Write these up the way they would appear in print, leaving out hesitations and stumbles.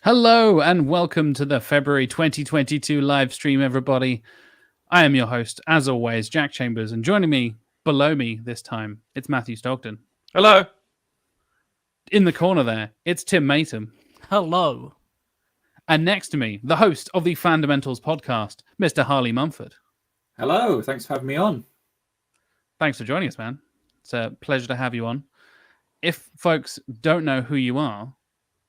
Hello and welcome to the February 2022 live stream, everybody. I am your host, as always, Jack Chambers, and joining me, below me this time, it's Matthew Stockton. Hello. In the corner there, it's Tim Matum. Hello. And next to me, the host of the Fandomentals podcast, Mr. Harley Mumford. Hello, thanks for having me on. Thanks for joining us, man. It's a pleasure to have you on. If folks don't know who you are,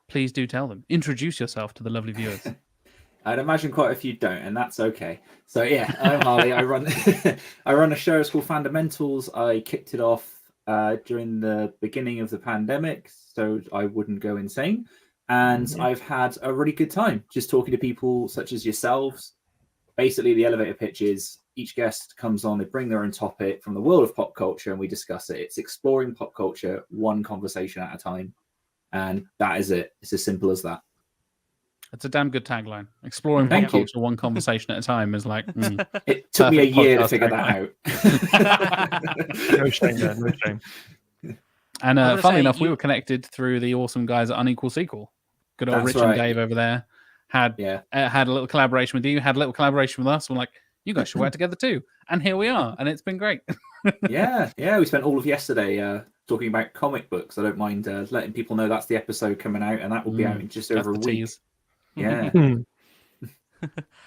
please do tell them. Introduce yourself to the lovely viewers. I'd imagine quite a few don't, and that's okay. So yeah, I'm Harley. I run I run a show. It's called Fandomentals. I kicked it off during the beginning of the pandemic, so I wouldn't go insane. And I've had a really good time just talking to people such as yourselves. Basically, the elevator pitch is each guest comes on, they bring their own topic from the world of pop culture, and we discuss it. It's exploring pop culture one conversation at a time. And that is it. It's as simple as that. It's a damn good tagline. Exploring pop culture one conversation at a time is like... it took me a year to figure that out. No shame there, no shame. And funnily enough, we were connected through the awesome guys at Unequal Sequel. Good old Rich and Dave over there had a little collaboration with you, had a little collaboration with us. We're like, you guys should work together too. And here we are. And it's been great. Yeah. We spent all of yesterday... talking about comic books. I don't mind letting people know that's the episode coming out, and that will be out in just over a week. Tease. Yeah.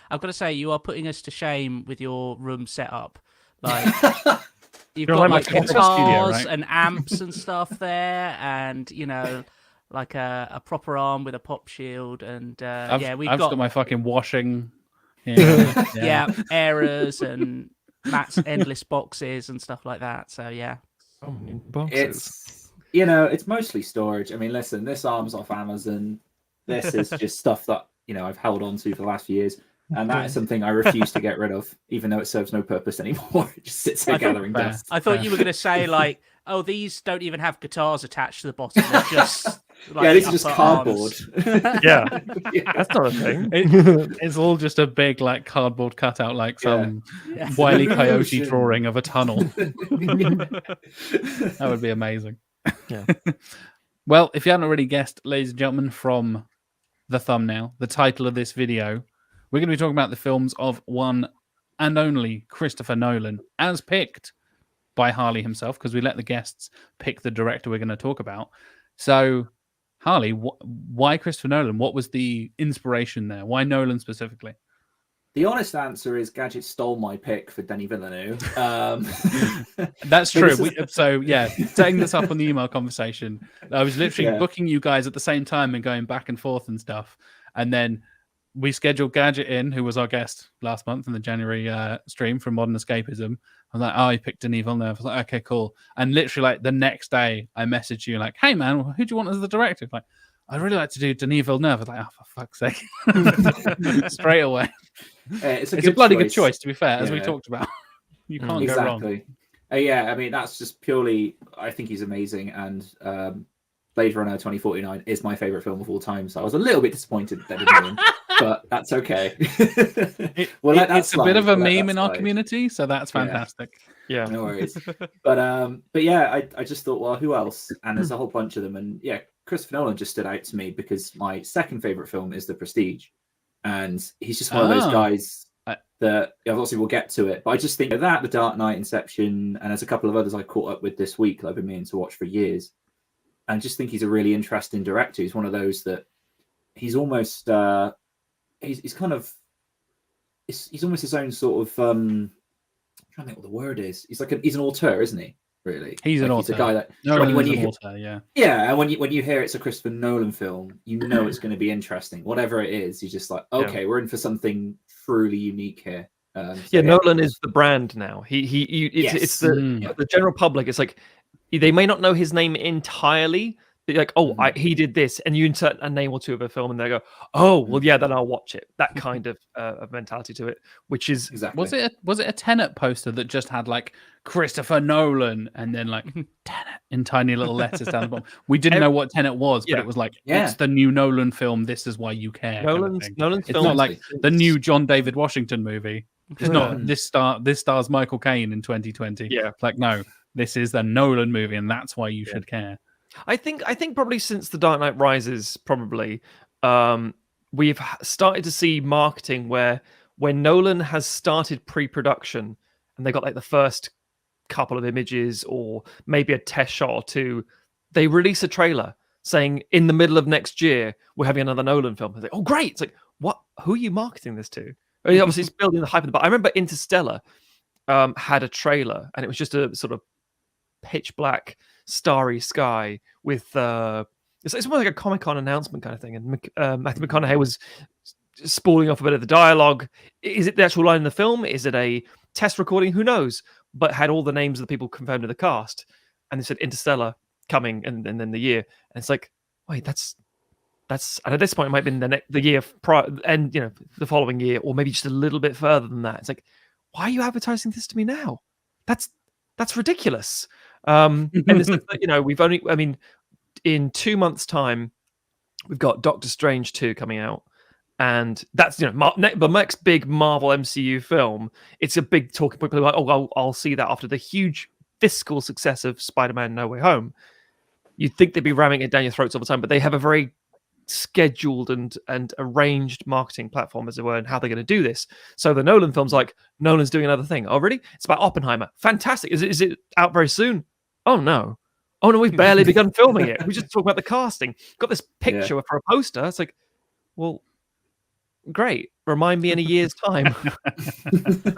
I've got to say, you are putting us to shame with your room setup. Like, you've got like guitars and amps and stuff there, and like a proper arm with a pop shield, and I've got my fucking washing. Yeah, errors and Matt's endless boxes and stuff like that. So yeah. It's mostly storage. I mean, listen, this arm's off Amazon. This is just stuff that I've held on to for the last few years, and that is something I refuse to get rid of, even though it serves no purpose anymore. It just sits there gathering dust. I thought you were going to say like, oh, these don't even have guitars attached to the bottom. They're just these are just cardboard. Yeah, that's not a thing. It's all just a big like cardboard cutout, like some Wile E. Coyote drawing of a tunnel. That would be amazing. Yeah. Well, if you haven't already guessed, ladies and gentlemen, from the thumbnail, the title of this video, we're going to be talking about the films of one and only Christopher Nolan, as picked by Harley himself, because we let the guests pick the director we're going to talk about. So, Harley, why Christopher Nolan? What was the inspiration there? Why Nolan specifically? The honest answer is Gadget stole my pick for Denis Villeneuve. That's true. Setting this up on the email conversation, I was literally booking you guys at the same time and going back and forth and stuff. And then we scheduled Gadget in, who was our guest last month in the January stream from Modern Escapism. I was like, oh, he picked Denis Villeneuve. I was like, okay, cool. And literally, like the next day, I messaged you like, hey, man, who do you want as the director? Like, I'd really like to do Denis Villeneuve. I was like, oh, for fuck's sake. Straight away. It's a bloody good choice, to be fair, as we talked about. You can't go wrong. I mean, that's just purely, I think he's amazing. And Blade Runner 2049 is my favorite film of all time. So I was a little bit disappointed that it didn't win, but that's okay. It's a bit of a meme in our community, so that's fantastic. Yeah, no worries. But yeah, I just thought, well, who else? And there's a whole bunch of them. And yeah, Christopher Nolan just stood out to me because my second favorite film is The Prestige. And he's just one of those guys that obviously we'll get to it. But I just think of that, The Dark Knight, Inception, and there's a couple of others I caught up with this week that I've been meaning to watch for years. And I just think he's a really interesting director. He's one of those that he's almost he's almost his own sort of I'm trying to think what the word is. He's an auteur, isn't he? Really, he's an auteur. He's a guy that and when you hear it's a Christopher Nolan film, you know it's going to be interesting. Whatever it is, you're just like, okay, we're in for something truly unique here. Nolan is the brand now. It's the general public. It's like they may not know his name entirely. They're like, he did this, and you insert a name or two of a film, and they go, oh, well, yeah, then I'll watch it. That kind of mentality to it, which is exactly. Was it a Tenet poster that just had like Christopher Nolan and then like Tenet in tiny little letters down the bottom? We didn't know what Tenet was, but it was like it's the new Nolan film. This is why you care. Nolan's it's not like the new John David Washington movie. It's not this stars Michael Caine in 2020. Yeah, it's like no, this is the Nolan movie, and that's why you should care. I think probably since The Dark Knight Rises, probably we've started to see marketing where when Nolan has started pre-production and they got like the first couple of images or maybe a test shot or two, they release a trailer saying in the middle of next year we're having another Nolan film. It's like, oh great! It's like, what? Who are you marketing this to? I mean, obviously, it's building the hype. But I remember Interstellar had a trailer, and it was just a sort of pitch black, starry sky with it's more like a Comic-Con announcement kind of thing. And Matthew McConaughey was spooling off a bit of the dialogue. Is it the actual line in the film? Is it a test recording? Who knows? But had all the names of the people confirmed in the cast, and they said Interstellar coming, and then the year, and it's like, wait, that's, and at this point it might have been the year prior, and the following year, or maybe just a little bit further than that. It's like, why are you advertising this to me now? That's ridiculous. And it's we've only, I mean, in 2 months' time, we've got Doctor Strange 2 coming out. And that's the next big Marvel MCU film. It's a big talking point. People are like, oh, I'll see that after the huge fiscal success of Spider-Man: No Way Home. You'd think they'd be ramming it down your throats all the time, but they have a very scheduled and arranged marketing platform, as it were, and how they're going to do this. So the Nolan film's like, Nolan's doing another thing. Oh, really? It's about Oppenheimer. Fantastic. Is it out very soon? Oh no, we've barely begun filming it. We just talk about the casting. Got this picture for a poster. It's like, well, great. Remind me in a year's time.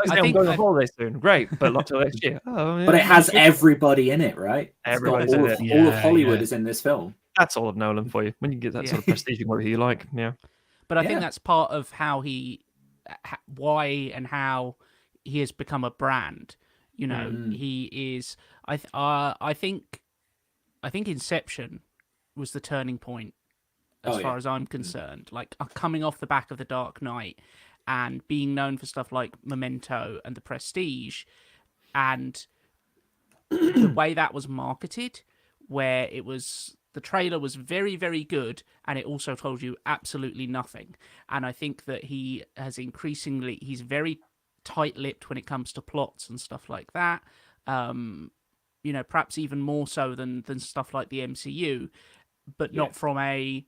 I'm going on holiday soon. Great, but not till next year. Oh, yeah. But it has everybody in it, right? Everybody's in it. All of Hollywood is in this film. That's all of Nolan for you. When you get that sort of prestige, whatever you like. Yeah. But I think that's part of how why and how he has become a brand. He is. I think Inception was the turning point. As far as I'm concerned, like coming off the back of The Dark Knight and being known for stuff like Memento and The Prestige, and the way that was marketed, where the trailer was very, very good, and it also told you absolutely nothing. And I think that he's very tight-lipped when it comes to plots and stuff like that. Perhaps even more so than stuff like the MCU, but not from a.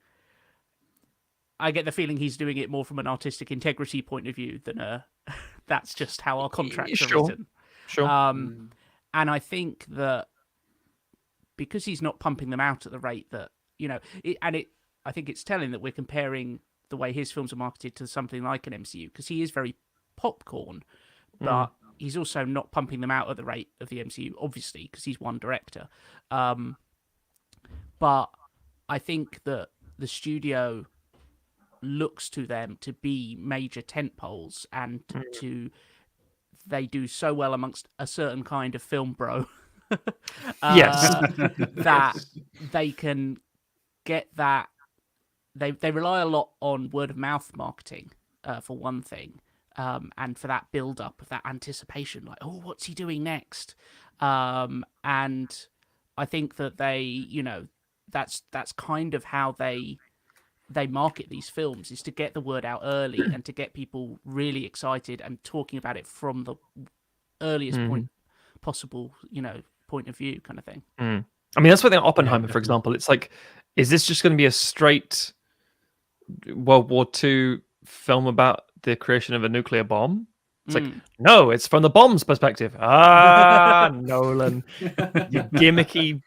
I get the feeling he's doing it more from an artistic integrity point of view than that's just how our contracts are written. Sure. And I think that because he's not pumping them out at the rate that, I think it's telling that we're comparing the way his films are marketed to something like an MCU, because he is very popcorn, but he's also not pumping them out at the rate of the MCU, obviously, because he's one director. But I think that the studio looks to them to be major tentpoles, and they do so well amongst a certain kind of film bro that they can get that. They rely a lot on word of mouth marketing for one thing, and for that build up of that anticipation, like, oh, what's he doing next? And I think that they, that's kind of how they market these films, is to get the word out early and to get people really excited and talking about it from the earliest point possible, point of view kind of thing. I mean, that's what the Oppenheimer, for example, it's like, is this just going to be a straight World War II film about the creation of a nuclear bomb? It's like, no, it's from the bomb's perspective. Nolan, you gimmicky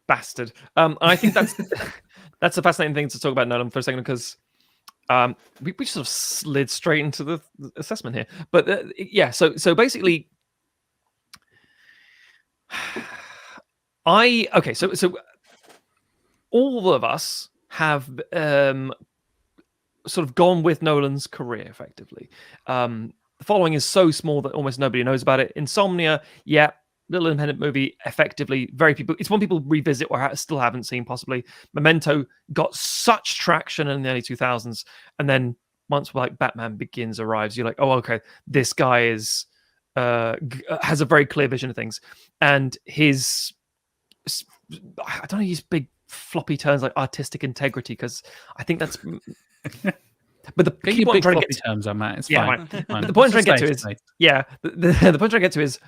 bastard. I think that's a fascinating thing to talk about Nolan for a second, because we just sort of slid straight into the assessment here. But so basically, so all of us have sort of gone with Nolan's career effectively. The following is so small that almost nobody knows about it. Insomnia, little independent movie, effectively it's one people revisit or still haven't seen possibly. Memento got such traction in the early 2000s, and then once like Batman Begins arrives, you're like, oh, okay, this guy has a very clear vision of things, and his, I don't know, his big floppy terms like artistic integrity, because I think that's but the key point I'm trying to get to, terms on that, it's fine. Fine. The point I'm trying to get to is the point I'm trying to get to is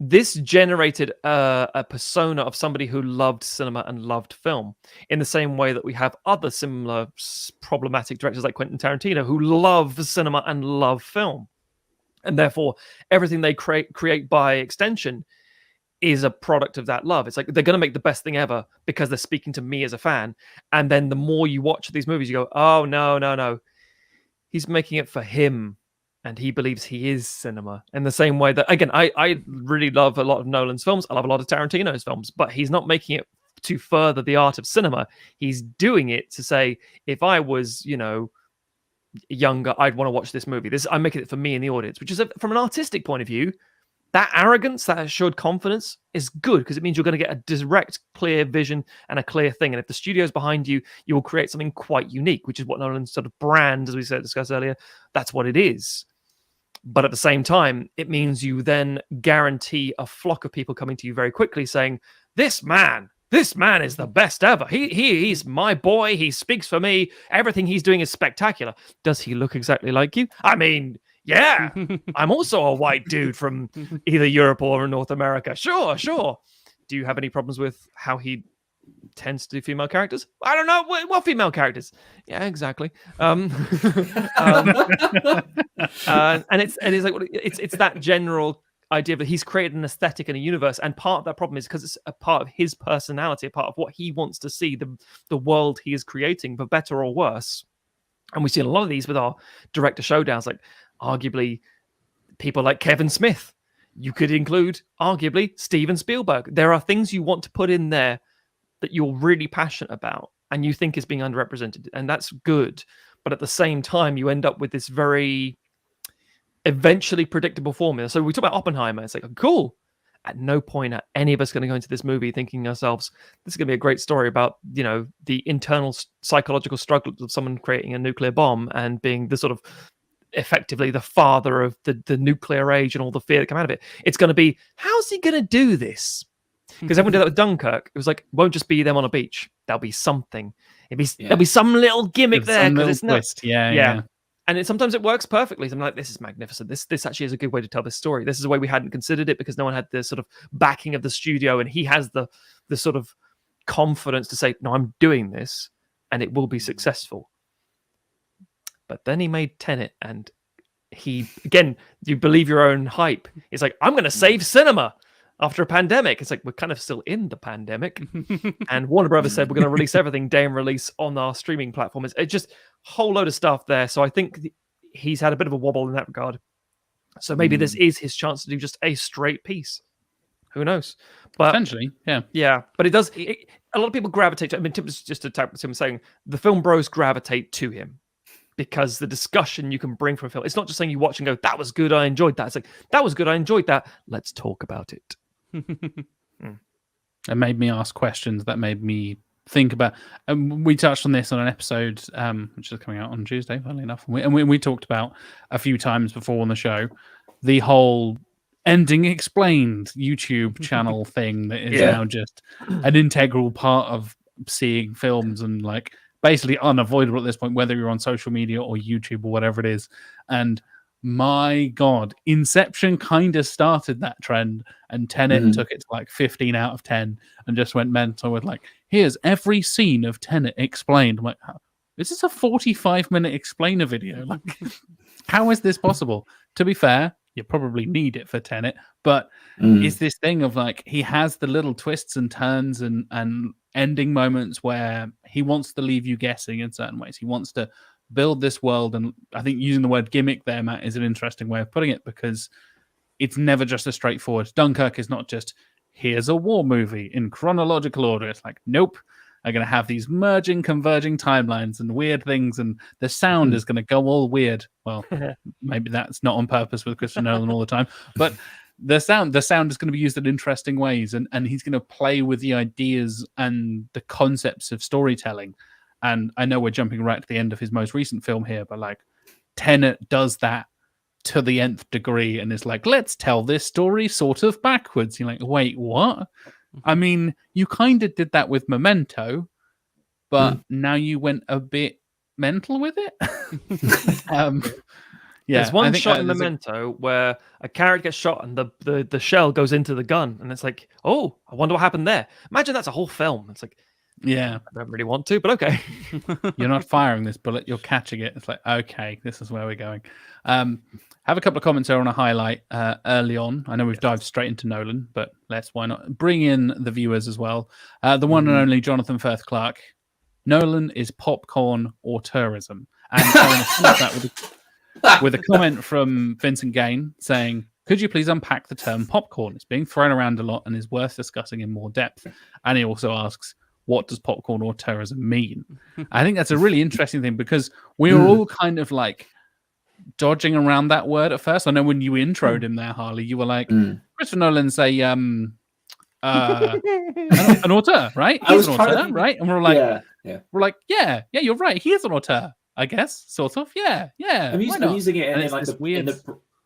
this generated a persona of somebody who loved cinema and loved film, in the same way that we have other similar problematic directors like Quentin Tarantino who love cinema and love film. And therefore, everything they create by extension is a product of that love. It's like they're going to make the best thing ever because they're speaking to me as a fan. And then the more you watch these movies, you go, oh, no. He's making it for him. And he believes he is cinema. In the same way that, again, I really love a lot of Nolan's films. I love a lot of Tarantino's films. But he's not making it to further the art of cinema. He's doing it to say, if I was, younger, I'd want to watch this movie. I'm making it for me and the audience, which is, from an artistic point of view, that arrogance, that assured confidence is good because it means you're going to get a direct, clear vision and a clear thing. And if the studio's behind you, you will create something quite unique, which is what Nolan's sort of brand, as we discussed earlier, that's what it is. But at the same time, it means you then guarantee a flock of people coming to you very quickly saying, this man is the best ever. He's my boy. He speaks for me. Everything he's doing is spectacular. Does he look exactly like you? I mean, yeah, I'm also a white dude from either Europe or North America. Sure. Do you have any problems with how he tends to do female characters? I don't know. What female characters? Yeah, exactly. And it's like it's that general idea that he's created an aesthetic and a universe, and part of that problem is because it's a part of his personality, a part of what he wants to see, the world he is creating, for better or worse. And we see a lot of these with our director showdowns, like arguably people like Kevin Smith. You could include arguably Steven Spielberg. There are things you want to put in there that you're really passionate about and you think is being underrepresented, and that's good. But at the same time, you end up with this very eventually predictable formula. So we talk about Oppenheimer. It's like, cool. At no point are any of us going to go into this movie thinking ourselves, this is going to be a great story about, the internal psychological struggles of someone creating a nuclear bomb and being the sort of effectively the father of the nuclear age and all the fear that come out of it. It's going to be, how's he going to do this? Because everyone did that with Dunkirk. It was like, it won't just be them on a beach. There'll be something. There'll be some little gimmick there. Some little twist. Yeah. And sometimes it works perfectly. So I'm like, this is magnificent. This actually is a good way to tell this story. This is a way we hadn't considered it because no one had the sort of backing of the studio, and he has the sort of confidence to say, no, I'm doing this and it will be successful. But then he made Tenet, and he, again, you believe your own hype. He's like, I'm going to save cinema after a pandemic. It's like, we're kind of still in the pandemic. And Warner Brothers said, we're going to release everything day and release on our streaming platform. It's just a whole load of stuff there. So I think he's had a bit of a wobble in that regard. So maybe this is his chance to do just a straight piece. Who knows? But potentially, yeah. Yeah, but it does. A lot of people gravitate to, I mean, just to tap him saying, the film bros gravitate to him because the discussion you can bring from a film, it's not just saying you watch and go, that was good, I enjoyed that. It's like, that was good, I enjoyed that. Let's talk about it. It made me ask questions that made me think about. We touched on this on an episode, which is coming out on Tuesday, funnily enough. And we talked about a few times before on the show the whole ending explained YouTube channel thing that is now just an integral part of seeing films and like basically unavoidable at this point, whether you're on social media or YouTube or whatever it is. And my God, Inception kind of started that trend, and Tenet took it to like 15 out of 10 and just went mental with like, here's every scene of Tenet explained. I'm like, is this a 45-minute explainer video? Like, how is this possible? To be fair, you probably need it for Tenet, but is this thing of like, he has the little twists and turns and ending moments where he wants to leave you guessing in certain ways. He wants to build this world, and I think using the word gimmick there, Matt, is an interesting way of putting it because it's never just a straightforward. Dunkirk is not just, here's a war movie in chronological order. It's like, nope, I'm going to have these merging, converging timelines and weird things, and the sound is going to go all weird. Well, maybe that's not on purpose with Christopher Nolan all the time, but the sound is going to be used in interesting ways, and he's going to play with the ideas and the concepts of storytelling. And I know we're jumping right to the end of his most recent film here, but like Tenet does that to the nth degree and is like, let's tell this story sort of backwards. You're like, wait, what? I mean, you kind of did that with Memento, but now you went a bit mental with it. Yeah, there's one shot in Memento where a character gets shot and the shell goes into the gun, and it's like, oh, I wonder what happened there. Imagine that's a whole film. It's like, yeah, I don't really want to, but okay. You're not firing this bullet, you're catching it. It's like, okay, this is where we're going. Have a couple of comments there on a highlight early on. I know we've dived straight into Nolan, but why not bring in the viewers as well. The one and only Jonathan Firth Clark. Nolan is popcorn or tourism. And I want to finish that with a comment from Vincent Gain saying, could you please unpack the term popcorn? It's being thrown around a lot and is worth discussing in more depth. And he also asks, what does popcorn or terrorism mean? I think that's a really interesting thing because we were all kind of like dodging around that word at first. I know when you introed him there, Harley, you were like, Christopher Nolan's an auteur, right? He's an auteur, right? And we're like, yeah, you're right. He is an auteur, I guess, sort of. Yeah. I'm using it in like weird.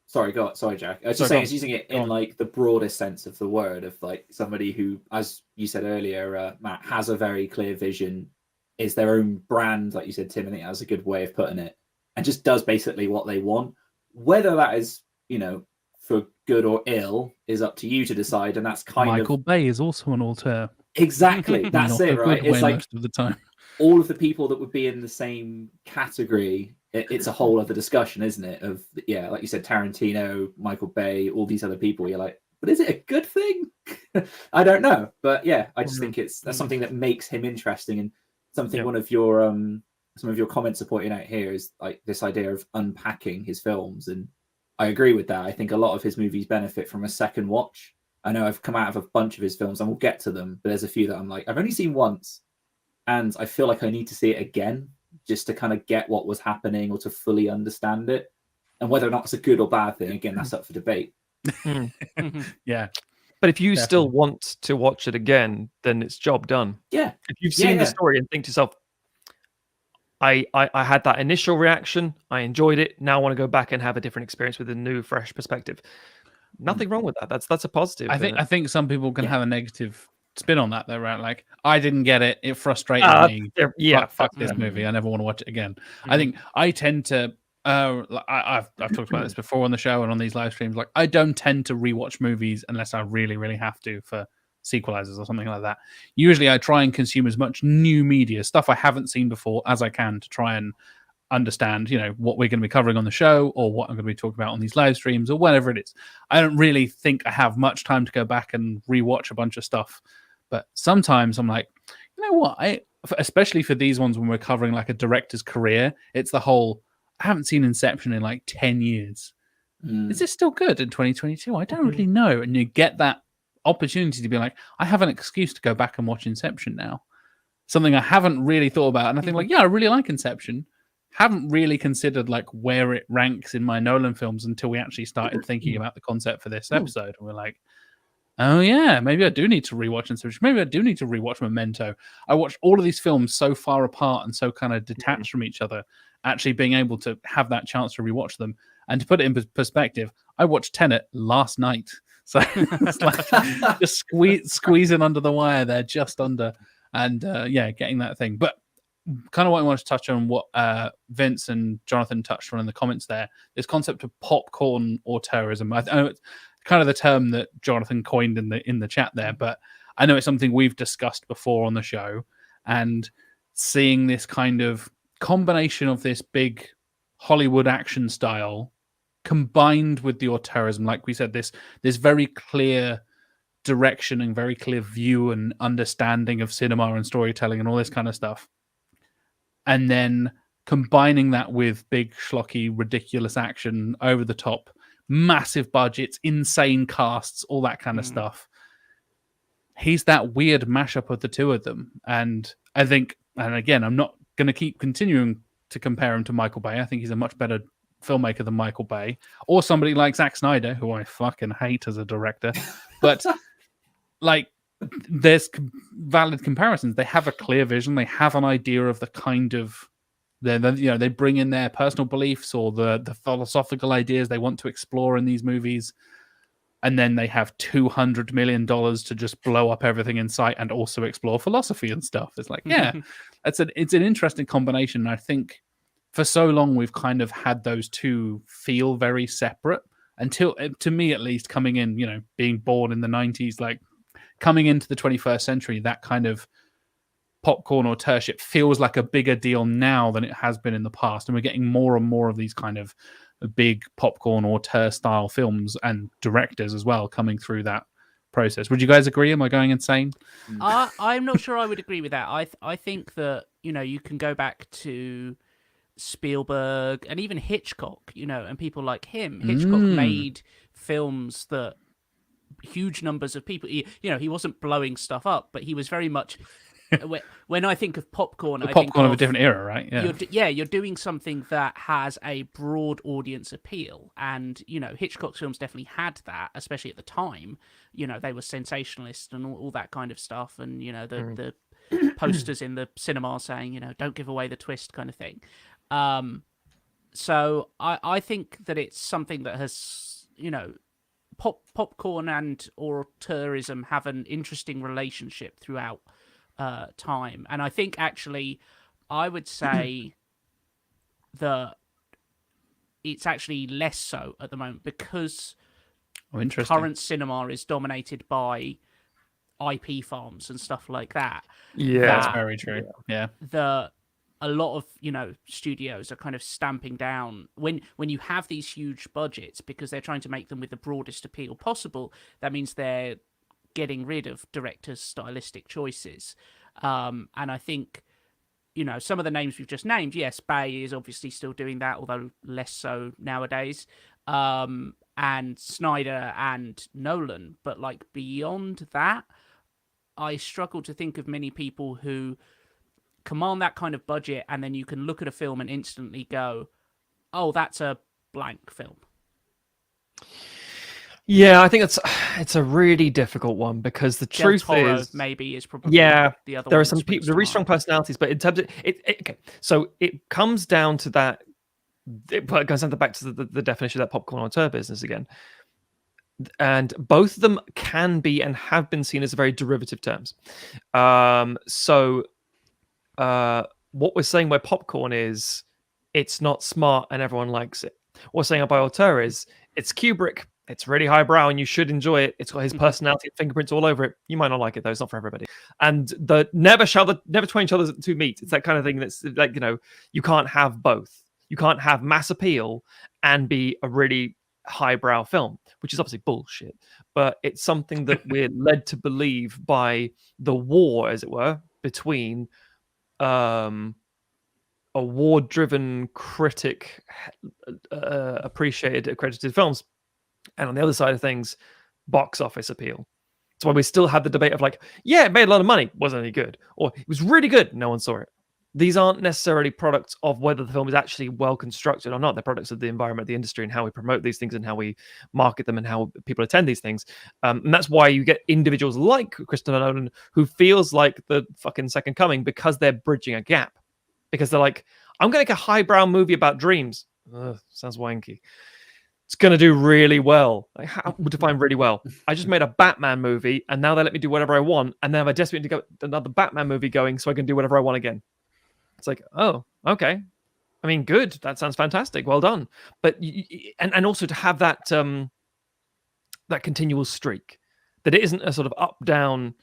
Sorry, go on. Sorry, Jack. I was just saying, I was using it in like the broadest sense of the word, of like somebody who, as you said earlier, Matt, has a very clear vision, is their own brand, like you said, Tim. I think that's a good way of putting it, and just does basically what they want. Whether that is, for good or ill, is up to you to decide. And that's kind Michael Bay is also an auteur. Exactly, that's it, right? It's like most of the time. All of the people that would be in the same category, it's a whole other discussion, isn't it? Of, like you said, Tarantino, Michael Bay, all these other people. You're like, but is it a good thing? I don't know. But yeah, I just think that's something that makes him interesting, and something one of your some of your comments are pointing out here is like this idea of unpacking his films. And I agree with that. I think a lot of his movies benefit from a second watch. I know I've come out of a bunch of his films and we'll get to them, but there's a few that I'm like, I've only seen once and I feel like I need to see it again just to kind of get what was happening or to fully understand it. And whether or not it's a good or bad thing, again, that's up for debate. Yeah. But if you still want to watch it again, then it's job done. Yeah. If you've seen the story and think to yourself, I had that initial reaction, I enjoyed it, now I want to go back and have a different experience with a new, fresh perspective. Nothing wrong with that. That's a positive. I think some people can have a negative spin on that though, right? Like, I didn't get it. It frustrated me. Fuck this movie. I never want to watch it again. I think I tend to. I've talked about this before on the show and on these live streams. Like, I don't tend to rewatch movies unless I really, really have to for sequelizers or something like that. Usually, I try and consume as much new media stuff I haven't seen before as I can to try and understand, what we're going to be covering on the show or what I'm going to be talking about on these live streams or whatever it is. I don't really think I have much time to go back and rewatch a bunch of stuff. But sometimes I'm like, you know what? Especially for these ones when we're covering like a director's career, it's the whole, I haven't seen Inception in like 10 years. Is this still good in 2022? I don't really know. And you get that opportunity to be like, I have an excuse to go back and watch Inception now. Something I haven't really thought about. And I think like, yeah, I really like Inception. Haven't really considered like where it ranks in my Nolan films until we actually started thinking about the concept for this episode. And we're like, oh yeah, maybe I do need to rewatch Inception. Maybe I do need to rewatch Memento. I watched all of these films so far apart and so kind of detached from each other. Actually being able to have that chance to rewatch them. And to put it in perspective, I watched Tenet last night. So it's like just squeezing under the wire there, just under. And getting that thing. But kind of what I want to touch on, what Vince and Jonathan touched on in the comments there, this concept of popcorn or terrorism. I know it's kind of the term that Jonathan coined in the chat there, but I know it's something we've discussed before on the show, and seeing this kind of combination of this big Hollywood action style combined with the auteurism, like we said, this very clear direction and very clear view and understanding of cinema and storytelling and all this kind of stuff. And then combining that with big, schlocky, ridiculous action, over the top, massive budgets, insane casts, all that kind of stuff. He's that weird mashup of the two of them. And I think, and again, I'm not going to keep continuing to compare him to Michael Bay. I think he's a much better filmmaker than Michael Bay, or somebody like Zack Snyder, who I fucking hate as a director. But like, there's valid comparisons. They have a clear vision. They have an idea of the kind of, they bring in their personal beliefs or the philosophical ideas they want to explore in these movies. And then they have $200 million to just blow up everything in sight and also explore philosophy and stuff. It's like, yeah, it's an interesting combination. And I think for so long we've kind of had those two feel very separate until, to me at least, coming in, you know, being born in the 90s, like coming into the 21st century, that kind of popcorn auteurship feels like a bigger deal now than it has been in the past. And we're getting more and more of these kind of big popcorn auteur style films and directors as well coming through that process. Would you guys agree? Am I going insane? I'm not sure I would agree with that. I think that, you know, you can go back to Spielberg and even Hitchcock, you know, and people like him. Hitchcock made films that huge numbers of people, you know, he wasn't blowing stuff up, but he was very much, when I think of popcorn, I think of a different era, right? You're doing something that has a broad audience appeal. And, you know, Hitchcock's films definitely had that, especially at the time. You know, they were sensationalist and all that kind of stuff. And, you know, the posters in the cinema saying, you know, don't give away the twist kind of thing. So I think that it's something that has, you know, popcorn and auteurism have an interesting relationship throughout time. And I think actually I would say that it's actually less so at the moment because current cinema is dominated by IP farms and stuff like that. Yeah, that's very true. Yeah. A lot of, you know, studios are kind of stamping down when you have these huge budgets because they're trying to make them with the broadest appeal possible. That means they're getting rid of directors' stylistic choices. And I think, you know, some of the names we've just named, yes, Bay is obviously still doing that, although less so nowadays. And Snyder and Nolan. But like beyond that, I struggle to think of many people who command that kind of budget and then you can look at a film and instantly go, oh, that's a blank film. Yeah, I think it's a really difficult one because the Del truth Toro is maybe is probably the other there one are some people, the really strong personalities, but in terms of okay, so it comes down to that. It goes down back to the definition of that popcorn auteur business again, and both of them can be and have been seen as very derivative terms. What we're saying by popcorn is it's not smart and everyone likes it. What we're saying by auteur is it's Kubrick, it's really highbrow and you should enjoy it. It's got his personality and fingerprints all over it. You might not like it though, it's not for everybody. And the never twain shall the two meet. It's that kind of thing that's like, you know, you can't have both. You can't have mass appeal and be a really highbrow film, which is obviously bullshit. But it's something that we're led to believe by the war, as it were, between award-driven, critic appreciated, accredited films, and on the other side of things, box office appeal. That's why we still have the debate of like, yeah, it made a lot of money, wasn't any good, or it was really good, no one saw it. These aren't necessarily products of whether the film is actually well constructed or not. They're products of the environment, the industry, and how we promote these things and how we market them and how people attend these things. And that's why you get individuals like Christopher Nolan who feels like the fucking second coming because they're bridging a gap. Because they're like, I'm going to make a highbrow movie about dreams. Sounds wanky. It's going to do really well. Like, how would define really well? I just made a Batman movie and now they let me do whatever I want. And then I'm desperate to get another Batman movie going so I can do whatever I want again. It's like, oh, okay. I mean, good. That sounds fantastic. Well done. But and also to have that that continual streak, that it isn't a sort of up down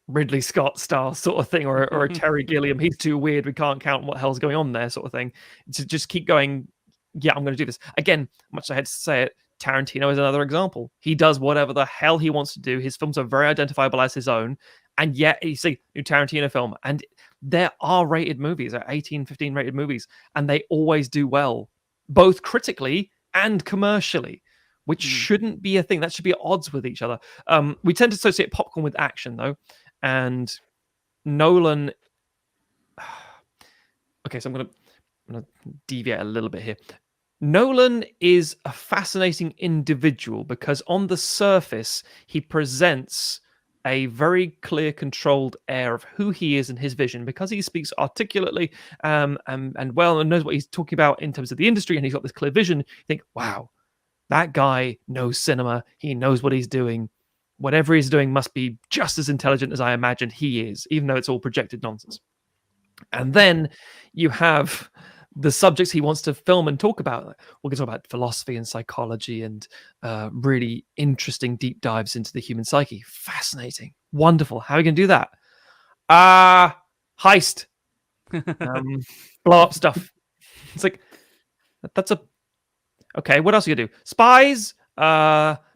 Ridley Scott style sort of thing, or a Terry Gilliam. He's too weird. We can't count what hell's going on there, sort of thing. To just keep going. Yeah, I'm going to do this again. Much I had to say it. Tarantino is another example. He does whatever the hell he wants to do. His films are very identifiable as his own. And yet, you see, new Tarantino film, and there are rated movies, 18, 15 rated movies, and they always do well, both critically and commercially, which shouldn't be a thing. That should be at odds with each other. We tend to associate popcorn with action, though, and Nolan. Okay, so I'm gonna deviate a little bit here. Nolan is a fascinating individual because on the surface, he presents a very clear, controlled air of who he is and his vision because he speaks articulately and well and knows what he's talking about in terms of the industry, and he's got this clear vision. You think, wow, that guy knows cinema. He knows what he's doing. Whatever he's doing must be just as intelligent as I imagined he is, even though it's all projected nonsense. And then you have the subjects he wants to film and talk about. We're going to talk about philosophy and psychology and really interesting deep dives into the human psyche. Fascinating. Wonderful. How are we going to do that? Heist. Blow up stuff. It's like, that's a... Okay, what else are you going to do? Spies.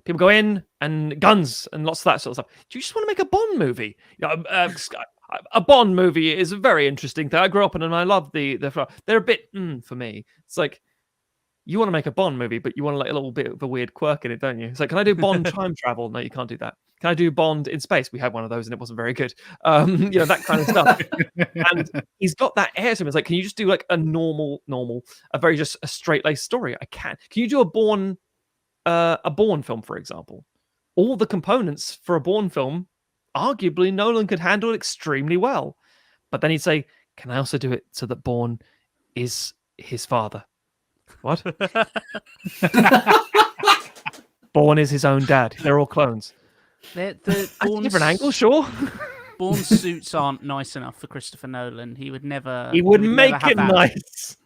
People go in and guns and lots of that sort of stuff. Do you just want to make a Bond movie? A Bond movie is a very interesting thing. I grew up in and I love the they're a bit for me. It's like, you want to make a Bond movie, but you want like a little bit of a weird quirk in it, don't you? It's like, can I do Bond time travel? No, you can't do that. Can I do Bond in space? We had one of those and it wasn't very good. That kind of stuff. And he's got that air to him. It's like, can you just do like a normal, a very just a straight-laced story? I can. Can you do a Bourne film, for example? All the components for a Bourne film, arguably Nolan could handle extremely well. But then he'd say, can I also do it so that Bourne is his father? What? Bourne is his own dad. They're all clones. The different angle, sure. Bourne's suits aren't nice enough for Christopher Nolan. He would never. He would make it nice.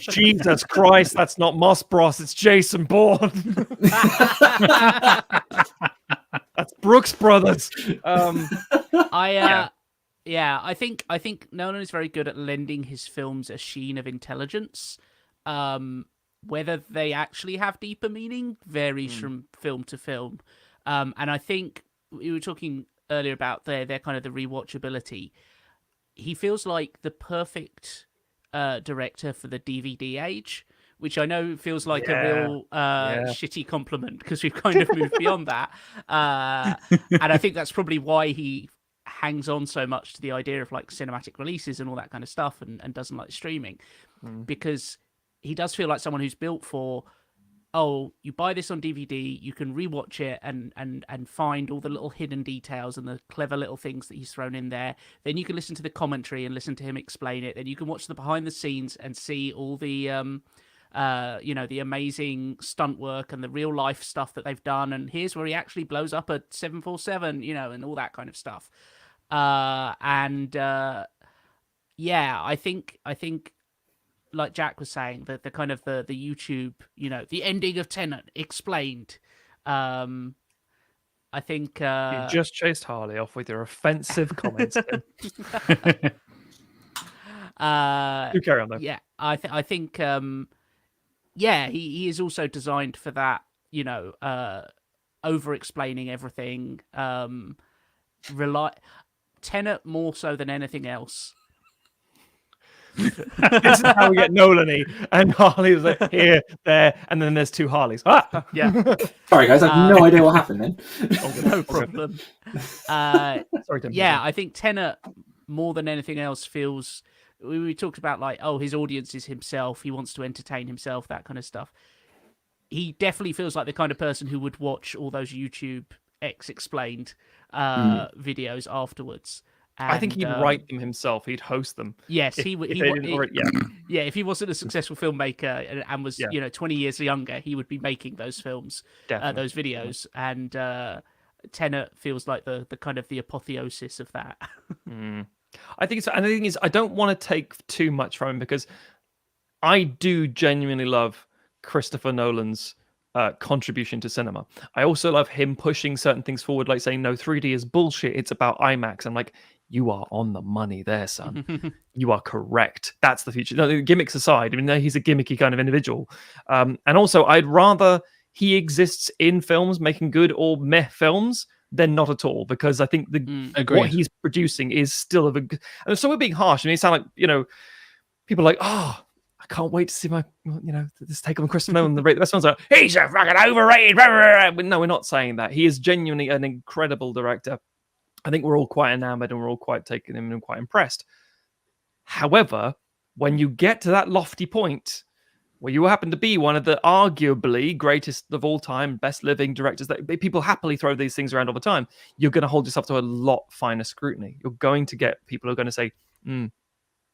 Jesus Christ, that's not Moss Bros, it's Jason Bourne. That's Brooks Brothers. I think Nolan is very good at lending his films a sheen of intelligence. Whether they actually have deeper meaning varies from film to film. And I think we were talking earlier about their kind of the rewatchability. He feels like the perfect director for the DVD age, which I know feels like a real shitty compliment because we've kind of moved beyond that. And I think that's probably why he hangs on so much to the idea of like cinematic releases and all that kind of stuff and doesn't like streaming because he does feel like someone who's built for, you buy this on DVD, you can rewatch it and find all the little hidden details and the clever little things that he's thrown in there. Then you can listen to the commentary and listen to him explain it. Then you can watch the behind the scenes and see all the, the amazing stunt work and the real life stuff that they've done. And here's where he actually blows up a 747, and all that kind of stuff. I think. Like Jack was saying, the kind of the YouTube, the ending of Tenet explained. I think you just chased Harley off with your offensive comments. You carry on though. Yeah, I think he is also designed for that. Over explaining everything. Tenet more so than anything else. This is how we get Nolan-y, and Harley's like here, there, and then there's two Harleys. Yeah. Sorry, guys, I have no idea what happened then. No problem. Sorry, Tim. Yeah, I think Tenet more than anything else feels. We talked about like, his audience is himself. He wants to entertain himself, that kind of stuff. He definitely feels like the kind of person who would watch all those YouTube Explained videos afterwards. And, I think he'd write them himself. He'd host them. Yes, he would. Yeah, if he wasn't a successful filmmaker and was 20 years younger, he would be making those films, those videos. And Tenet feels like the kind of the apotheosis of that. I think so. And the thing is, I don't want to take too much from him because I do genuinely love Christopher Nolan's contribution to cinema. I also love him pushing certain things forward, like saying, no, 3D is bullshit. It's about IMAX. I'm like, you are on the money there, son. You are correct. That's the future. No, gimmicks aside, I mean, he's a gimmicky kind of individual. And also, I'd rather he exists in films making good or meh films than not at all, because I think what he's producing is still of a... And so we're being harsh. I mean, it sounds like, people are like, I can't wait to see my, this take on Christopher Nolan. The rest one's like, he's a fucking overrated. But no, we're not saying that. He is genuinely an incredible director. I think we're all quite enamored and we're all quite taken him and quite impressed. However, when you get to that lofty point where you happen to be one of the arguably greatest of all time, best living directors that people happily throw these things around all the time, you're going to hold yourself to a lot finer scrutiny. You're going to get people who are going to say,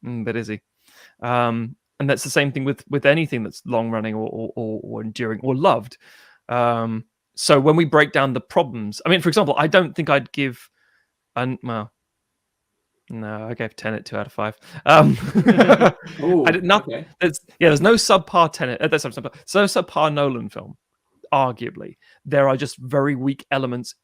but is he? And that's the same thing with anything that's long running or enduring or loved. So when we break down the problems, I mean, for example, I don't think I'd give, No, I gave Tenet 2 out of 5. Ooh, I did not. okay. There's no subpar Tenet. There's no subpar Nolan film. Arguably, there are just very weak elements,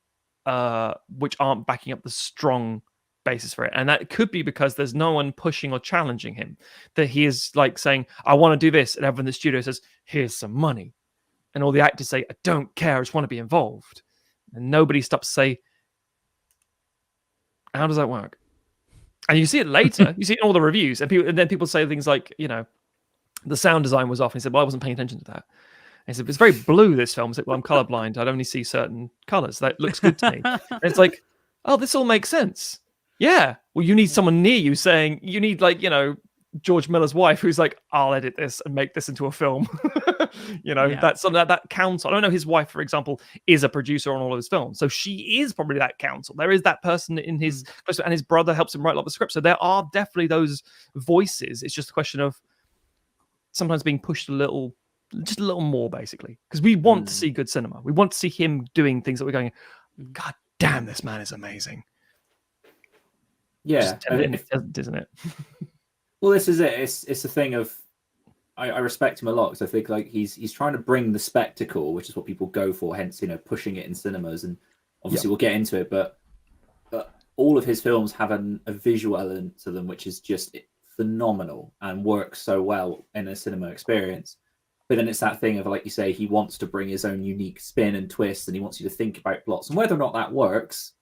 which aren't backing up the strong basis for it, and that could be because there's no one pushing or challenging him. That he is like saying, "I want to do this," and everyone in the studio says, "Here's some money," and all the actors say, "I don't care. I just want to be involved," and nobody stops to say, "How does that work?" And you see it later. You see it in all the reviews, and then people say things like, the sound design was off. And he said, "Well, I wasn't paying attention to that." And he said, "It's very blue, this film." I said, "Well, I'm colorblind. I'd only see certain colors. That looks good to me." And it's like, oh, this all makes sense. Yeah. Well, you need someone near you saying, you need George Miller's wife who's like, "I'll edit this and make this into a film." That's something that counts. I don't know. His wife, for example, is a producer on all of his films, so she is probably that counsel. There is that person in his, and his brother helps him write a lot of the script. So there are definitely those voices. It's just a question of sometimes being pushed just a little more, basically, because we want to see good cinema. We want to see him doing things that we're going, "God damn, this man is amazing." Yeah, isn't it? Well, this is it. It's a thing of I respect him a lot because I think he's trying to bring the spectacle, which is what people go for. Hence, pushing it in cinemas, and obviously we'll get into it. But all of his films have a visual element to them, which is just phenomenal and works so well in a cinema experience. But then it's that thing of, like you say, he wants to bring his own unique spin and twist, and he wants you to think about plots and whether or not that works.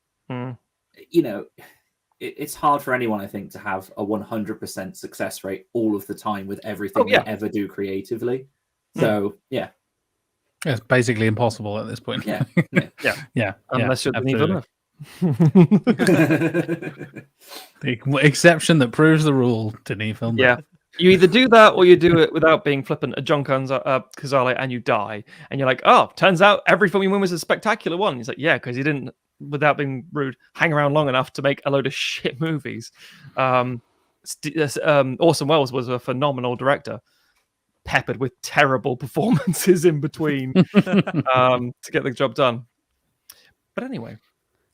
It's hard for anyone, I think, to have a 100% success rate all of the time with everything they ever do creatively. So, yeah. It's basically impossible at this point. Yeah. Unless you're Denis Villeneuve. The exception that proves the rule, Denis Villeneuve. Yeah. You either do that or you do it without being flippant at John Cazale and you die. And you're like, "Oh, turns out every film you win was a spectacular one." He's like, "Yeah, because you didn't, without being rude, hang around long enough to make a load of shit movies." Orson Welles was a phenomenal director, peppered with terrible performances in between to get the job done. But anyway,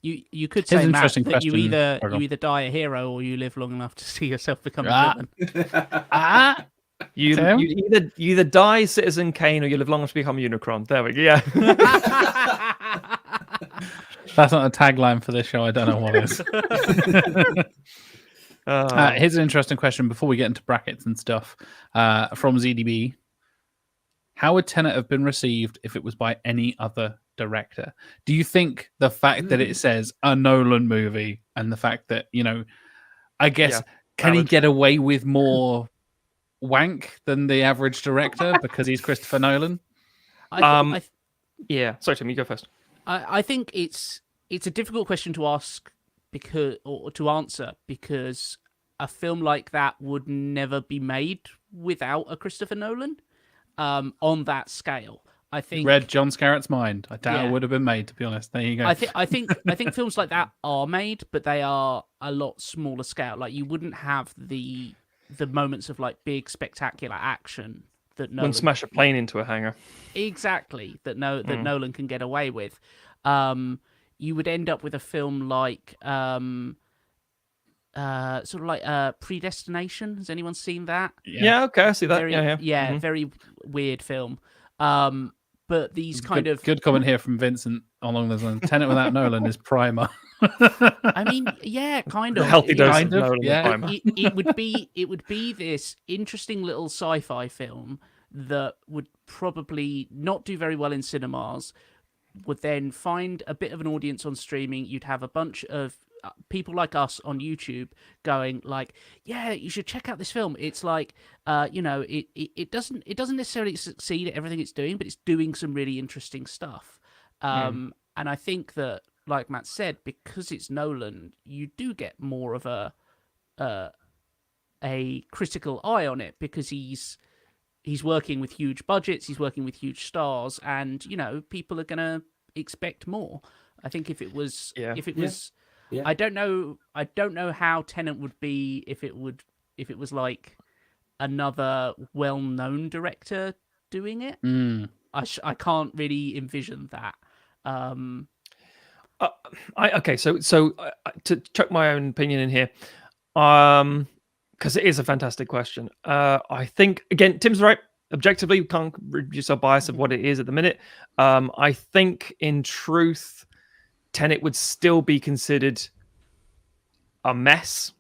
you could say, Matt, that you either die a hero or you live long enough to see yourself become a villain. You either die Citizen Kane or you live long enough to become a Unicron. There we go. Yeah. That's not a tagline for this show. I don't know what is. Here's an interesting question before we get into brackets and stuff from ZDB. How would Tenet have been received if it was by any other director? Do you think the fact that it says a Nolan movie and the fact that, I guess, can he get away with more wank than the average director because he's Christopher Nolan? Yeah. Sorry, Tim, you go first. I think it's a difficult question to ask to answer because a film like that would never be made without a Christopher Nolan on that scale. I think read John Scarrett's mind. I doubt it would have been made, to be honest. There you go. I think films like that are made, but they are a lot smaller scale. Like, you wouldn't have the moments of like big spectacular action that Nolan wouldn't smash a plane into a hangar. Exactly, that Nolan can get away with. You would end up with a film like sort of like Predestination. Has anyone seen that? Yeah, okay, I see that. Very weird film. But these good comment here from Vincent along those lines. Tenet without Nolan is Primer. I mean, yeah, kind of. Healthy dose of Nolan. Yeah. It would be this interesting little sci-fi film that would probably not do very well in cinemas, would then find a bit of an audience on streaming. You'd have a bunch of people like us on YouTube going like, "Yeah, you should check out this film. It's like, it doesn't necessarily succeed at everything it's doing, but it's doing some really interesting stuff." And I think that, like Matt said, because it's Nolan, you do get more of a critical eye on it because he's working with huge budgets, he's working with huge stars, and people are gonna expect more. I think if it was Yeah. I don't know how Tenet would be if it was like another well-known director doing it. I can't really envision that. So to chuck my own opinion in here, Because it is a fantastic question. I think, again, Tim's right. Objectively, you can't reduce our bias of what it is at the minute. I think, in truth, Tenet would still be considered a mess,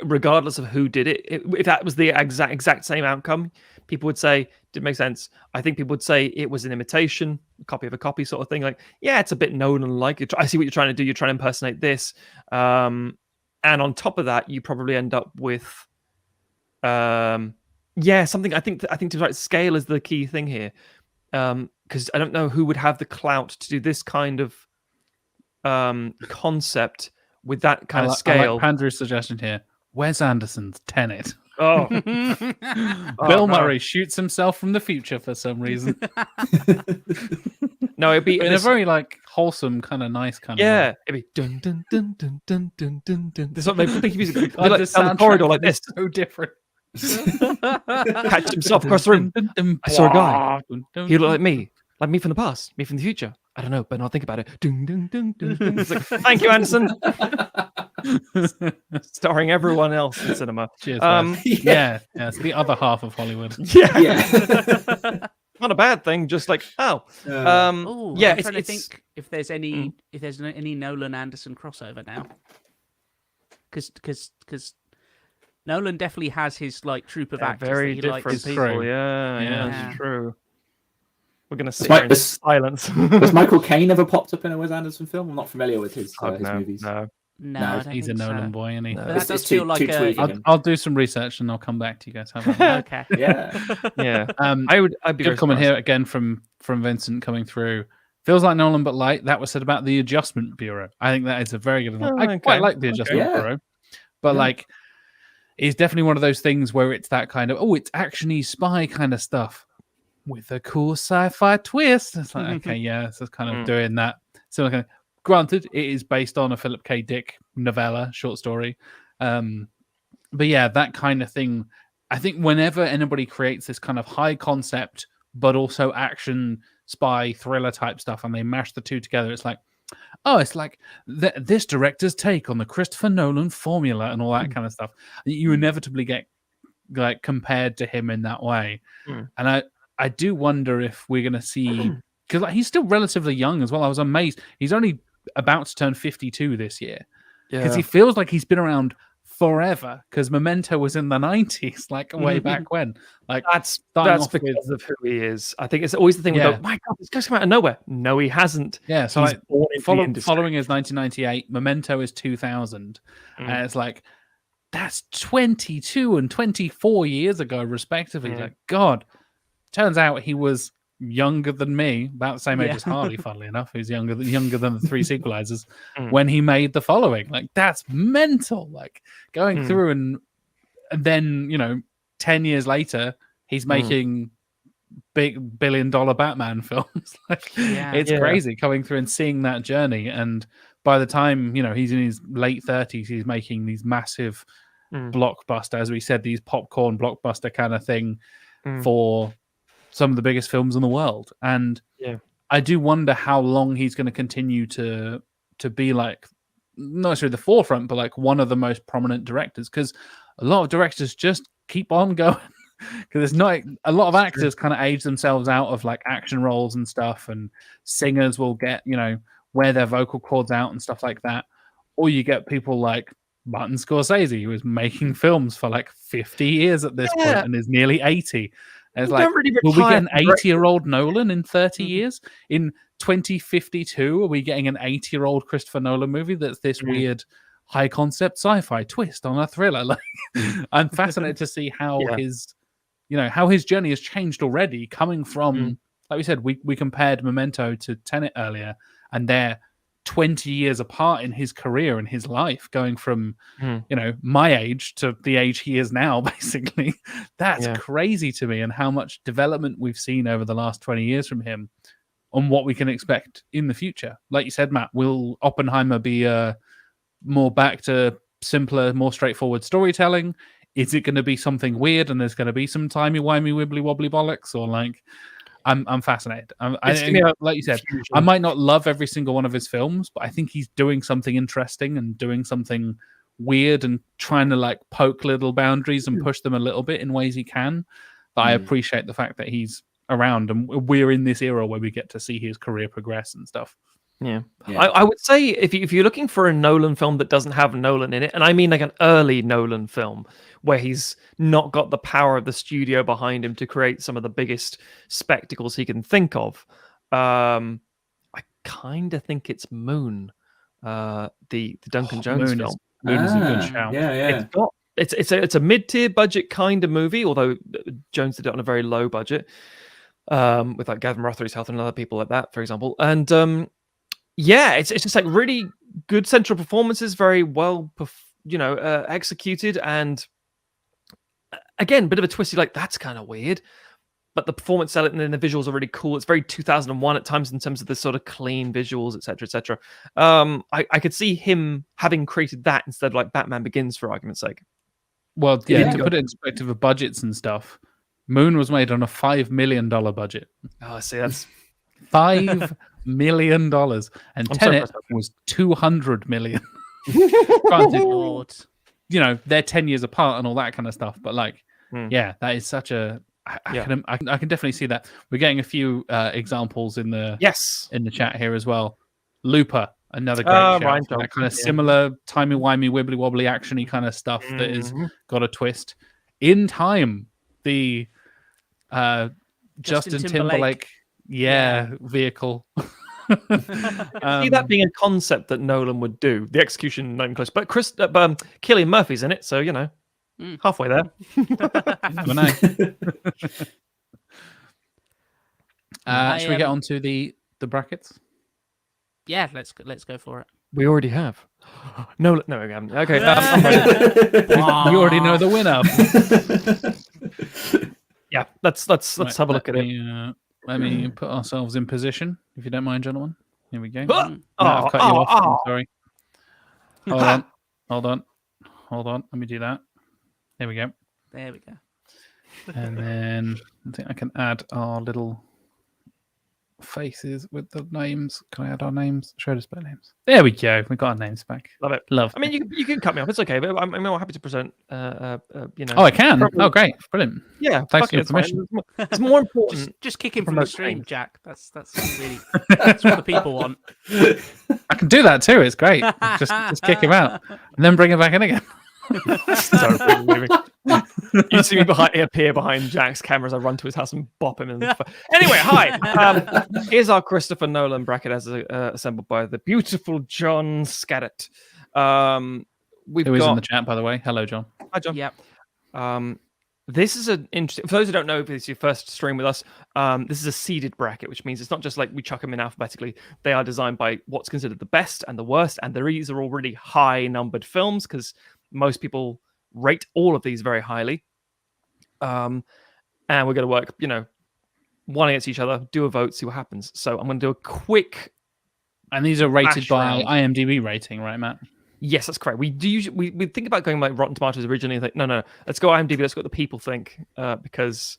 regardless of who did it. If that was the exact same outcome, people would say, didn't make sense. I think people would say it was an imitation, a copy of a copy sort of thing. Like, yeah, it's a bit Nolan-like. I see what you're trying to do. You're trying to impersonate this. And on top of that, you probably end up with, something. I think to right, scale is the key thing here, because I don't know who would have the clout to do this kind of concept with that kind of scale. I like Pandrew's suggestion here. Wes Anderson's Tenet. Oh, Bill Murray shoots himself from the future for some reason. No, it'd be in a very like wholesome, kind of nice kind of. Yeah, it'd be dun dun dun dun dun dun dun dun. There's something think music like down the corridor like this. So different. Catch himself across the room. I saw a guy. He looked like me from the past, me from the future. I don't know, but I'll think about it. Dun, dun, dun, dun, dun. It's like, thank you, Anderson. Starring everyone else in cinema. Cheers. Yeah, it's the other half of Hollywood. Yeah. Not a bad thing. Just like I'm trying to think if there's any Nolan Anderson crossover now, because Nolan definitely has his like troupe of actors. Very that he different likes. people. Yeah, it's true. We're gonna sit here in silence. Has Michael Caine ever popped up in a Wes Anderson film? I'm not familiar with his movies. No, he's a Nolan boy, isn't he? No. But that does feel like I'll do some research and I'll come back to you guys. How about that? Okay. Yeah. I'd be good comment here again from Vincent coming through. Feels like Nolan but light. That was said about the Adjustment Bureau. I think that is a very good one. I quite like the Adjustment Bureau, but like, it's definitely one of those things where it's that kind of it's actiony spy kind of stuff with a cool sci-fi twist. It's like okay, it's just kind of doing that. So kind of, granted, it is based on a Philip K. Dick novella, short story, but yeah, that kind of thing. I think whenever anybody creates this kind of high concept but also action spy thriller type stuff, and they mash the two together, it's like, it's like this director's take on the Christopher Nolan formula and all that kind of stuff. You inevitably get like compared to him in that way, and I do wonder if we're going to see, because like he's still relatively young as well. I was amazed he's only about to turn 52 this year, because he feels like he's been around forever, because Memento was in the 90s, like way back when. Like that's because of who he is. I think it's always the thing with my God, this guy's come out of nowhere. No, he hasn't. Yeah, so like, following is 1998, Memento is 2000, and it's like that's 22 and 24 years ago respectively. Like God, turns out he was younger than me, about the same age as Harley, funnily enough, who's younger than the three Sequelisers, when he made The Following. Like, that's mental. Like, going through and then, 10 years later, he's making big billion-dollar Batman films. Like, it's crazy coming through and seeing that journey. And by the time, he's in his late 30s, he's making these massive blockbuster, as we said, these popcorn blockbuster kind of thing for some of the biggest films in the world. And I do wonder how long he's going to continue to be like, not necessarily the forefront, but like one of the most prominent directors, because a lot of directors just keep on going, because there's not a lot of actors kind of age themselves out of like action roles and stuff, and singers will get, wear their vocal cords out and stuff like that. Or you get people like Martin Scorsese, who was making films for like 50 years at this point and is nearly 80. And it's like, will we get an 80-year-old Nolan in 30 years? In 2052, are we getting an 80-year-old Christopher Nolan movie that's this weird high-concept sci-fi twist on a thriller? Like, I'm fascinated to see how his journey has changed already, coming from, like we said, we compared Memento to Tenet earlier, and they're 20 years apart in his career and his life, going from my age to the age he is now, basically. That's crazy to me, and how much development we've seen over the last 20 years from him on what we can expect in the future. Like you said, Matt, will Oppenheimer be more back to simpler, more straightforward storytelling? Is it going to be something weird and there's going to be some timey-wimey wibbly wobbly bollocks? Or like, I'm fascinated. Like you said, I might not love every single one of his films, but I think he's doing something interesting and doing something weird and trying to like poke little boundaries and push them a little bit in ways he can. But I appreciate the fact that he's around, and we're in this era where we get to see his career progress and stuff. Yeah. I would say if you're looking for a Nolan film that doesn't have Nolan in it, and I mean like an early Nolan film where he's not got the power of the studio behind him to create some of the biggest spectacles he can think of, I kind of think it's Moon, the Duncan Jones film. Moon is a good shout. Yeah. It's a mid-tier budget kind of movie, although Jones did it on a very low budget, with like Gavin Rothery's Health and other people like that, for example. And it's just like really good central performances, very well, executed, and again, bit of a twisty, like that's kind of weird, but the performance element and the visuals are really cool. It's very 2001 at times in terms of the sort of clean visuals, etc., etc. I could see him having created that instead of like Batman Begins, for argument's sake. Well, to put it in perspective of budgets and stuff, Moon was made on a $5 million budget. Oh, see, that's $5 million, and Tenet was $200 million. Granted, they're 10 years apart and all that kind of stuff, but like, that is such a. I can definitely see that. We're getting a few examples in the chat here as well. Looper. Another great show. That kind of similar timey-wimey, wibbly-wobbly, actiony kind of stuff that has got a twist. In Time, the Justin Timberlake vehicle. See that being a concept that Nolan would do. The execution, not even close. But Cillian Murphy's in it, so, halfway there. Should we get on to the brackets? Yeah, let's go for it. We already have. No, we haven't. Okay, we already know the winner. Yeah, let's have a look at it. Let me put ourselves in position, if you don't mind, gentlemen. Here we go. I've cut you off. I'm sorry. Hold on. Let me do that. There we go. And then I think I can add our little faces with the names. Can I add our names? Show display names. There we go. We got our names back. Love it. I mean, you can cut me off. It's okay. But I'm more happy to present. Oh, I can. Oh, great, brilliant. Yeah. Thanks for your permission. It's more important. Just kick him from the stream, Jack. That's really that's what the people want. I can do that too. It's great. Just kick him out and then bring him back in again. You see me appear behind Jack's camera as I run to his house and bop him. Anyway, hi. Here's our Christopher Nolan bracket as assembled by the beautiful John Scaddett. Who is in the chat, by the way. Hello, John. Hi, John. Yep. This is an interesting. For those who don't know, if it's your first stream with us, this is a seeded bracket, which means it's not just like we chuck them in alphabetically. They are designed by what's considered the best and the worst, and these are all really high-numbered films because most people rate all of these very highly. And we're going to work, one against each other, do a vote, see what happens. So I'm going to do a quick. And these are rated by IMDb rating, right, Matt? Yes, that's correct. We do usually we think about going like Rotten Tomatoes originally. Like, no, let's go IMDb. Let's go what the people think because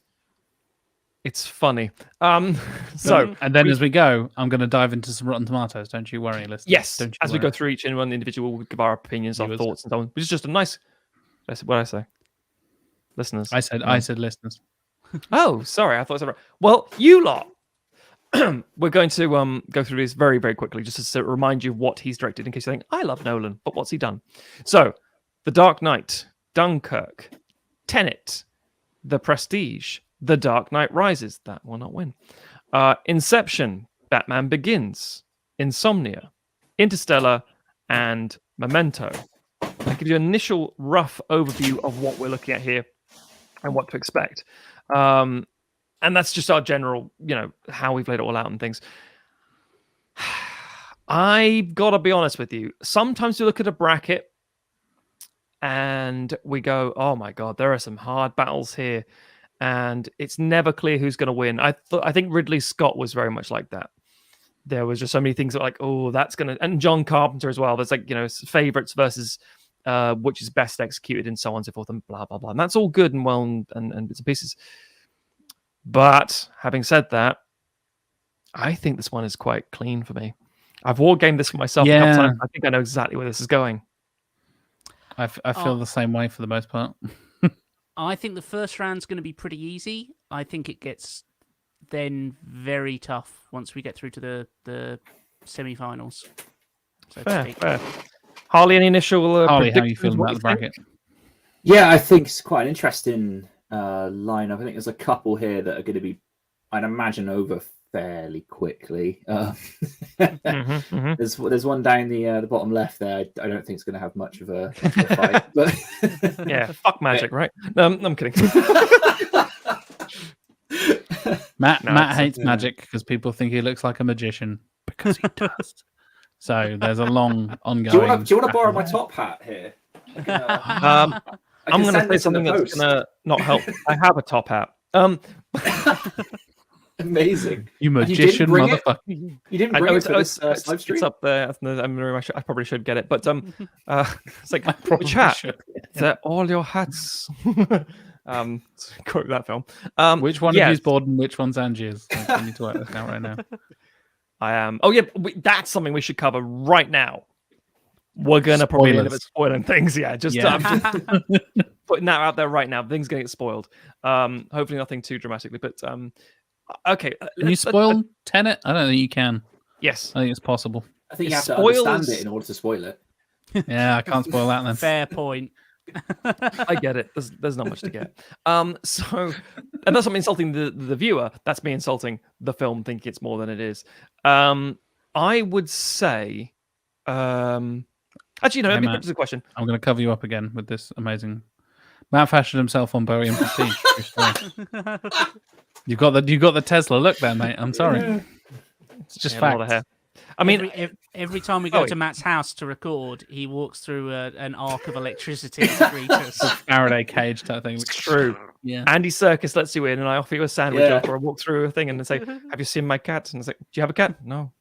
it's funny. And then as we go, I'm going to dive into some Rotten Tomatoes. Don't you worry, listeners. Yes, as we go through each and one individual, we'll give our opinions, our thoughts, and so on. Which is just a nice. What did I say? Listeners. I said listeners. Oh, sorry. I thought I said right. Well, you lot. We're going to go through this very, very quickly, just to remind you of what he's directed, in case you think, I love Nolan, but what's he done? So, The Dark Knight, Dunkirk, Tenet, The Prestige, The Dark Knight Rises, that will not win, Inception, Batman Begins, Insomnia, Interstellar, and Memento. I'll give you an initial rough overview of what we're looking at here and what to expect. And that's just our general, how we've laid it all out and things. I've got to be honest with you. Sometimes we look at a bracket and we go, oh my God, there are some hard battles here. And it's never clear who's going to win. I think Ridley Scott was very much like that. There was just so many things that like, oh, that's going to... And John Carpenter as well. There's like, favorites versus which is best executed and so on and so forth and blah, blah, blah. And that's all good and well and bits and pieces. But having said that, I think this one is quite clean for me. I've wargamed this for myself a couple times. I think I know exactly where this is going. I feel the same way for the most part. I think the first round's going to be pretty easy. I think it gets then very tough once we get through to the semi-finals. So fair. Harley, any initial Harley, how are you feeling about the bracket? Yeah, I think it's quite an interesting lineup. I think there's a couple here that are going to be, I'd imagine, over fairly quickly. There's one down the bottom left there. I don't think it's going to have much of a fight. But yeah, fuck magic, right? No, I'm kidding. Matt hates magic because people think he looks like a magician because he does. So there's a long ongoing. Do you want to borrow my top hat here? I'm going to say something that's going to not help. I have a top hat. Amazing. You magician motherfucker. You didn't bring it to this live stream? It's up there. I probably should get it. But it's like, which hat? They're all your hats. Quote that film. Which one of you's bored and which one's Angie's? I need to work this out right now. I am. Oh, yeah. That's something we should cover right now. We're going to probably end up spoiling things. Yeah. Just putting that out there right now. Things going to get spoiled. Hopefully nothing too dramatically. But okay. Can you spoil Tenet? I don't think you can. Yes. I think it's possible. I think you have to understand it in order to spoil it. Yeah, I can't spoil that then. Fair point. I get it. There's not much to get. So, and that's not me insulting the viewer. That's me insulting the film, thinking it's more than it is. I would say, actually, no. Let me put this a question. I'm going to cover you up again with this amazing. Matt fashioned himself on Bowie and Prestige. You got the Tesla look there, mate. I'm sorry. It's just fact. I mean, every time we go to Matt's house to record, he walks through an arc of electricity to greet us. Faraday cage type thing. It's true. Yeah. Andy Serkis lets you in, and I offer you a sandwich after I walk through a thing and say, "Have you seen my cat?" And it's like, "Do you have a cat?" No.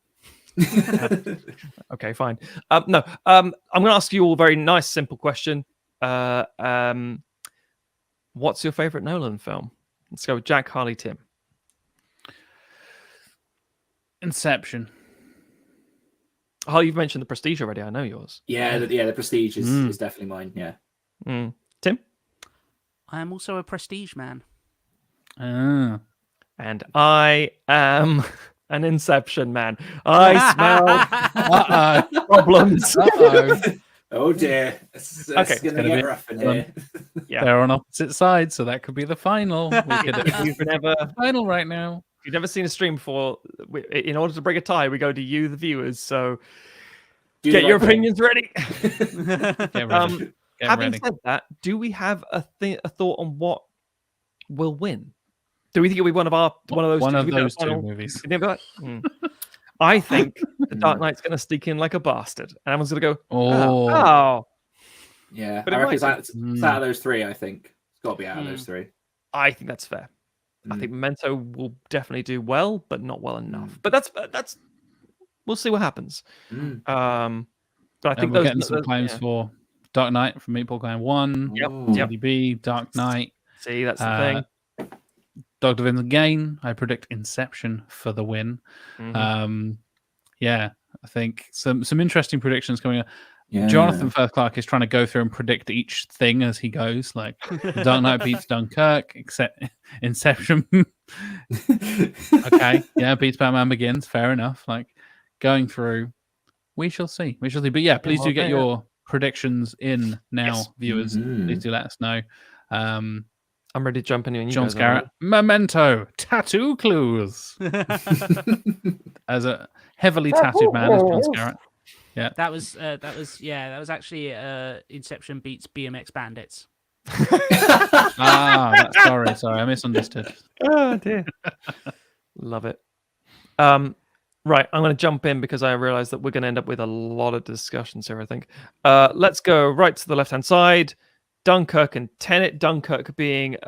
Okay, fine. No. I'm going to ask you all a very nice, simple question. What's your favorite Nolan film? Let's go with Jack, Harley, Tim. Inception. Oh, you've mentioned The Prestige already. I know yours. Yeah, The Prestige is definitely mine. Yeah. Tim? I am also a Prestige man. And I am an Inception man. I smell problems. Oh dear. It's going to get rough in here. Yeah. They're on opposite sides, so that could be the final. We've never final right now. If you've never seen a stream before, in order to break a tie, we go to you, the viewers. So get your opinions ready. Having said that, do we have a thought on what will win? Do we think it'll be one of those two movies? I think The Dark Knight's going to sneak in like a bastard, and everyone's going to go, oh. Yeah, but I reckon it's out of those three, I think. It's got to be out of those three. I think that's fair. I think Memento will definitely do well, but not well enough. But that's we'll see what happens. But I think we're getting some claims for Dark Knight from Meatball Clan 1. Yep. DB, Dark Knight. See, that's the thing. Dr. Vince again. I predict Inception for the win. Yeah, I think some interesting predictions coming up. Yeah. Jonathan Firth Clark is trying to go through and predict each thing as he goes. Like Dark Knight beats Dunkirk, except Inception. Okay, yeah, beats Batman Begins. Fair enough. Like going through, we shall see. But yeah, please do get your predictions in now, viewers. Please do let us know. I'm ready to jump in. John Scarrett, Memento, tattoo clues. As a heavily tattooed man as John Scarrett. Yeah, that was actually Inception beats BMX Bandits. Sorry, I misunderstood. Oh dear, love it. Right, I'm going to jump in because I realize that we're going to end up with a lot of discussions here. I think. Let's go right to the left-hand side. Dunkirk and Tenet. Dunkirk being 20.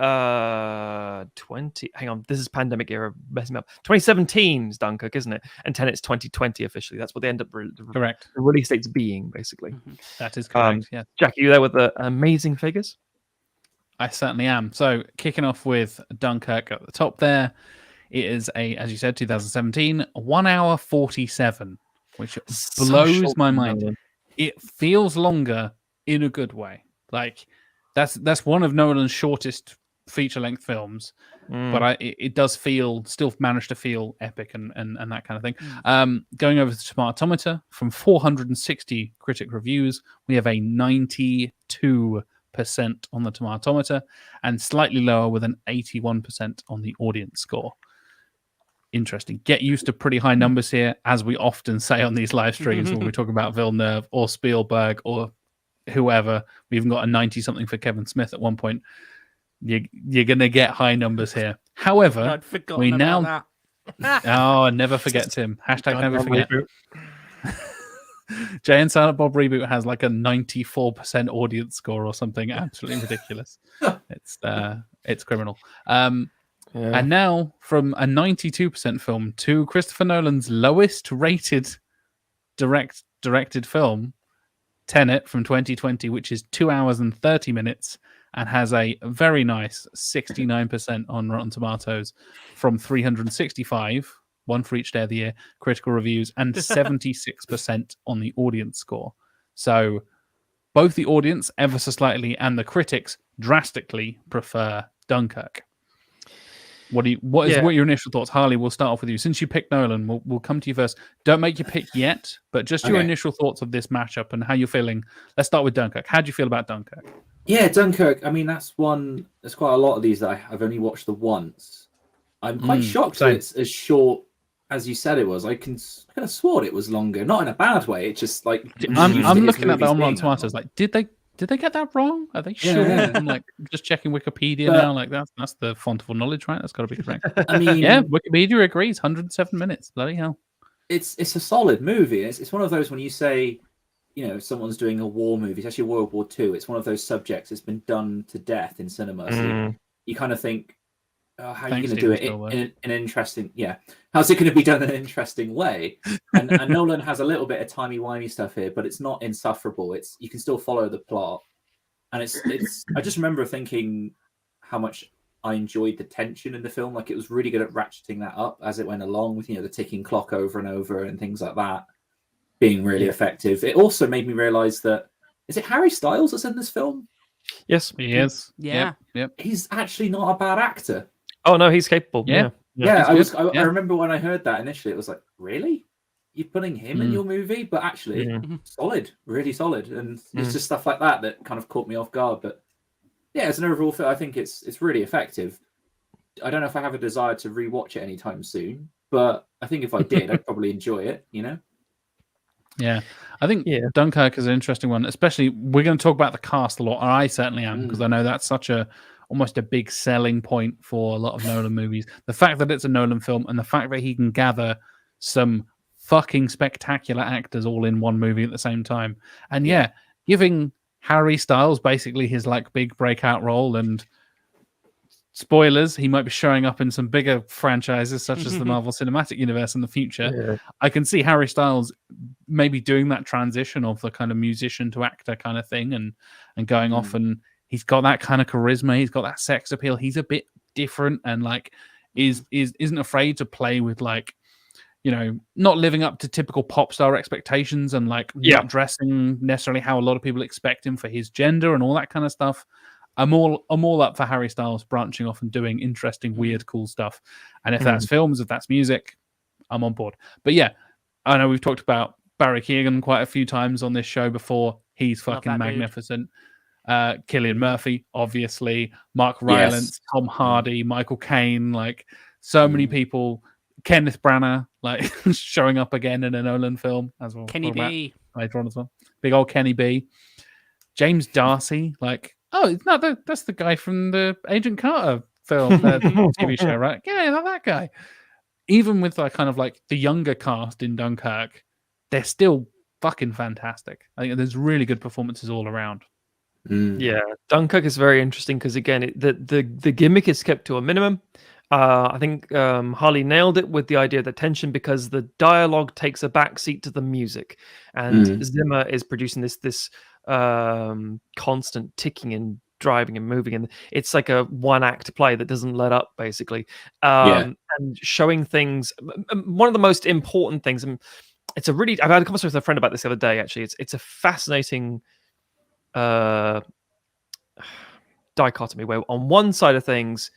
Hang on, this is pandemic era messing me up. 2017's Dunkirk, isn't it? And Tenet's 2020 officially. That's what they end up. Correct. The release dates being basically. That is correct. Yeah. Jack, are you there with the amazing figures? I certainly am. So kicking off with Dunkirk at the top there, it is as you said, 2017, 1 hour 47, which blows my mind. It feels longer in a good way. Like that's one of Nolan's shortest feature-length films, but it does still manage to feel epic and that kind of thing. Going over to Tomatometer, from 460 critic reviews, we have a 92% on the Tomatometer, and slightly lower with an 81% on the audience score. Interesting. Get used to pretty high numbers here, as we often say on these live streams when we talk about Villeneuve or Spielberg or whoever. We even got a 90-something for Kevin Smith at one point. You're going to get high numbers here. However, we now... Oh, never forget, Tim. Hashtag never forget. Jay and Silent Bob Reboot has like a 94% audience score or something absolutely ridiculous. It's criminal. And now, from a 92% film to Christopher Nolan's lowest rated directed film, Tenet from 2020, which is 2 hours and 30 minutes and has a very nice 69% on Rotten Tomatoes from 365, one for each day of the year, critical reviews, and 76% on the audience score. So both the audience, ever so slightly, and the critics drastically prefer Dunkirk. What are your initial thoughts? Harley, we'll start off with you. Since you picked Nolan, we'll come to you first. Don't make your pick yet, but just your initial thoughts of this matchup and how you're feeling. Let's start with Dunkirk. How do you feel about Dunkirk? Yeah, Dunkirk. I mean, there's quite a lot of these that I've only watched the once. I'm quite shocked that it's as short as you said it was. I kind of swore it was longer, not in a bad way. It's just like I'm looking at that on Rotten Tomatoes. Like, did they get that wrong? Are they sure? Yeah. I'm like just checking Wikipedia now. Like that's the font of all knowledge, right? That's got to be correct. I mean, yeah, Wikipedia agrees. 107 minutes. Bloody hell! It's a solid movie. It's one of those when you say, someone's doing a war movie, especially World War II. It's one of those subjects that's been done to death in cinema. So you kind of think, how are you going to do it in an interesting? Yeah, how's it going to be done in an interesting way? And Nolan has a little bit of timey-wimey stuff here, but it's not insufferable. You can still follow the plot, and it's. I just remember thinking how much I enjoyed the tension in the film. Like, it was really good at ratcheting that up as it went along with the ticking clock over and over and things like that being really effective. It also made me realize that is it Harry Styles that's in this film? Yes, he is. Yeah. Yep. He's actually not a bad actor. Oh no, he's capable. Yeah. I remember when I heard that initially, it was like, really? You're putting him in your movie? But actually, solid, really solid. And it's just stuff like that kind of caught me off guard. But yeah, as an overall film, I think it's really effective. I don't know if I have a desire to rewatch it anytime soon, but I think if I did, I'd probably enjoy it. Yeah, I think Dunkirk is an interesting one. Especially, we're going to talk about the cast a lot, or I certainly am, because I know that's almost a big selling point for a lot of Nolan movies. The fact that it's a Nolan film and the fact that he can gather some fucking spectacular actors all in one movie at the same time. And giving Harry Styles basically his big breakout role, and spoilers, he might be showing up in some bigger franchises such as the Marvel Cinematic Universe in the future. Yeah. I can see Harry Styles maybe doing that transition of the kind of musician to actor kind of thing and going off, and he's got that kind of charisma. He's got that sex appeal. He's a bit different and isn't afraid to play with not living up to typical pop star expectations and not dressing necessarily how a lot of people expect him for his gender and all that kind of stuff. I'm all up for Harry Styles branching off and doing interesting, weird, cool stuff. And if that's films, if that's music, I'm on board. But yeah, I know we've talked about Barry Keoghan quite a few times on this show before. He's fucking magnificent. Cillian Murphy, obviously, Mark Rylance, Tom Hardy, Michael Caine, so many people. Kenneth Branagh, showing up again in a Nolan film as well. Kenny B later on as well. Big old Kenny B. James Darcy, that's the guy from the Agent Carter film, TV show, right? Yeah, that guy. Even with the younger cast in Dunkirk, they're still fucking fantastic. I think there's really good performances all around. Yeah, Dunkirk is very interesting because again, the gimmick is kept to a minimum. I think Harley nailed it with the idea of the tension because the dialogue takes a backseat to the music, and Zimmer is producing this constant ticking and driving and moving, and it's like a one-act play that doesn't let up, basically, and showing things. One of the most important things, and I've had a conversation with a friend about this the other day. Actually, it's a fascinating dichotomy where on one side of things,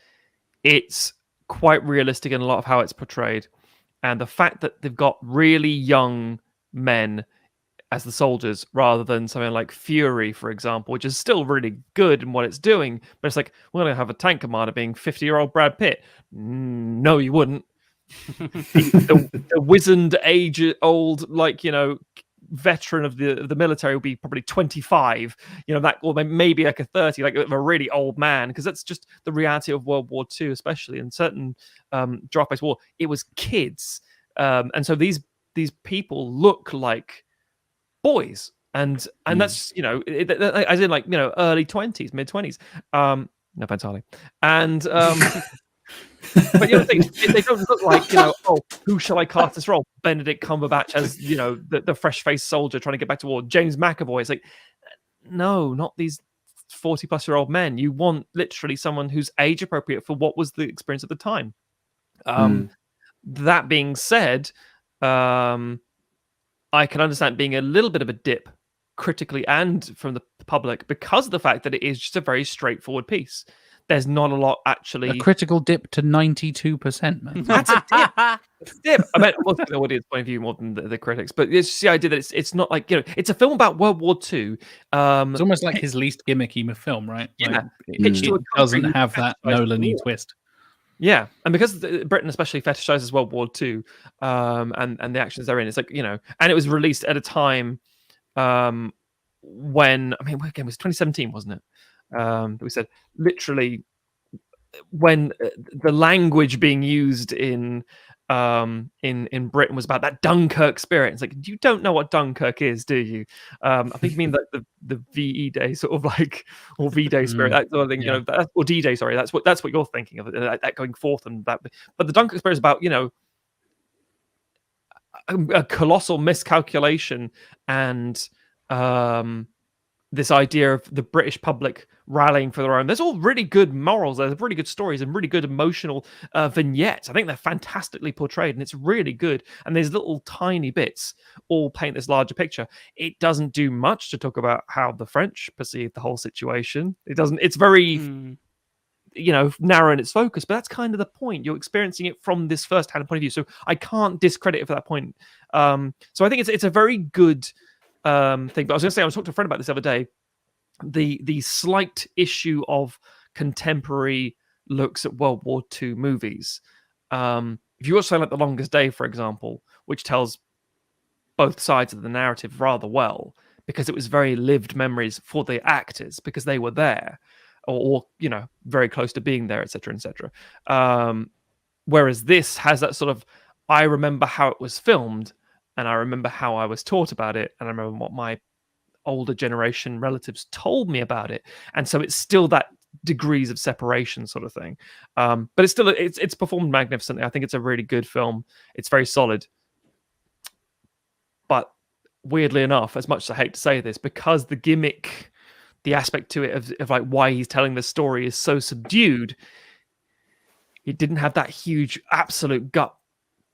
it's quite realistic in a lot of how it's portrayed. And the fact that they've got really young men as the soldiers rather than something like Fury, for example, which is still really good in what it's doing. But it's like, we're going to have a tank commander being 50-year-old Brad Pitt. No, you wouldn't. the wizened, age-old, like, veteran of the military will be probably 25, that, or maybe like a 30, like a really old man, because that's just the reality of World War II, especially in certain draft-based war. It was kids, and so these people look like boys, and that's as in like early 20s, mid 20s. No offense, Harley, and but they don't look like, who shall I cast this role? Benedict Cumberbatch as, the fresh-faced soldier trying to get back to war. James McAvoy. It's like, no, not these 40-plus-year-old men. You want literally someone who's age-appropriate for what was the experience at the time. That being said, I can understand being a little bit of a dip critically and from the public because of the fact that it is just a very straightforward piece. There's not a lot actually. A critical dip to 92%, man. That's a dip. It's a dip. I mean, from the audience point of view more than the critics, but it's just the idea that it's not like, it's a film about World War II. It's almost like his least gimmicky film, right? Yeah. Like, it doesn't have that Nolan-y twist. Yeah, and because Britain especially fetishizes World War II, and the actions they're in, it's like, and it was released at a time when, I mean, again, it was 2017, wasn't it? We said literally when the language being used in Britain was about that Dunkirk spirit. It's like, you don't know what Dunkirk is, do you? I think you mean like the VE Day sort of like, or V-Day spirit, that sort of thing. Yeah. Or D-Day. Sorry, that's what you're thinking of. That going forth and that. But the Dunkirk spirit is about a colossal miscalculation and this idea of the British public rallying for their own. There's all really good morals. There's really good stories and really good emotional vignettes. I think they're fantastically portrayed and it's really good. And there's little tiny bits all paint this larger picture. It doesn't do much to talk about how the French perceive the whole situation. It doesn't. It's very, narrow in its focus, but that's kind of the point. You're experiencing it from this first-hand point of view. So I can't discredit it for that point. So I think it's a very good thing. But I was going to say, I was talking to a friend about this the other day. The slight issue of contemporary looks at World War II movies. If you watch something like The Longest Day, for example, which tells both sides of the narrative rather well, because it was very lived memories for the actors, because they were there, or very close to being there, etc., etc. Whereas this has that sort of, I remember how it was filmed, and I remember how I was taught about it, and I remember what my older generation relatives told me about it, and so it's still that degrees of separation sort of thing. But it's still it's performed magnificently. I think it's a really good film. It's very solid. But weirdly enough, as much as I hate to say this, because the gimmick, the aspect to it of like why he's telling the story is so subdued, it didn't have that huge absolute gut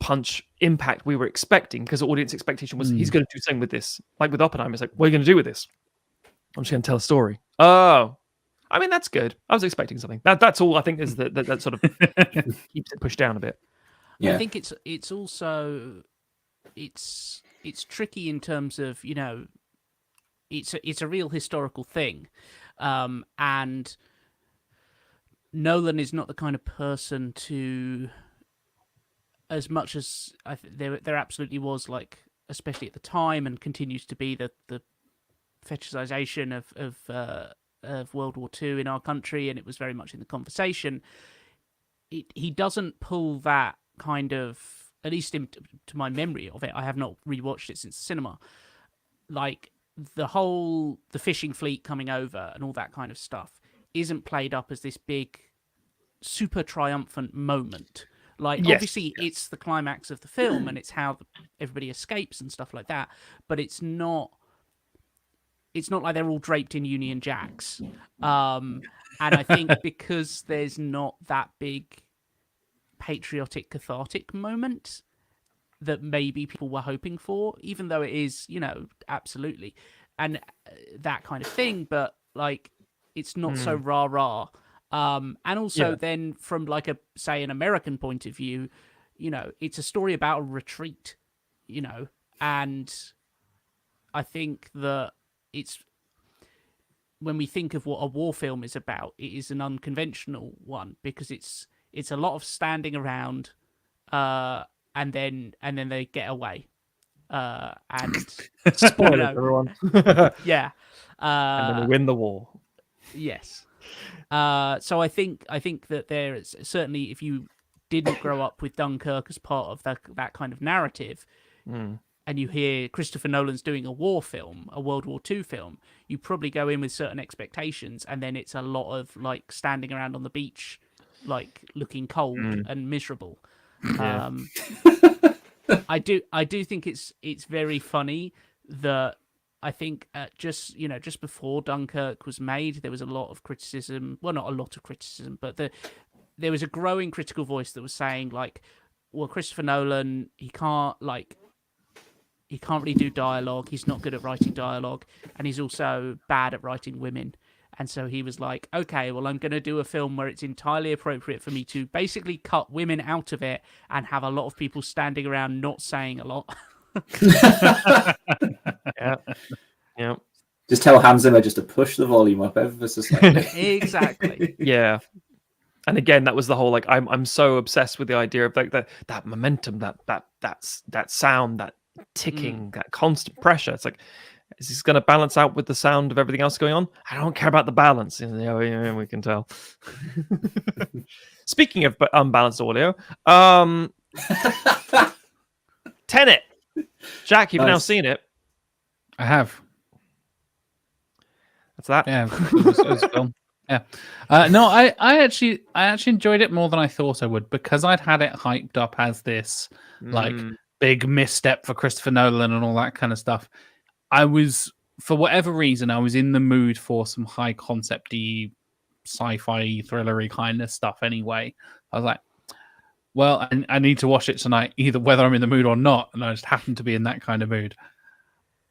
punch impact we were expecting, because the audience expectation was he's going to do something with this. Like with Oppenheimer, it's like, what are you going to do with this? I'm just going to tell a story. Oh, I mean, that's good. I was expecting something. That's all I think is that sort of keeps it pushed down a bit. Yeah. I think it's also it's tricky in terms of, it's a real historical thing, and Nolan is not the kind of person to, as much as there absolutely was, like, especially at the time, and continues to be the fetishization of World War II in our country, and it was very much in the conversation. He doesn't pull that kind of, at least to my memory of it. I have not rewatched it since the cinema. Like, the fishing fleet coming over and all that kind of stuff isn't played up as this big, super triumphant moment. Like, yes, obviously, it's the climax of the film, and it's how everybody escapes and stuff like that. But it's not like they're all draped in Union Jacks. And I think because there's not that big patriotic, cathartic moment that maybe people were hoping for, even though it is, absolutely. that kind of thing, but like it's not so rah-rah. And also then from like an American point of view, you know, it's a story about a retreat, you know, and I think that it's, when we think of what a war film is about, it is an unconventional one because it's a lot of standing around, and then they get away, and spoilers, everyone. Yeah, and then we win the war. Yes. So I think that there is certainly, if you didn't grow up with Dunkirk as part of that kind of narrative, and you hear Christopher Nolan's doing a war film, a World War II film, you probably go in with certain expectations, and then it's a lot of like standing around on the beach, like looking cold and miserable. Yeah. I do think it's very funny that I think just before Dunkirk was made, there was a lot of criticism. Well, not a lot of criticism, but there was a growing critical voice that was saying like, well, Christopher Nolan, he can't really do dialogue. He's not good at writing dialogue, and he's also bad at writing women. And so he was like, okay, well, I'm going to do a film where it's entirely appropriate for me to basically cut women out of it and have a lot of people standing around not saying a lot. Yeah. Just tell Hans Zimmer just to push the volume up ever so slightly. Exactly. Yeah. And again, that was the whole like I'm so obsessed with the idea of like that momentum, that sound, that ticking, that constant pressure. It's like, is this going to balance out with the sound of everything else going on? I don't care about the balance. Yeah, we can tell. Speaking of unbalanced audio, Tenet. Jack, you've now seen it. I have. That's that. Yeah, it was a film. Yeah. No, I actually enjoyed it more than I thought I would, because I'd had it hyped up as this like big misstep for Christopher Nolan and all that kind of stuff. For whatever reason, I was in the mood for some high concept-y, sci-fi, thrillery kind of stuff anyway. I was like, well, I need to watch it tonight, either whether I'm in the mood or not, and I just happened to be in that kind of mood.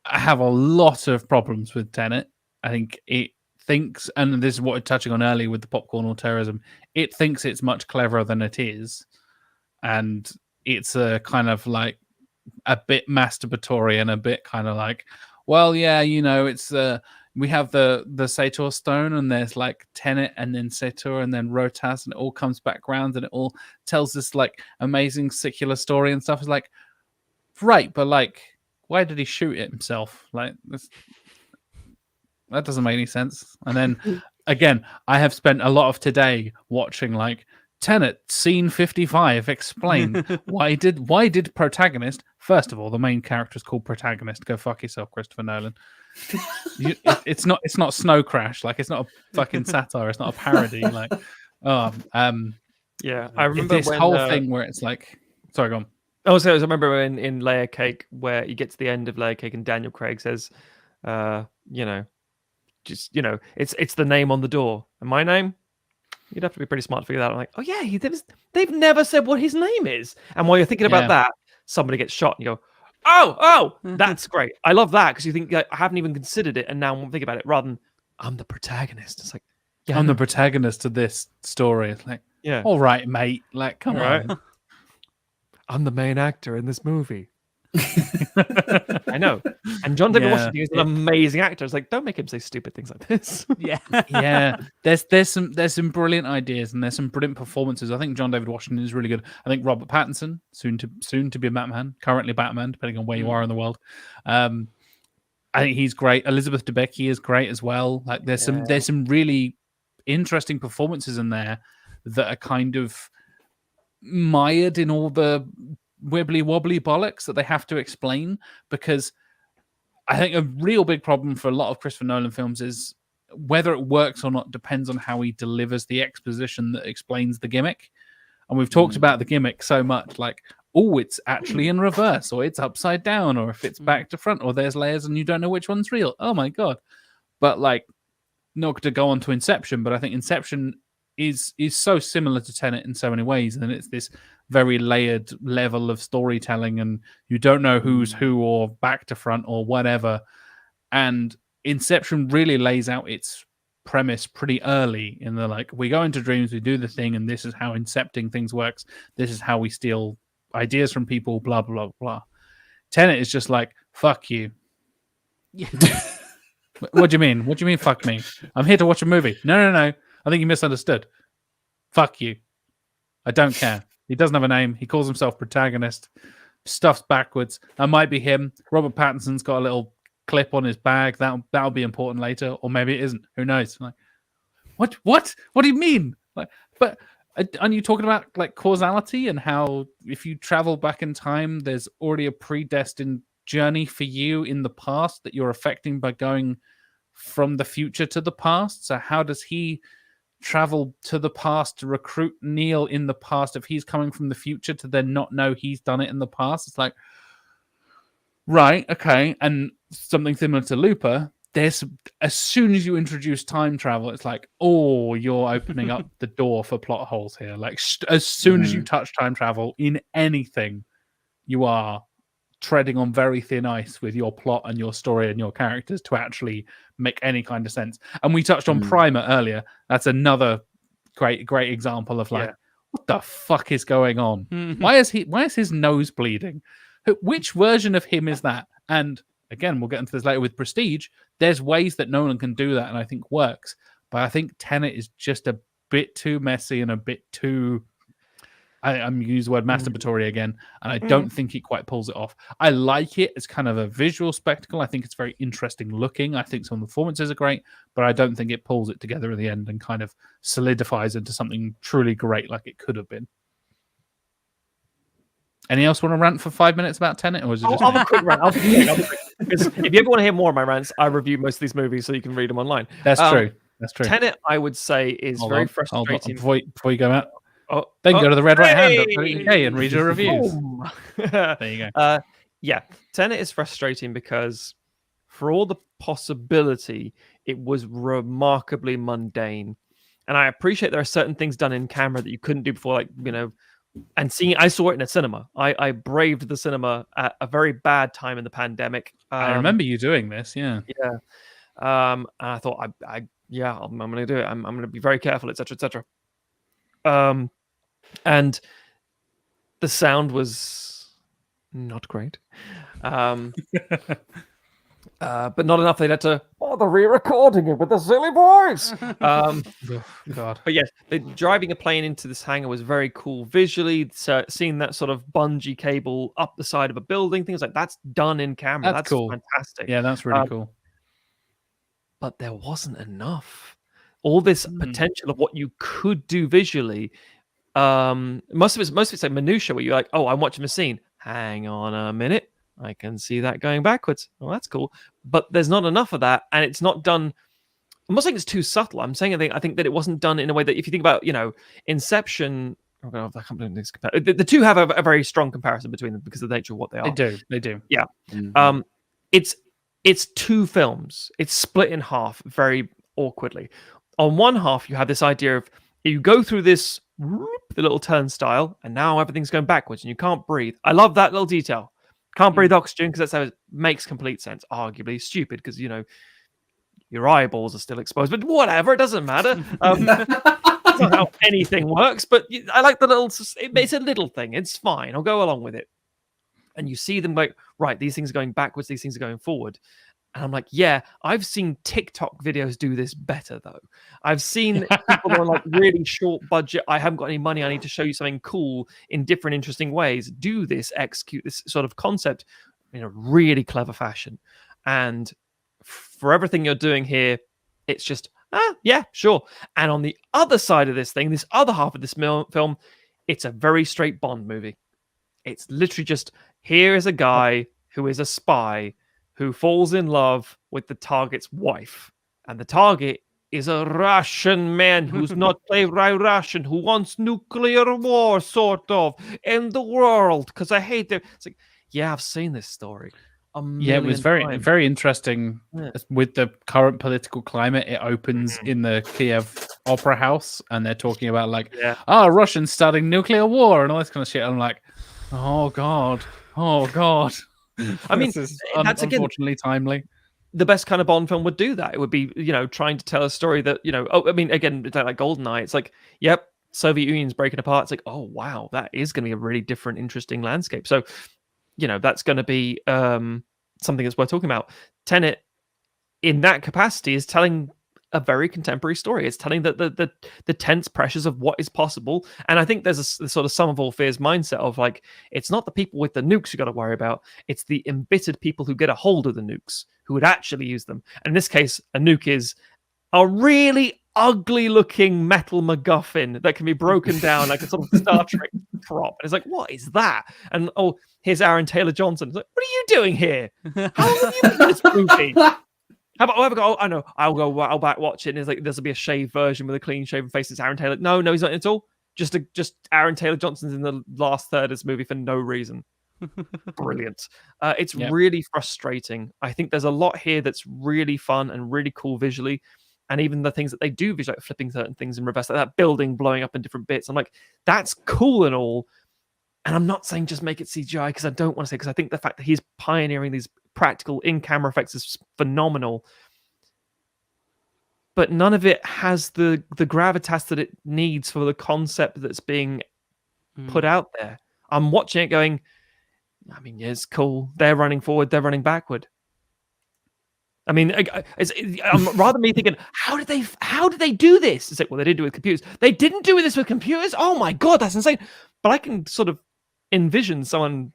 I have a lot of problems with Tenet. I think it thinks, and this is what we're touching on earlier with the popcorn or terrorism, it thinks it's much cleverer than it is. And it's a kind of like a bit masturbatory and a bit kind of like, well, yeah, you know, it's we have the Sator stone, and there's like Tenet and then Sator and then Rotas, and it all comes back round and it all tells this like amazing secular story and stuff. It's like, right, but like, why did he shoot it himself? Like, that doesn't make any sense. And then again, I have spent a lot of today watching like Tenet scene 55 explain why did protagonist, first of all, the main character is called protagonist, go fuck yourself, Christopher Nolan. It's not Snow Crash, like it's not a fucking satire, it's not a parody, like yeah, I remember this whole thing where it's like, sorry, go on. I remember in Layer Cake, where you get to the end of Layer Cake and Daniel Craig says, it's the name on the door. And my name? You'd have to be pretty smart to figure that out. I'm like, oh yeah, they've never said what his name is. And while you're thinking about that, somebody gets shot and you go, oh, that's great. I love that, because you think, I haven't even considered it, and now I'm thinking about it, rather than I'm the protagonist. It's like, yeah, I'm the protagonist of this story. It's like, yeah, all right, mate. Like, come on. I'm the main actor in this movie. I know. And John David Washington is an amazing actor. It's like, don't make him say stupid things like this. Yeah. There's some brilliant ideas, and there's some brilliant performances. I think John David Washington is really good. I think Robert Pattinson, soon to be Batman, currently Batman, depending on where you are in the world. I think he's great. Elizabeth Debicki is great as well. Like there's some really interesting performances in there that are kind of mired in all the wibbly wobbly bollocks that they have to explain, because I think a real big problem for a lot of Christopher Nolan films is whether it works or not depends on how he delivers the exposition that explains the gimmick. And we've talked about the gimmick so much, like, oh, it's actually in reverse, or it's upside down, or if it's back to front, or there's layers and you don't know which one's real. Oh my God. But like, not to go on to Inception, but I think Inception is so similar to Tenet in so many ways, and it's this very layered level of storytelling, and you don't know who's who or back to front or whatever. And Inception really lays out its premise pretty early in the like, we go into dreams, we do the thing, and this is how incepting things works. This is how we steal ideas from people, blah, blah, blah. Tenet is just like, fuck you. Yeah. What do you mean? What do you mean, fuck me? I'm here to watch a movie. No. I think you misunderstood. Fuck you. I don't care. He doesn't have a name. He calls himself protagonist. Stuff's backwards. That might be him. Robert Pattinson's got a little clip on his bag. That'll be important later, or maybe it isn't. Who knows? Like, what? What do you mean? Like, but aren't you talking about like causality and how if you travel back in time, there's already a predestined journey for you in the past that you're affecting by going from the future to the past? So how does he travel to the past to recruit Neil in the past if he's coming from the future to then not know he's done it in the past? It's like, right, okay. And something similar to Looper, there's as soon as you introduce time travel, it's like, oh, you're opening up the door for plot holes here. Like as soon as you touch time travel in anything, you are treading on very thin ice with your plot and your story and your characters to actually make any kind of sense. And we touched on Primer earlier. That's another great example of like, what the fuck is going on? Why is his nose bleeding? Which version of him is that? And again, we'll get into this later with Prestige. There's ways that Nolan can do that and I think works. But I think Tenet is just a bit too messy and a bit too... I'm going to use the word masturbatory again, and I don't think it quite pulls it off. I like it as kind of a visual spectacle. I think it's very interesting looking. I think some of the performances are great, but I don't think it pulls it together in the end and kind of solidifies into something truly great like it could have been. Any else want to rant for 5 minutes about Tenet? Or is it just... I'll have a quick rant. Because if you ever want to hear more of my rants, I review most of these movies so you can read them online. That's true. That's true. Tenet, I would say, is very frustrating. Before you go out. Then go to the red right hand and read your reviews. There you go. Tenet is frustrating because for all the possibility, it was remarkably mundane. And I appreciate there are certain things done in camera that you couldn't do before, like, you know, and I saw it in a cinema. I braved the cinema at a very bad time in the pandemic. I remember you doing this, yeah. Yeah. And I thought, I'm going to do it. I'm going to be very careful, etc., etc. And the sound was not great. But not enough. They had to bother re-recording it with a silly voice. God. But yes, driving a plane into this hangar was very cool visually. So seeing that sort of bungee cable up the side of a building, things like that's done in camera. That's cool. Fantastic. Yeah, that's really cool. But there wasn't enough. All this potential of what you could do visually. Most of it's like minutia where you're like, oh, I'm watching a scene. Hang on a minute. I can see that going backwards. Well, that's cool. But there's not enough of that, and it's not done. I'm not saying it's too subtle. I'm saying I think that it wasn't done in a way that if you think about, you know, Inception. Oh God, I can't believe this. The two have a very strong comparison between them because of the nature of what they are. They do. Yeah. Mm-hmm. It's two films. It's split in half very awkwardly. On one half, you have this idea of you go through this the little turnstile, and now everything's going backwards, and you can't breathe. I love that little detail. Can't breathe oxygen because that's how it makes complete sense. Arguably stupid because, you know, your eyeballs are still exposed, but whatever, it doesn't matter. That's not how anything works, but I like the little, it's a little thing. It's fine. I'll go along with it. And you see them like, right, these things are going backwards, these things are going forward. And I'm like, yeah, I've seen TikTok videos do this better, though. I've seen people on like really short budget. I haven't got any money. I need to show you something cool in different, interesting ways. Do this, execute this sort of concept in a really clever fashion. And for everything you're doing here, it's just, yeah, sure. And on the other side of this thing, this other half of this film, it's a very straight Bond movie. It's literally just, here is a guy who is a spy who falls in love with the target's wife. And the target is a Russian man who's not played by Russian, who wants nuclear war, sort of, in the world, because I hate it. It's like, yeah, I've seen this story. Yeah, it was very interesting. Yeah. With the current political climate, it opens in the Kiev Opera House, and they're talking about, like, Russians starting nuclear war and all this kind of shit. I'm like, oh, God. I mean, that's unfortunately timely. the best kind of Bond film would do that. It would be, trying to tell a story that, again, like GoldenEye, it's like, yep, Soviet Union's breaking apart. It's like, oh, wow, that is going to be a really different, interesting landscape. So, that's going to be something that's worth talking about. Tenet, in that capacity, is telling a very contemporary story. It's telling the tense pressures of what is possible. And I think there's a sort of sum of all fears mindset of like, it's not the people with the nukes you got to worry about. It's the embittered people who get a hold of the nukes, who would actually use them. And in this case, a nuke is a really ugly looking metal MacGuffin that can be broken down like a sort of Star Trek prop. And it's like, what is that? And here's Aaron Taylor Johnson. It's like, what are you doing here? How long have you been in this movie? How about I'll back watch it. And it's like there's be a shaved version with a clean shaven face. It's Aaron Taylor. No, he's not at all. Just Aaron Taylor Johnson's in the last third of this movie for no reason. Brilliant. It's really frustrating. I think there's a lot here that's really fun and really cool visually. And even the things that they do visually, like flipping certain things in reverse, like that building blowing up in different bits. I'm like, that's cool and all. And I'm not saying just make it CGI because I don't want to say, because I think the fact that he's pioneering these practical in-camera effects is phenomenal. But none of it has the gravitas that it needs for the concept that's being put out there. I'm watching it going, I mean, yeah, it's cool. They're running forward, they're running backward. I mean, rather me thinking, how did they do this? It's like, well, they didn't do it with computers. They didn't do this with computers? Oh my God, that's insane. But I can sort of envision someone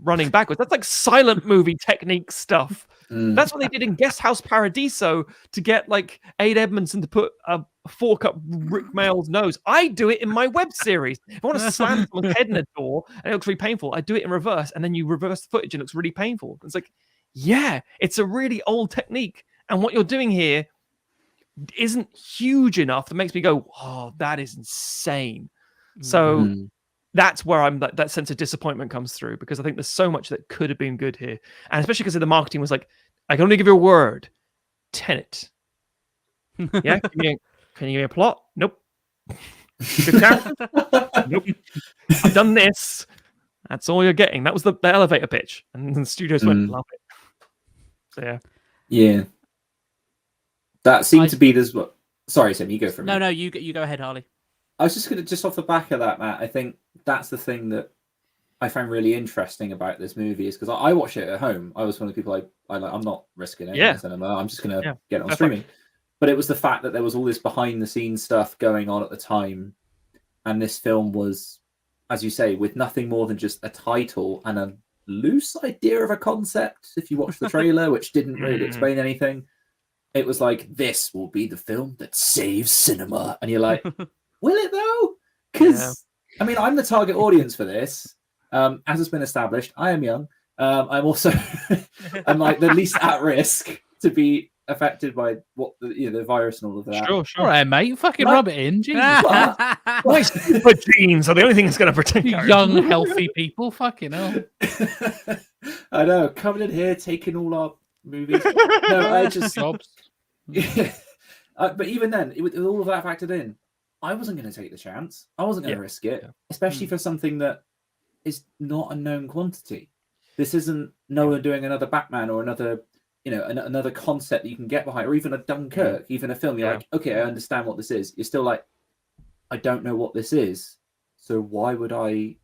running backwards. That's like silent movie technique stuff. That's what they did in Guest House Paradiso to get like Ade Edmondson to put a fork up Rick Mayall's nose. I do it in my web series. If I want to slam someone's head in a door and it looks really painful, I do it in reverse, and then you reverse the footage and it looks really painful. It's like, yeah, it's a really old technique. And what you're doing here isn't huge enough that makes me go, oh, that is insane. So that's where that sense of disappointment comes through, because I think there's so much that could have been good here. And especially because the marketing was like, I can only give you a word. Tenet. Yeah? Can you give me a plot? Nope. Good character? Nope. I've done this. That's all you're getting. That was the elevator pitch. And the studios went, love it. So yeah. Yeah. That seemed to be this. Sorry, Sam, you go for a minute. No, you go ahead, Harley. I was just going to, just off the back of that, Matt, I think that's the thing that I find really interesting about this movie, is because I watch it at home. I was one of the people I'm not risking it in the cinema. I'm just going to get it on streaming. Right. But it was the fact that there was all this behind the scenes stuff going on at the time. And this film was, as you say, with nothing more than just a title and a loose idea of a concept. If you watch the trailer, which didn't really explain anything, it was like, this will be the film that saves cinema. And you're like, will it though? Because I mean, I'm the target audience for this. As has been established, I am young. I'm also I'm like the least at risk to be affected by what the virus and all of that. Sure. All right, mate. Fucking rub it in. Jesus. My super genes are the only thing that's going to protect you. Young, healthy people. Fucking hell. I know. Coming in here, taking all our movies. No, I just. But even then, with all of that factored in, I wasn't going to take the chance. I wasn't going to risk it, especially for something that is not a known quantity. This isn't Nolan doing another Batman or another, another concept that you can get behind, or even a Dunkirk, even a film. You're like, okay, I understand what this is. You're still like, I don't know what this is, so why would I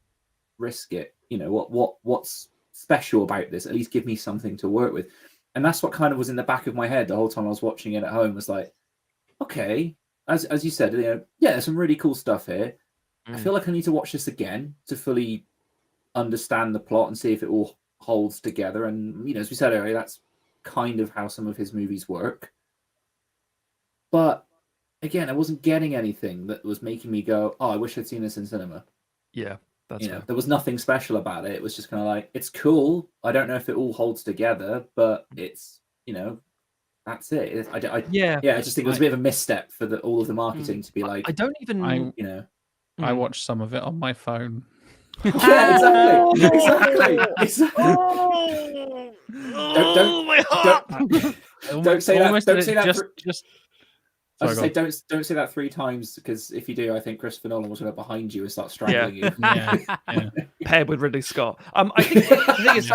risk it? What's special about this? At least give me something to work with. And that's what kind of was in the back of my head the whole time I was watching it at home. Was like, okay, as you said, there's some really cool stuff here. I feel like I need to watch this again to fully understand the plot and see if it all holds together. And as we said earlier, that's kind of how some of his movies work. But again, I wasn't getting anything that was making me go, oh, I wish I'd seen this in cinema. Yeah, that's right. There was nothing special about it. It was just kind of like, it's cool. I don't know if it all holds together, but it's, that's it. I just think it was a bit of a misstep for all of the marketing to be like, I don't even, I watched some of it on my phone. Yeah, exactly. Don't say that. Don't say that. Don't say that 3 times, because if you do, I think Christopher Nolan was going to behind you and start strangling you. Paired with Ridley Scott. I think the thing is,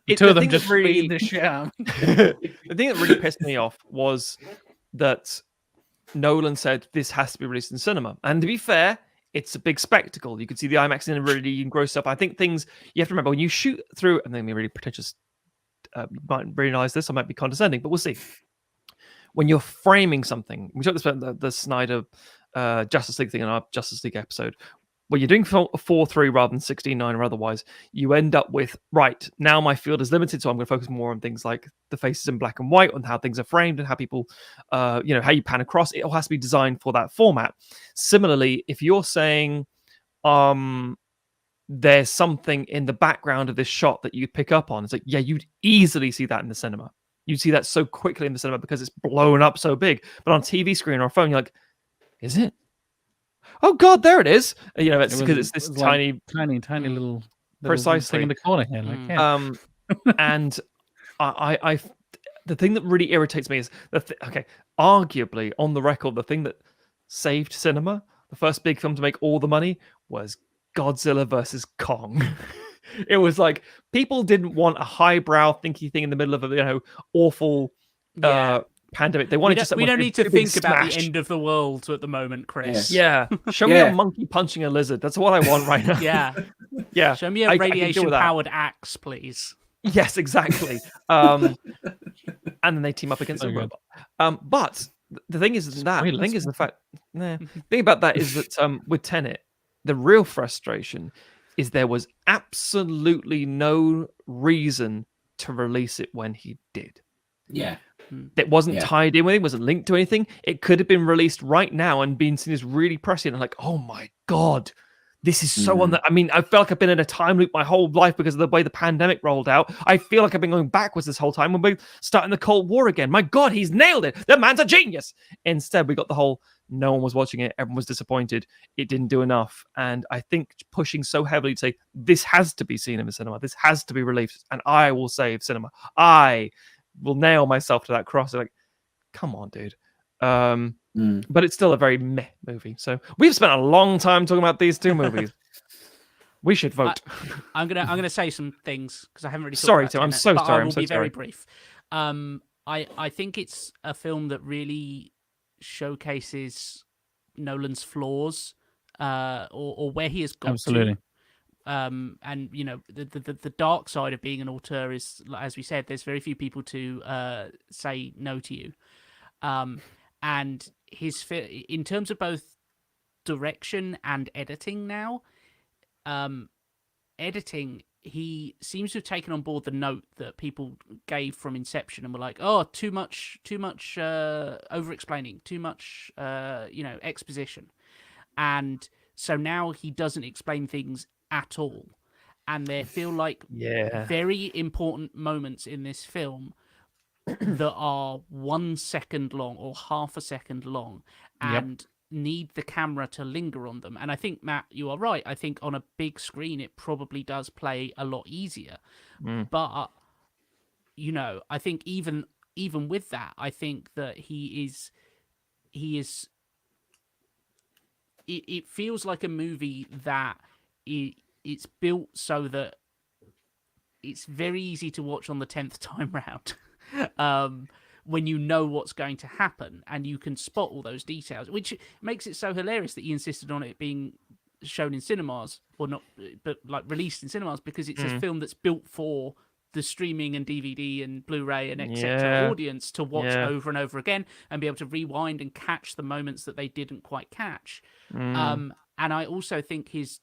The two of them just beating the shit out. The thing that really pissed me off was that Nolan said this has to be released in cinema. And to be fair, it's a big spectacle. You can see the IMAX in really engrossed up. I think things you have to remember when you shoot through, and then really pretentious, you might realize this, I might be condescending, but we'll see. When you're framing something, we talked about the Snyder Justice League thing in our Justice League episode. When you're doing 4:3 rather than 16:9 or otherwise, you end up with, right, now my field is limited, so I'm going to focus more on things like the faces in black and white, on how things are framed and how people, how you pan across. It all has to be designed for that format. Similarly, if you're saying there's something in the background of this shot that you'd pick up on, it's like, yeah, you'd easily see that in the cinema. You'd see that so quickly in the cinema because it's blown up so big. But on TV screen or a phone, you're like, is it? Oh God, there it is. It's because it's this tiny little precisely thing in the corner here. Like, yeah. And I the thing that really irritates me is arguably on the record, the thing that saved cinema, the first big film to make all the money, was Godzilla versus Kong. It was like people didn't want a highbrow thinky thing in the middle of a awful pandemic. They wanted we don't need to think about the end of the world at the moment, Chris. Yeah. Show me a monkey punching a lizard. That's what I want right now. Yeah. Show me a radiation-powered axe, please. Yes, exactly. And then they team up against a robot. But the thing is that the thing is the fact. The thing about that is that with Tenet, the real frustration is there was absolutely no reason to release it when he did. Yeah. It wasn't tied in with it, wasn't linked to anything. It could have been released right now and been seen as really prescient. And like, oh my God, this is so on the. I mean, I feel like I've been in a time loop my whole life because of the way the pandemic rolled out. I feel like I've been going backwards this whole time when we're starting the Cold War again. My God, he's nailed it. The man's a genius. Instead, we got the whole no one was watching it. Everyone was disappointed. It didn't do enough. And I think pushing so heavily to say, this has to be seen in the cinema. This has to be released. And I will save cinema. I will nail myself to that cross. Like, come on, dude. But it's still a very meh movie. So we've spent a long time talking about these two movies. We should vote. I'm gonna say some things because I haven't really. Sorry, Tim. I'm so sorry. I will be very brief. I think it's a film that really showcases Nolan's flaws, or where he has got Absolutely. to. And the dark side of being an auteur is, as we said, there's very few people to say no to you. And in terms of both direction and editing now, editing, he seems to have taken on board the note that people gave from Inception and were like, oh, too much over-explaining, too much exposition. And so now he doesn't explain things at all. And there feel like very important moments in this film that are 1 second long or half a second long and need the camera to linger on them. And I think, Matt, you are right. I think on a big screen, it probably does play a lot easier. But, I think even with that, I think that he is it feels like a movie that it's built so that it's very easy to watch on the 10th time round. When you know what's going to happen and you can spot all those details, which makes it so hilarious that he insisted on it being shown in cinemas, or not, but like released in cinemas, because it's a film that's built for the streaming and DVD and Blu-ray and etc. audience to watch over and over again and be able to rewind and catch the moments that they didn't quite catch. And I also think his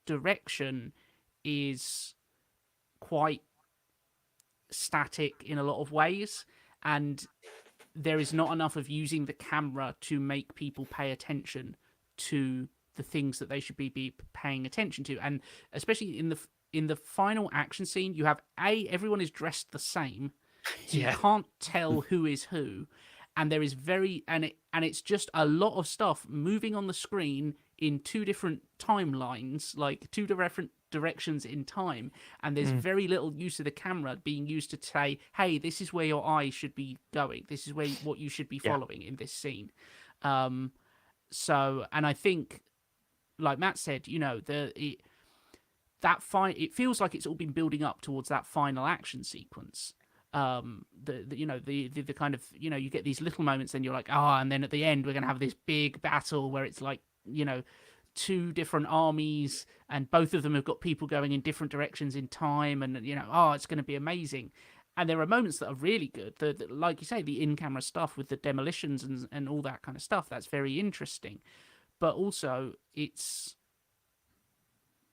direction is quite static in a lot of ways, and there is not enough of using the camera to make people pay attention to the things that they should be paying attention to. And especially in the final action scene, you have everyone is dressed the same, so you can't tell who is who, and there is it's just a lot of stuff moving on the screen in two different timelines, like two different directions in time, and there's very little use of the camera being used to say, hey, this is where your eyes should be going, this is what you should be following in this scene. So, and I think, like Matt said, the it feels like it's all been building up towards that final action sequence. The kind of, you get these little moments, and you're like, and then at the end we're gonna have this big battle where it's like, two different armies, and both of them have got people going in different directions in time, and it's going to be amazing. And there are moments that are really good. Like you say, the in-camera stuff with the demolitions and all that kind of stuff, that's very interesting. But also, it's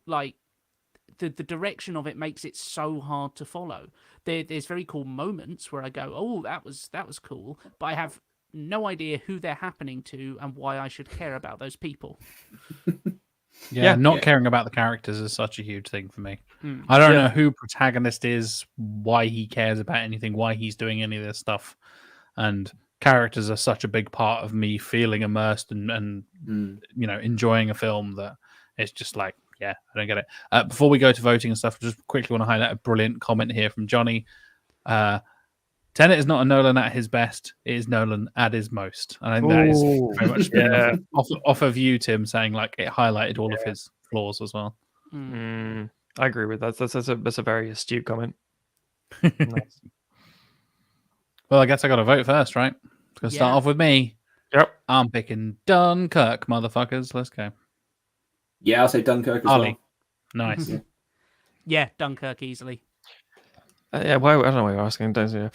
like the direction of it makes it so hard to follow. There's very cool moments where I go, oh, that was cool, but I have no idea who they're happening to and why I should care about those people. Not caring about the characters is such a huge thing for me. I don't know who protagonist is, why he cares about anything, why he's doing any of this stuff. And characters are such a big part of me feeling immersed and enjoying a film that it's just like, I don't get it. Before we go to voting and stuff, just quickly want to highlight a brilliant comment here from Johnny. Tenet is not a Nolan at his best. It is Nolan at his most. And I think that is very much off of you, Tim, saying like it highlighted all of his flaws as well. I agree with that. That's a very astute comment. Nice. Well, I guess I got to vote first, right? It's going to start off with me. Yep. I'm picking Dunkirk, motherfuckers. Let's go. Yeah, I'll say Dunkirk as well. Nice. Yeah, Dunkirk easily. Why? I don't know why you're asking. Don't you?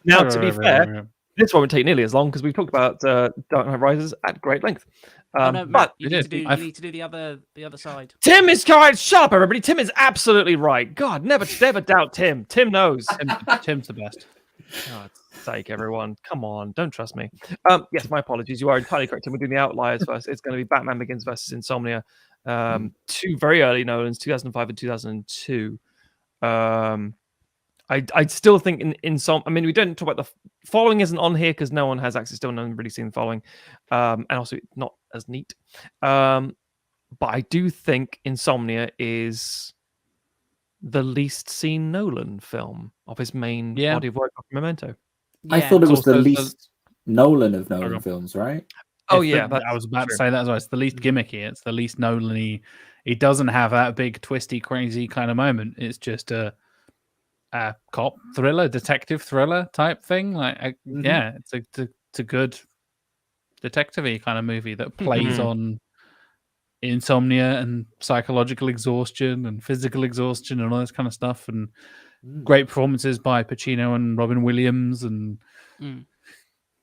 Now, to be fair, this won't take nearly as long because we've talked about Dark Knight Rises at great length. But you need to do the other side. Tim is correct. Shut up, everybody. Tim is absolutely right. God, never doubt Tim. Tim knows. Tim's the best. God's sake, everyone. Come on. Don't trust me. Yes, my apologies. You are entirely correct. We're doing the Outliers first. It's going to be Batman Begins versus Insomnia. Two very early Nolans, 2005 and 2002. I still think in some. I mean, we don't talk about the following isn't on here because no one has access to. No one really seen the following, and also not as neat. But I do think Insomnia is the least seen Nolan film of his main body of work after Memento. I thought it was the least Nolan of Nolan films, right? Oh yeah, I was about to say that as well. It's the least gimmicky. It's the least Nolan-y. He doesn't have that big twisty, crazy kind of moment. It's just a cop thriller, detective thriller type thing. It's a good detective-y kind of movie that plays on insomnia and psychological exhaustion and physical exhaustion and all this kind of stuff. And great performances by Pacino and Robin Williams and.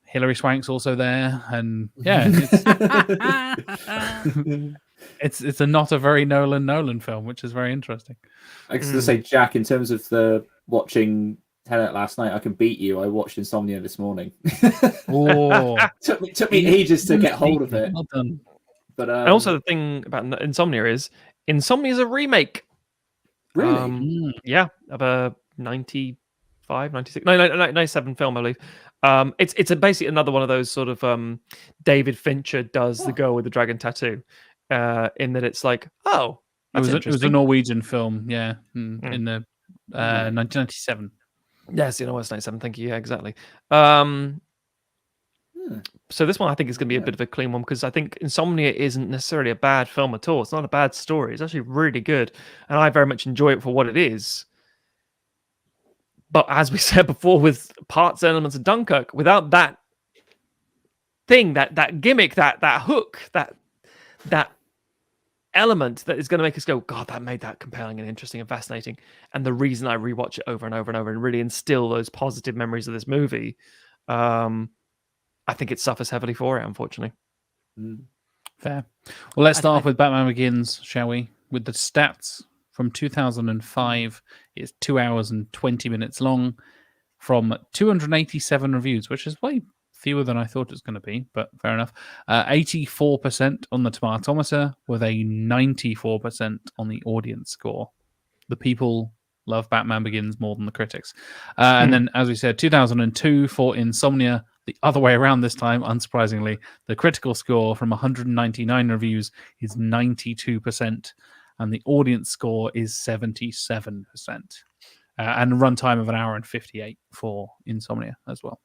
Hilary Swank's also there, and it's not a very Nolan film, which is very interesting. I was going to say, Jack, in terms of the watching Tenet last night, I can beat you. I watched Insomnia this morning. took me ages to get hold of it. Well done. But and also the thing about Insomnia is a remake. Really? Of a 95, 96, 97 film, I believe. It's basically another one of those sort of David Fincher does the girl with the dragon tattoo, in that it's like, it was a Norwegian film, in the 1997. Yes, it's 97. Thank you. Yeah, exactly. So this one I think is going to be a bit of a clean one because I think Insomnia isn't necessarily a bad film at all. It's not a bad story. It's actually really good, and I very much enjoy it for what it is. But as we said before, with parts and elements of Dunkirk, without that thing, that gimmick, that hook, that element that is going to make us go, God, that made that compelling and interesting and fascinating. And the reason I rewatch it over and over and over and really instill those positive memories of this movie, I think it suffers heavily for it, unfortunately. Fair. Well, let's start off with Batman Begins, shall we? With the stats. From 2005, it's 2 hours and 20 minutes long, from 287 reviews, which is way fewer than I thought it was going to be, but fair enough. 84% on the Tomatometer, with a 94% on the audience score. The people love Batman Begins more than the critics. And then, as we said, 2002 for Insomnia, the other way around this time, unsurprisingly. The critical score from 199 reviews is 92%. And the audience score is 77%. And a runtime of 1 hour and 58 for Insomnia as well.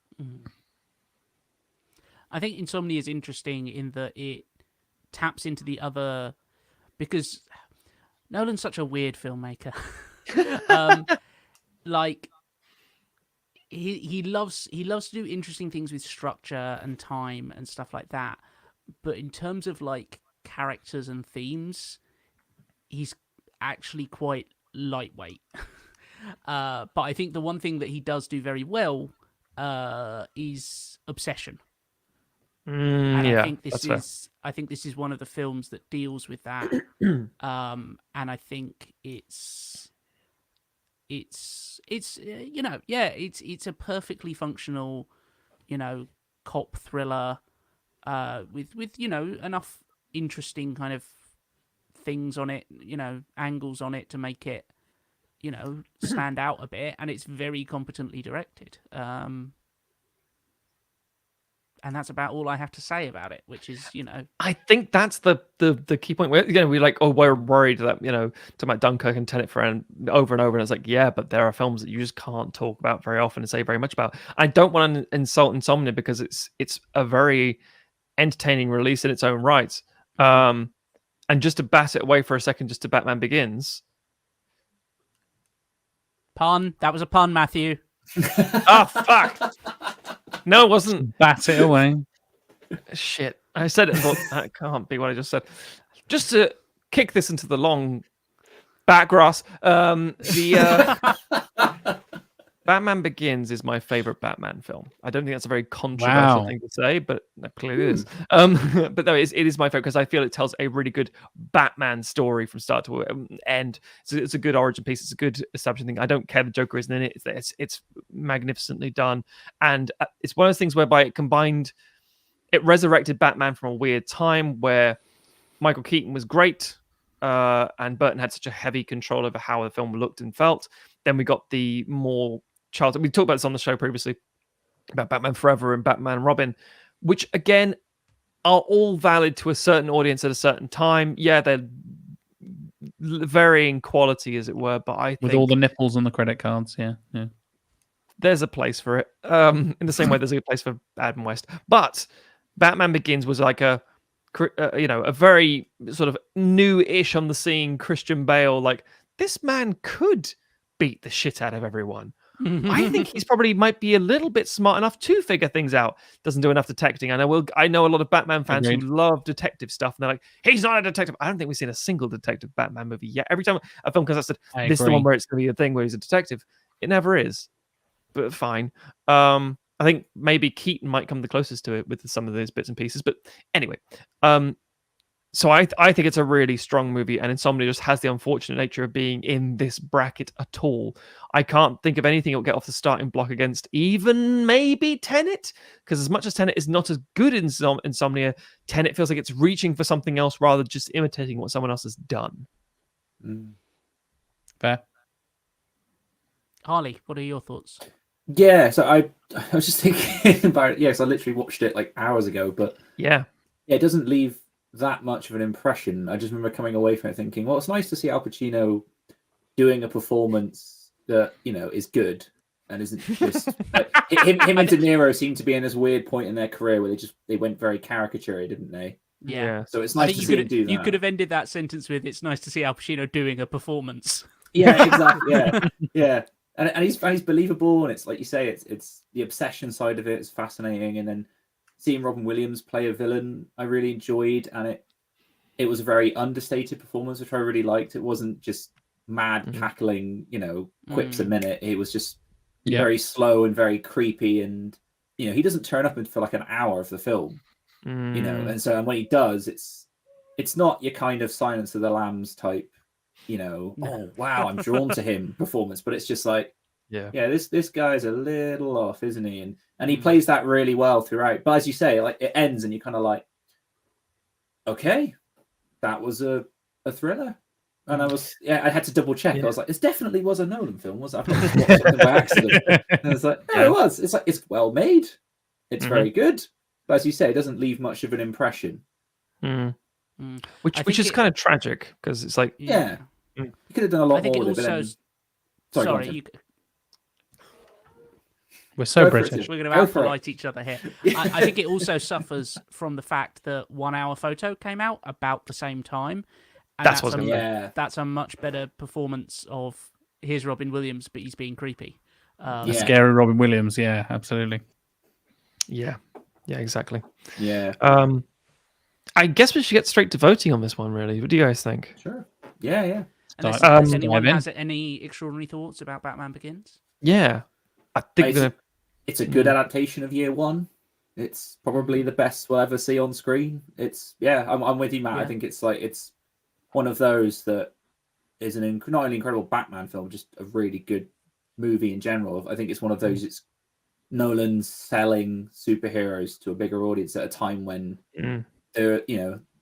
I think Insomnia is interesting in that it taps into the other because Nolan's such a weird filmmaker. Like he loves to do interesting things with structure and time and stuff like that. But in terms of like characters and themes, he's actually quite lightweight. But I think the one thing that he does do very well is obsession. Yeah, I think this is one of the films that deals with that. And I think it's it's a perfectly functional, cop thriller with enough interesting kind of things on it, angles on it to make it stand out a bit, and it's very competently directed. And that's about all I have to say about it, which is, I think that's the key point. Where we're like, we're worried that talking about Dunkirk and Tenet over and over, and it's like, yeah, but there are films that you just can't talk about very often and say very much about. I don't want to insult Insomnia because it's a very entertaining release in its own right. And just to bat it away for a second, just to Batman Begins. Pun. That was a pun, Matthew. Oh, fuck. No, it wasn't. Bat it away. Shit. I said it and thought, that can't be what I just said. Just to kick this into the long back grass, Batman Begins is my favorite Batman film. I don't think that's a very controversial thing to say, but clearly it is. But no, it is my favorite because I feel it tells a really good Batman story from start to end. So it's a good origin piece. It's a good establishing thing. I don't care the Joker isn't in it. It's magnificently done, and it's one of those things whereby it resurrected Batman from a weird time where Michael Keaton was great, and Burton had such a heavy control over how the film looked and felt. Then we got the more childhood. We talked about this on the show previously about Batman Forever and Batman and Robin, which again are all valid to a certain audience at a certain time. Yeah, they're varying quality, as it were. But I think with all the nipples on the credit cards, yeah. There's a place for it. In the same way, there's a place for Adam West. But Batman Begins was like a very sort of new-ish on the scene Christian Bale. Like, this man could beat the shit out of everyone. I think he's probably might be a little bit smart enough to figure things out. Doesn't do enough detecting. I know a lot of Batman fans who love detective stuff, and they're like, he's not a detective. I don't think we've seen a single detective Batman movie yet. Every time a film comes out, said this is the one where it's going to be a thing where he's a detective. It never is, but fine. I think maybe Keaton might come the closest to it with some of those bits and pieces. But anyway, so I think it's a really strong movie, and Insomnia just has the unfortunate nature of being in this bracket at all. I can't think of anything that will get off the starting block against even maybe Tenet, because as much as Tenet is not as good as Insomnia, Tenet feels like it's reaching for something else rather than just imitating what someone else has done. Fair. Harley, what are your thoughts? Yeah, so I was just thinking about it. Yes, I literally watched it like hours ago, but it doesn't leave that much of an impression. I just remember coming away from it thinking, well, it's nice to see Al Pacino doing a performance that is good and isn't just like, him and De Niro seem to be in this weird point in their career where they went very caricature, didn't they? Yeah. So it's nice to see him do that. You could have ended that sentence with, "It's nice to see Al Pacino doing a performance." Yeah, exactly. Yeah. And he's believable, and it's like you say, it's the obsession side of it is fascinating, and then seeing Robin Williams play a villain, I really enjoyed, and it was a very understated performance, which I really liked. It wasn't just mad cackling, quips a minute. It was just very slow and very creepy, and he doesn't turn up for like an hour of the film, and when he does, it's not your kind of Silence of the Lambs type, oh wow, I'm drawn to him performance, but it's just like this guy's a little off, isn't he? And he plays that really well throughout. But as you say, like it ends and you're kind of like, okay, that was a thriller. And I had to double check. I was like, this definitely was a Nolan film, was it? I thought I watched something by accident. And it's like, it was. It's like, it's well made. It's very good. But as you say, it doesn't leave much of an impression. Which is kind of tragic, because it's like, you could have done a lot more with it. Sorry, we're so British. We're going to out-polite each other here. I think it also suffers from the fact that 1 Hour Photo came out about the same time, That's what I was going to say. That's a much better performance of here's Robin Williams, but he's being creepy. A scary Robin Williams, yeah, absolutely. Yeah, exactly. Yeah. I guess we should get straight to voting on this one, really. What do you guys think? Sure. Yeah. Unless anyone has any extraordinary thoughts about Batman Begins? Yeah. I think it's a good adaptation of Year One. It's probably the best we'll ever see on screen. I'm with you, Matt. Yeah. I think it's one of those that is not only incredible Batman film, just a really good movie in general. I think it's one of those. It's Nolan's selling superheroes to a bigger audience at a time when the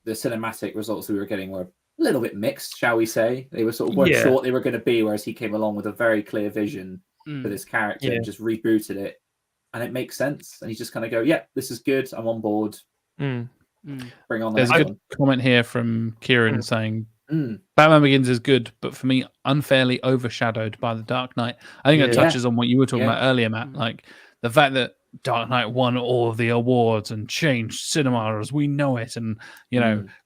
cinematic results we were getting were a little bit mixed, shall we say? They were sort of weren't sure what they were going to be, whereas he came along with a very clear vision for this character and just rebooted it, and it makes sense. And he's just kind of go, "Yeah, this is good. I'm on board. Bring on." There's a good comment here from Kieran saying, "Batman Begins is good, but for me, unfairly overshadowed by The Dark Knight." I think that touches on what you were talking about earlier, Matt. Like the fact that Dark Knight won all of the awards and changed cinema as we know it, and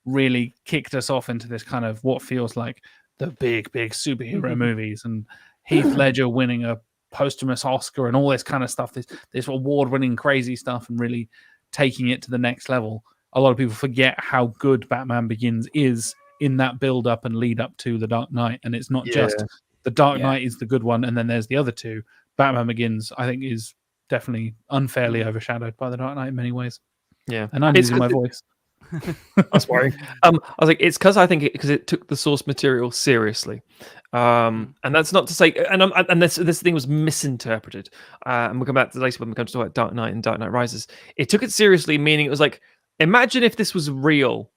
really kicked us off into this kind of what feels like the big superhero movies, and Heath Ledger winning a posthumous Oscar and all this kind of stuff, this award-winning crazy stuff, and really taking it to the next level. A lot of people forget how good Batman Begins is in that build-up and lead-up to The Dark Knight, and it's not just The Dark Knight is the good one, and then there's the other two. Batman Begins, I think, is definitely unfairly overshadowed by The Dark Knight in many ways. Yeah, and I'm using my voice. That's worrying. I was like, it's because I think because it took the source material seriously, and that's not to say, and this thing was misinterpreted. And we'll come back to later when we come to talk about Dark Knight and Dark Knight Rises. It took it seriously, meaning it was like, imagine if this was real,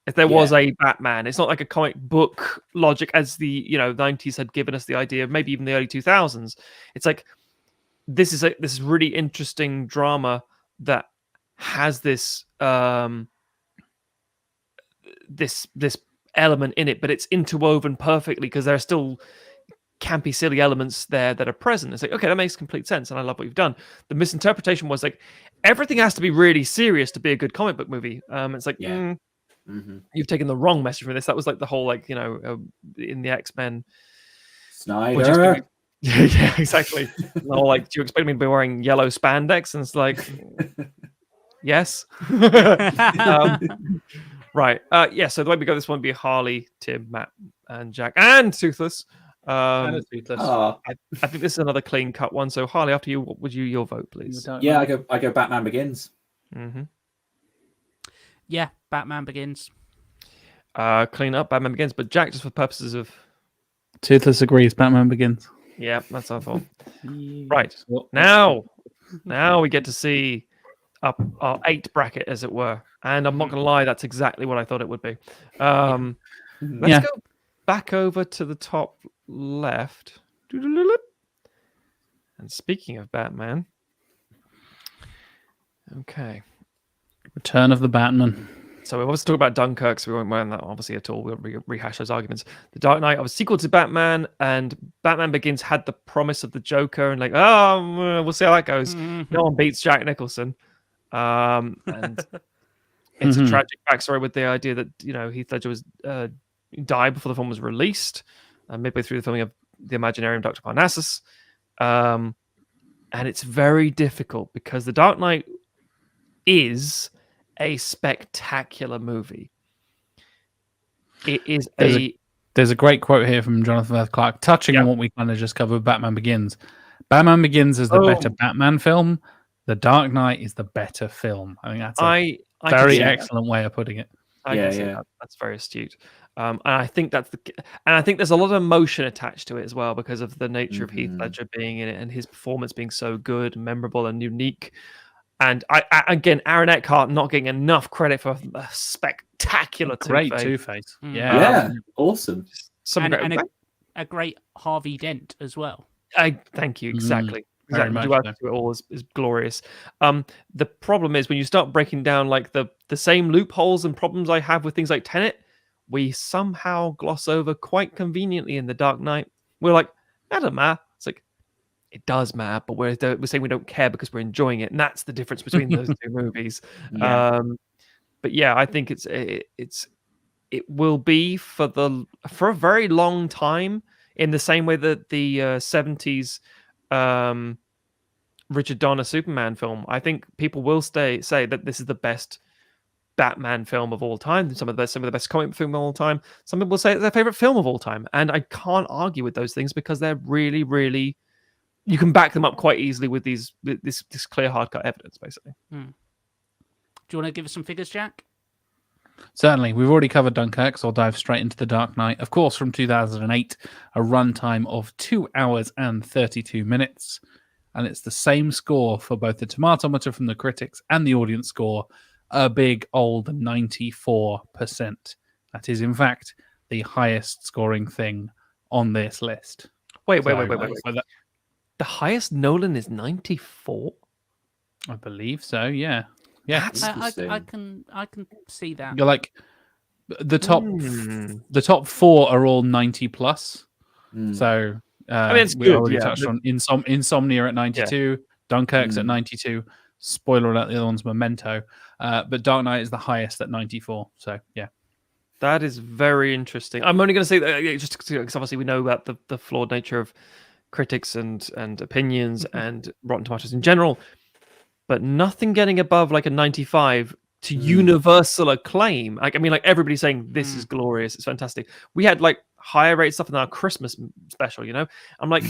if there was a Batman. It's not like a comic book logic as the 90s had given us the idea, maybe even the early 2000s. It's like this is really interesting drama that has this this element in it, but it's interwoven perfectly because there are still campy, silly elements there that are present. It's like, okay, that makes complete sense, and I love what you've done. The misinterpretation was like everything has to be really serious to be a good comic book movie. It's like, you've taken the wrong message from this. That was like the whole in the X-Men, Snyder. Yeah, exactly. Or like, do you expect me to be wearing yellow spandex? And it's like, yes. Right. So the way we go, this one would be Harley, Tim, Matt, and Jack, and Toothless. I think this is another clean cut one. So Harley, after you, what would your vote, please? Yeah, I go Batman Begins. Yeah, Batman Begins. Clean up, Batman Begins. But Jack, just for purposes of Toothless agrees, Batman Begins. Yeah, that's our fault. Right. Now we get to see our 8 bracket, as it were. And I'm not going to lie, that's exactly what I thought it would be. Let's go back over to the top left. And speaking of Batman, okay. Return of the Batman. So we obviously talk about Dunkirk, so we won't mind that obviously at all. We won't rehash those arguments. The Dark Knight was a sequel to Batman, and Batman Begins had the promise of the Joker, and like, we'll see how that goes. No one beats Jack Nicholson. And it's a tragic backstory with the idea that Heath Ledger was died before the film was released, midway through the filming of The Imaginarium, Dr. Parnassus. And it's very difficult because The Dark Knight is a spectacular movie. It is There's a great quote here from Jonathan F. Clark touching on what we kind of just covered with Batman Begins. Batman Begins is the better Batman film. The Dark Knight is the better film. I think that's a very excellent way of putting it. I can see that. That's very astute. And I think and I think there's a lot of emotion attached to it as well because of the nature of Heath Ledger being in it and his performance being so good, memorable, and unique. And again, Aaron Eckhart not getting enough credit for a spectacular great Two-Face. Awesome. A great Harvey Dent as well. Thank you. Exactly. Exactly. It all is glorious. The problem is when you start breaking down like the same loopholes and problems I have with things like Tenet, we somehow gloss over quite conveniently in The Dark Knight. We're like, that doesn't matter. It's like, it does matter, but we're saying we don't care because we're enjoying it, and that's the difference between those two movies. But yeah, I think it's it will be for a very long time, in the same way that the 70s Richard Donner Superman film. I think people will say that this is the best Batman film of all time, some of the best comic film of all time. Some people will say it's their favorite film of all time, and I can't argue with those things because they're really, really, you can back them up quite easily with this clear hard cut evidence, basically. Do you want to give us some figures, Jack? Certainly. We've already covered Dunkirk, so I'll dive straight into The Dark Knight. Of course, from 2008, a runtime of 2 hours and 32 minutes. And it's the same score for both the tomatometer from the critics and the audience score, a big old 94%. That is, in fact, the highest scoring thing on this list. Wait. The highest Nolan is 94? I believe so, yeah. Yeah, I can see that. You're like the top 4 are all 90 plus. So I mean, it's we good, already touched on Insomnia at 92, Dunkirk's at 92. Spoiler alert, the other one's Memento. But Dark Knight is the highest at 94. So yeah, that is very interesting. I'm only going to say that just because obviously we know about the flawed nature of critics and opinions and Rotten Tomatoes in general. But nothing getting above like a 95 to universal acclaim. Like, I mean, like everybody's saying this is glorious, it's fantastic. We had like higher rate stuff in our Christmas special, you know. I'm like,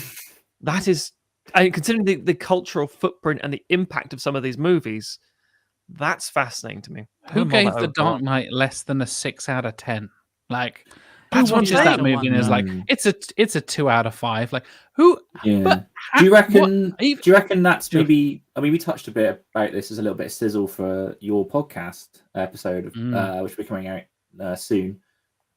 that is, considering the cultural footprint and the impact of some of these movies, that's fascinating to me. Who gave The Dark Knight less than a 6 out of 10? Like, That's who watches that movie and is like, it's a 2 out of 5? Like, who? Yeah. But do you reckon that's maybe? I mean, we touched a bit about this as a little bit of sizzle for your podcast episode, which will be coming out soon.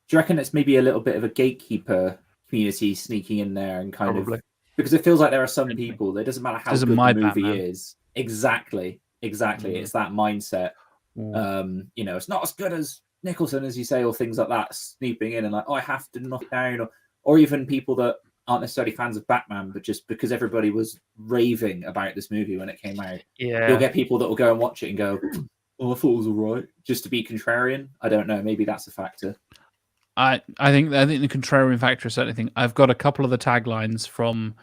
Do you reckon it's maybe a little bit of a gatekeeper community sneaking in there and kind of, because it feels like there are some people that it doesn't matter how good the movie is. Exactly. It's that mindset. You know, it's not as good as Nicholson, as you say, or things like that, sneaking in and like, I have to knock down, or even people that aren't necessarily fans of Batman, but just because everybody was raving about this movie when it came out, you'll get people that will go and watch it and go, "Oh, I thought it was all right," just to be contrarian. I don't know. Maybe that's a factor. I think the contrarian factor is certainly thing. I've got a couple of the taglines from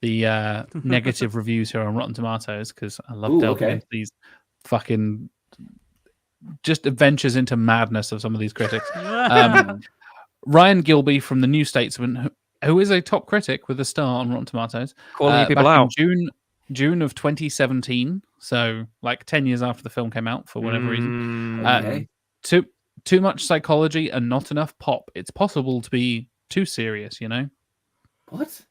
the negative reviews here on Rotten Tomatoes because I love delving into these fucking just adventures into madness of some of these critics. Ryan Gilbey from the New Statesman, who is a top critic with a star on Rotten Tomatoes, calling people out in June of 2017, so like 10 years after the film came out for whatever reason. Too much psychology and not enough pop. It's possible to be too serious, you know. What?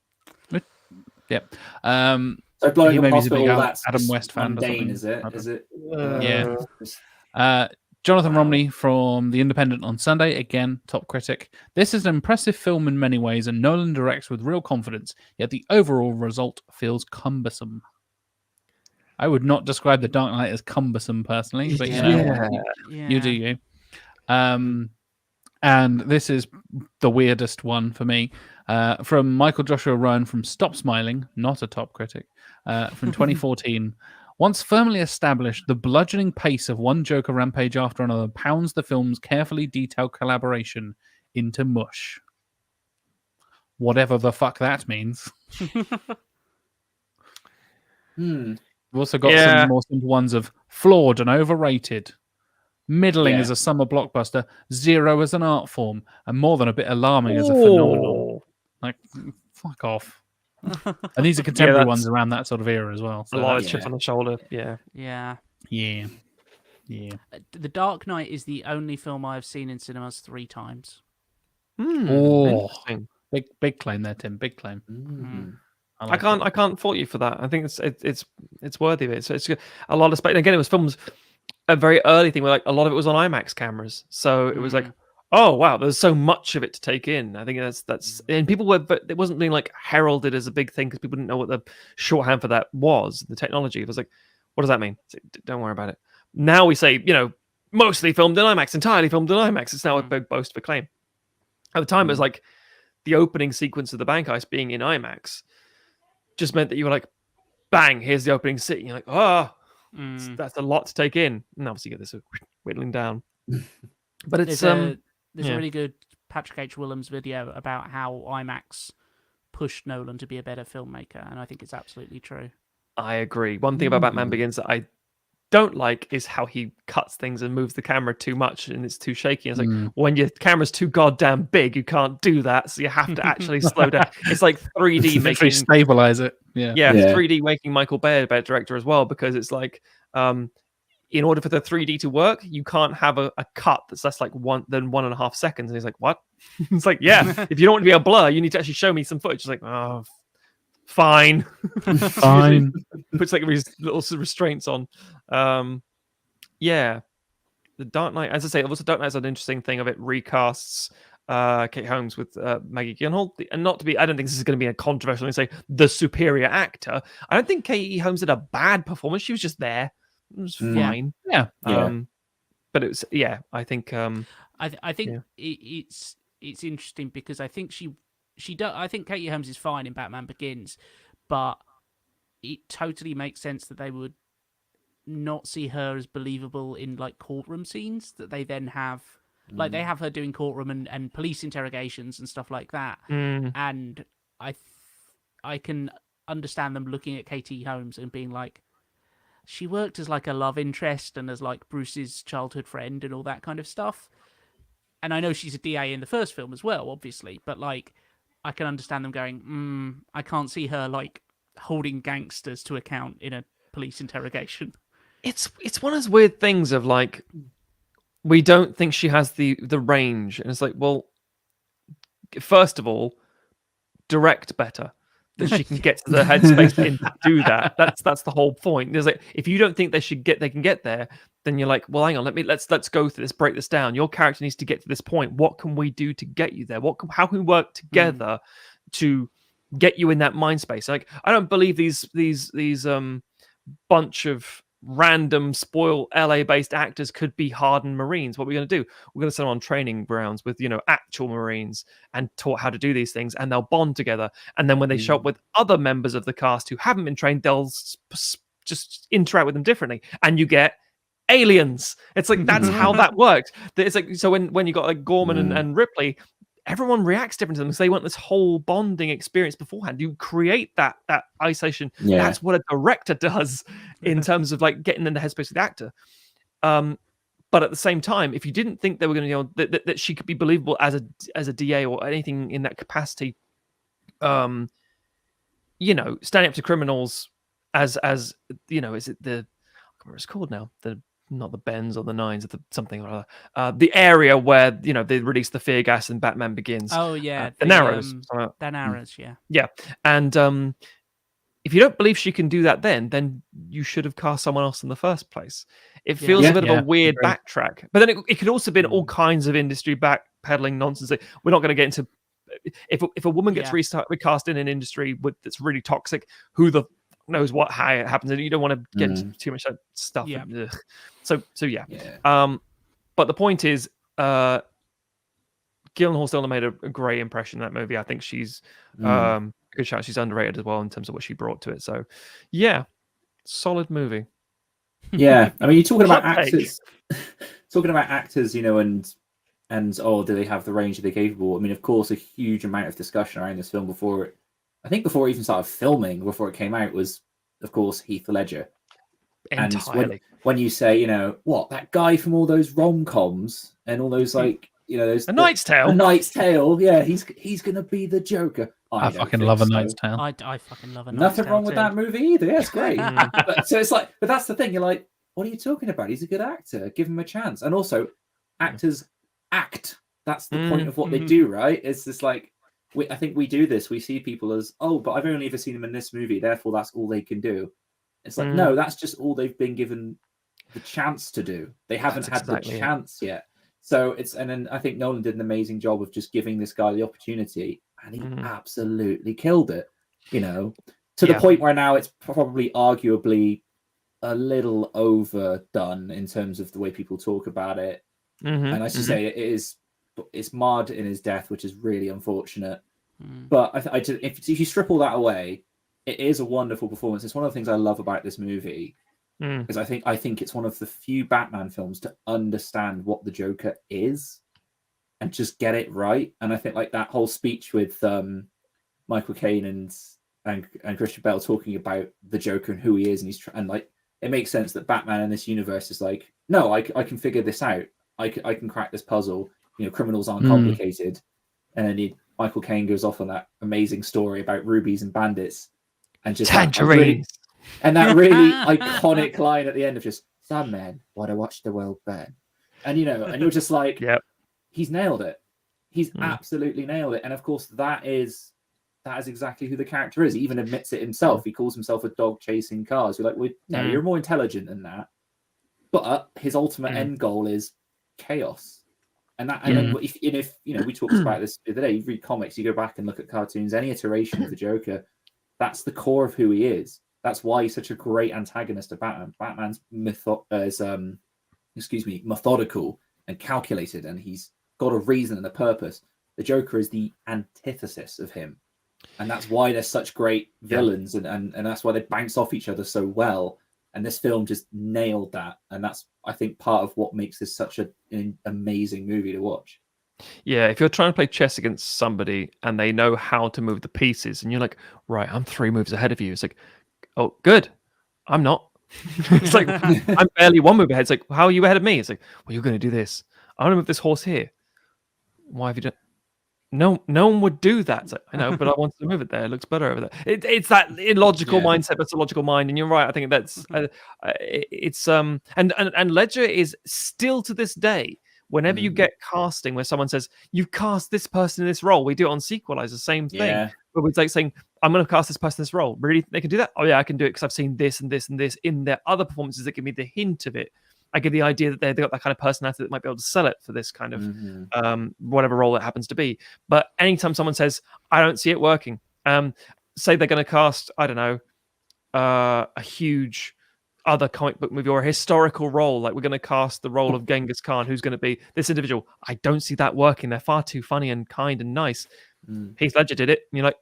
Yep. So blowing up hospital, that's Adam West fan, mundane, is it? Is it? Yeah. Jonathan Romney from The Independent on Sunday, again, top critic. This is an impressive film in many ways, and Nolan directs with real confidence, yet the overall result feels cumbersome. I would not describe The Dark Knight as cumbersome personally, but you know, you do you. And this is the weirdest one for me. From Michael Joshua Rowan from Stop Smiling, not a top critic, from 2014. Once firmly established, the bludgeoning pace of one Joker rampage after another pounds the film's carefully detailed collaboration into mush. Whatever the fuck that means. We've also got some more simple ones of flawed and overrated, middling as a summer blockbuster, zero as an art form, and more than a bit alarming as a phenomenon. Like, fuck off. And these are contemporary ones around that sort of era as well. So a lot of chips on the shoulder. Yeah. The Dark Knight is the only film I've seen in cinemas 3 times. Big claim there, Tim. Big claim. I can't fault you for that. I think it's worthy of it. So it's a lot of space. Again, it was filmed a very early thing where like a lot of it was on IMAX cameras, so it was like, oh wow, there's so much of it to take in. I think that's and people were, but it wasn't being like heralded as a big thing because people didn't know what the shorthand for that was. The technology, it was like, what does that mean? Don't worry about it. Now we say, you know, mostly filmed in IMAX, entirely filmed in IMAX. It's now a big boast of acclaim. At the time, it was like the opening sequence of the bank heist being in IMAX just meant that you were like, bang, here's the opening scene. You're like, that's a lot to take in. And obviously you get this whittling down. But it's there's There's a really good Patrick H. Willems video about how IMAX pushed Nolan to be a better filmmaker, and I think it's absolutely true. I agree. One thing about Batman Begins that I don't like is how he cuts things and moves the camera too much and it's too shaky. It's like when your camera's too goddamn big, you can't do that, so you have to actually slow down. It's like 3D making stabilize it. Yeah, 3D making Michael Bay a better director as well, because it's like in order for the 3D to work, you can't have a cut that's less like 1.5 seconds. And he's like, what? It's like, yeah, if you don't want to be a blur, you need to actually show me some footage. It's like, oh, fine. Fine. Puts like these little restraints on. The Dark Knight, as I say, also Dark Knight's an interesting thing of it recasts Kate Holmes with Maggie Gyllenhaal, and not to be, I don't think this is going to be a controversial thing to say the superior actor. I don't think Kate Holmes did a bad performance. She was just there. It was fine. Yeah. But it was, I think I think it's interesting because I think I think Katie Holmes is fine in Batman Begins, but it totally makes sense that they would not see her as believable in like courtroom scenes that they then have. Like they have her doing courtroom and police interrogations and stuff like that. And I can understand them looking at Katie Holmes and being like, she worked as like a love interest and as like Bruce's childhood friend and all that kind of stuff. And I know she's a DA in the first film as well, obviously, but like I can understand them going, I can't see her like holding gangsters to account in a police interrogation. It's one of those weird things of like, we don't think she has the range, and it's like, well, first of all, direct better that she can get to the headspace to do that. That's the whole point. There's like, if you don't think they can get there, then you're like, well, hang on, let's go through this, break this down. Your character needs to get to this point. What can we do to get you there? How can we work together to get you in that mind space? Like, I don't believe these bunch of random spoiled LA-based actors could be hardened Marines. What are we going to do? We're going to send them on training grounds with actual Marines and taught how to do these things, and they'll bond together. And then when they show up with other members of the cast who haven't been trained, they'll just interact with them differently, and you get aliens. It's like that's how that worked. It's like, so when you got like Gorman and Ripley, everyone reacts different to them because they want this whole bonding experience beforehand. You create that isolation. That's what a director does in terms of like getting in the headspace of the actor. But at the same time, if you didn't think they were going to, that she could be believable as a DA or anything in that capacity, standing up to criminals as is it the, I can't remember what it's called now, not the Bens or the Nines, or something or other. The area where they release the fear gas in Batman Begins. Oh yeah, the Narrows. The Narrows, yeah. Yeah, and if you don't believe she can do that, then you should have cast someone else in the first place. It feels a bit of a weird backtrack, but then it could also have been all kinds of industry backpedaling nonsense. We're not going to get into if a woman gets recast in an industry that's really toxic. Who the knows how it happens, and you don't want to get into too much stuff. So but the point is, Gyllenhaal still made a great impression in that movie. I think she's a good shout. She's underrated as well in terms of what she brought to it. So solid movie. Yeah, I mean, you're talking about actors, and do they have the range? Are they capable? I mean, of course, a huge amount of discussion around this film before it even started filming, before it came out, was, of course, Heath Ledger. Entirely. And when you say, that guy from all those rom-coms and all those those A Knight's Tale. A Knight's Tale, yeah, he's gonna be the Joker. I fucking love A Knight's Tale. I fucking love A Knight's Tale. Nothing wrong with that movie either. Yeah, it's great. So it's like, but that's the thing. You're like, what are you talking about? He's a good actor. Give him a chance. And also, actors act. That's the point of what they do, right? It's just like, I think we do this. We see people as, but I've only ever seen them in this movie, therefore that's all they can do. It's like, no, that's just all they've been given the chance to do. They haven't had the chance yet. So and then I think Nolan did an amazing job of just giving this guy the opportunity, and he absolutely killed it. To the point where now it's probably arguably a little overdone in terms of the way people talk about it. And I should say it's marred in his death, which is really unfortunate. But if you strip all that away, it is a wonderful performance. It's one of the things I love about this movie, because I think it's one of the few Batman films to understand what the Joker is. and just get it right. And I think like that whole speech with Michael Caine and Christian Bale talking about the Joker and who he is, and and like it makes sense that Batman in this universe is like, no, I can figure this out. I can crack this puzzle. You know, criminals aren't complicated. And then Michael Caine goes off on that amazing story about rubies and bandits, and just tangerines. That really iconic line at the end of just, some men want to watch the world burn. And and you're just like, yep. He's nailed it. He's absolutely nailed it. And of course, that is exactly who the character is. He even admits it himself. He calls himself a dog chasing cars. You're like, well, no, you're more intelligent than that. But his ultimate end goal is chaos. And then if we talked about this the other day, you read comics, you go back and look at cartoons, any iteration of the Joker, that's the core of who he is. That's why he's such a great antagonist to Batman. Batman's methodical and calculated, and he's got a reason and a purpose. The Joker is the antithesis of him, and that's why they're such great villains, and that's why they bounce off each other so well. And this film just nailed that, and that's, I think, part of what makes this such an amazing movie to watch. Yeah, if you're trying to play chess against somebody and they know how to move the pieces, and you're like, right, I'm 3 moves ahead of you. It's like, oh, good. I'm not. It's like, I'm barely 1 move ahead. It's like, how are you ahead of me? It's like, well, you're going to do this. I'm going to move this horse here. Why have you done? No one would do that. It's like, I know, but I wanted to move it there. It looks better over there. It's that illogical mindset, but it's a logical mind. And you're right. I think that's it's and Ledger is still to this day. Whenever you get casting where someone says, you've cast this person in this role, we do it on Sequelisers, same thing. Yeah. But it's like saying, I'm going to cast this person in this role. Really? They can do that? Oh, yeah, I can do it because I've seen this and this and this in their other performances that give me the hint of it. I get the idea that they've got that kind of personality that might be able to sell it for this kind of whatever role it happens to be. But anytime someone says, I don't see it working, say they're going to cast, I don't know, a huge other comic book movie or a historical role, like we're going to cast the role of Genghis Khan, who's going to be this individual. I don't see that working. They're far too funny and kind and nice. Heath Ledger did it. And you're like,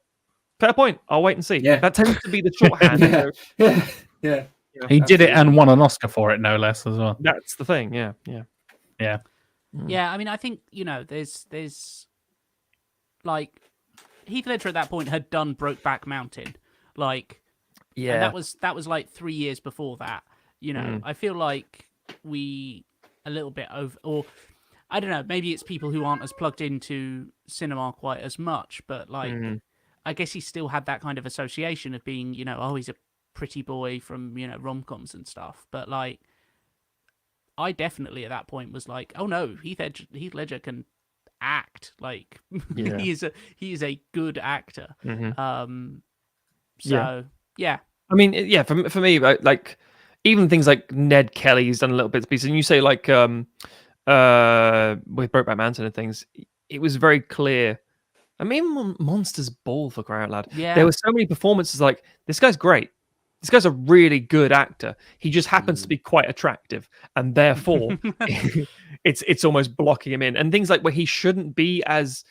fair point. I'll wait and see. Yeah. That tends to be the shorthand. Yeah. He did it and won an Oscar for it, no less, as well. That's the thing. Yeah. Yeah. I mean, I think there's like Heath Ledger at that point had done Brokeback Mountain, like, and that was like 3 years before that. I feel like we a little bit over, or I don't know, maybe it's people who aren't as plugged into cinema quite as much, but like, I guess he still had that kind of association of being, he's a pretty boy from rom-coms and stuff. But like, I definitely at that point was like, oh no, Heath Ledger can act. Like, he is a good actor. Yeah. I mean, for me, like even things like Ned Kelly's done a little bit of pieces, and you say like with Brokeback Mountain and things, it was very clear. I mean, Monsters Ball, for crying out loud. Yeah. There were so many performances like, this guy's great. This guy's a really good actor. He just happens to be quite attractive, and therefore it's almost blocking him in. And things like where he shouldn't be as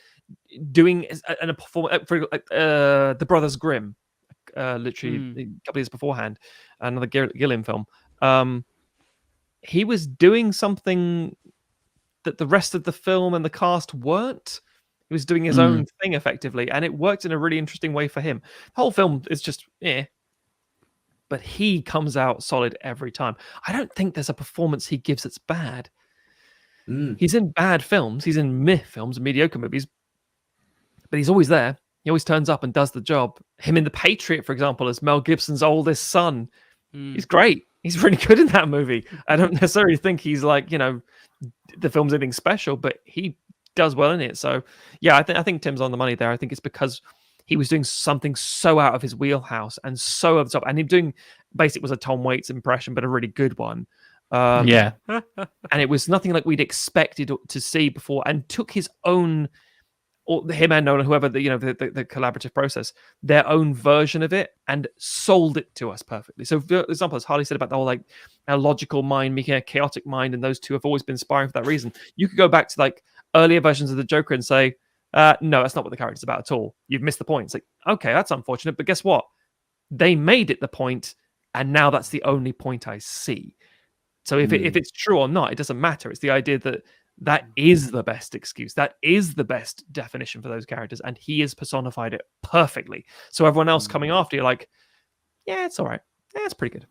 doing a performance, for The Brothers Grimm, literally a couple of years beforehand, another Gilliam film. He was doing something that the rest of the film and the cast weren't. He was doing his own thing effectively, and it worked in a really interesting way for him. The whole film is just but he comes out solid every time. I don't think there's a performance he gives that's bad. He's in bad films. He's in meh films and mediocre movies, but he's always there. He always turns up and does the job. Him in The Patriot, for example, as Mel Gibson's oldest son. He's great. He's really good in that movie. I don't necessarily think he's like, the film's anything special, but he does well in it. So yeah, I think Tim's on the money there. I think it's because he was doing something so out of his wheelhouse and so over the top. And him doing, basically, was a Tom Waits impression, but a really good one. And it was nothing like we'd expected to see before, and took his own, or him and Nolan, whoever, the collaborative process, their own version of it and sold it to us perfectly. So, for example, as Harley said about the whole like a logical mind meeting a chaotic mind, and those two have always been inspiring for that reason. You could go back to like earlier versions of the Joker and say, no, that's not what the character's about at all. You've missed the point. It's like, okay, that's unfortunate, but guess what? They made it the point, and now that's the only point I see. So if it's true or not, it doesn't matter. It's the idea that That is the best excuse. That is the best definition for those characters, and he has personified it perfectly. So everyone else coming after you, like, yeah, it's all right. Yeah, it's pretty good.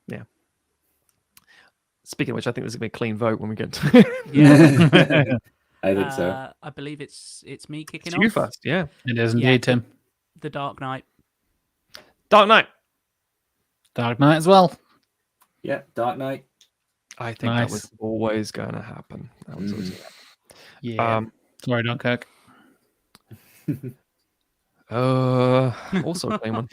Yeah. Speaking of which, I think this is going to be a clean vote when we get to Yeah. I think so. I believe it's me kicking it's off. you first. Yeah. It is indeed, Tim. The Dark Knight. Dark Knight. Dark Knight as well. Yeah, Dark Knight. I think that was always going to happen. That was always yeah. Sorry, Dunkirk. Also a plain one.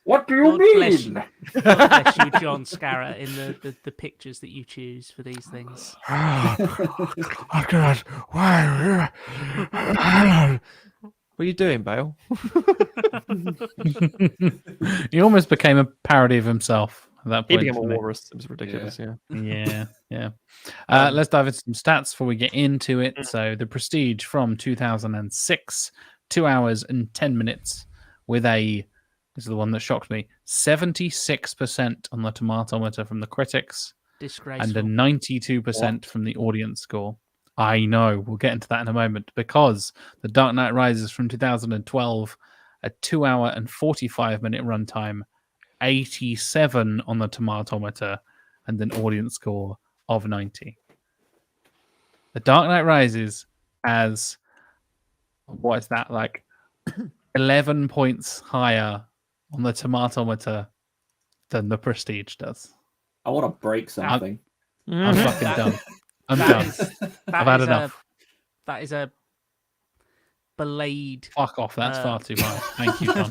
What do you mean? God bless you, John Scarrett, in the pictures that you choose for these things. What are you doing, Bale? He almost became a parody of himself at that point. He became a walrus. It was ridiculous, Yeah. Let's dive into some stats before we get into it. So, The Prestige from 2006, 2 hours and 10 minutes with this is the one that shocked me, 76% on the tomatometer from the critics. Disgraceful. And a 92% from the audience score. I know. We'll get into that in a moment because The Dark Knight Rises from 2012, a 2 hour and 45 minute runtime, 87 on the tomatometer, and an audience score of 90. The Dark Knight Rises has, what is that, like 11 points higher on the tomatometer than The Prestige does. I want to break something. I'm fucking done. I'm done. I've had enough. That is a Blade. Fuck off. That's far too high. Thank you, Tom.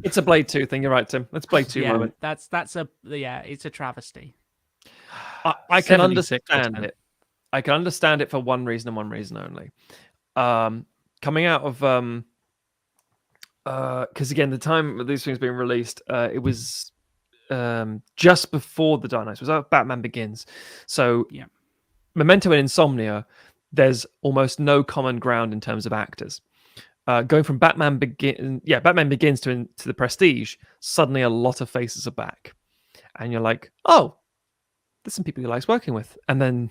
It's a Blade 2 thing. You're right, Tim. Let's Blade 2 moment. It's a travesty. I can understand it. I can understand it for one reason and one reason only. Coming out of because again, the time these things being released, it was just before The Dark Knight. It was out Batman Begins. So yeah. Memento and Insomnia, there's almost no common ground in terms of actors. Going from Batman Begins to The Prestige, suddenly a lot of faces are back. And you're like, oh, there's some people he likes working with. And then,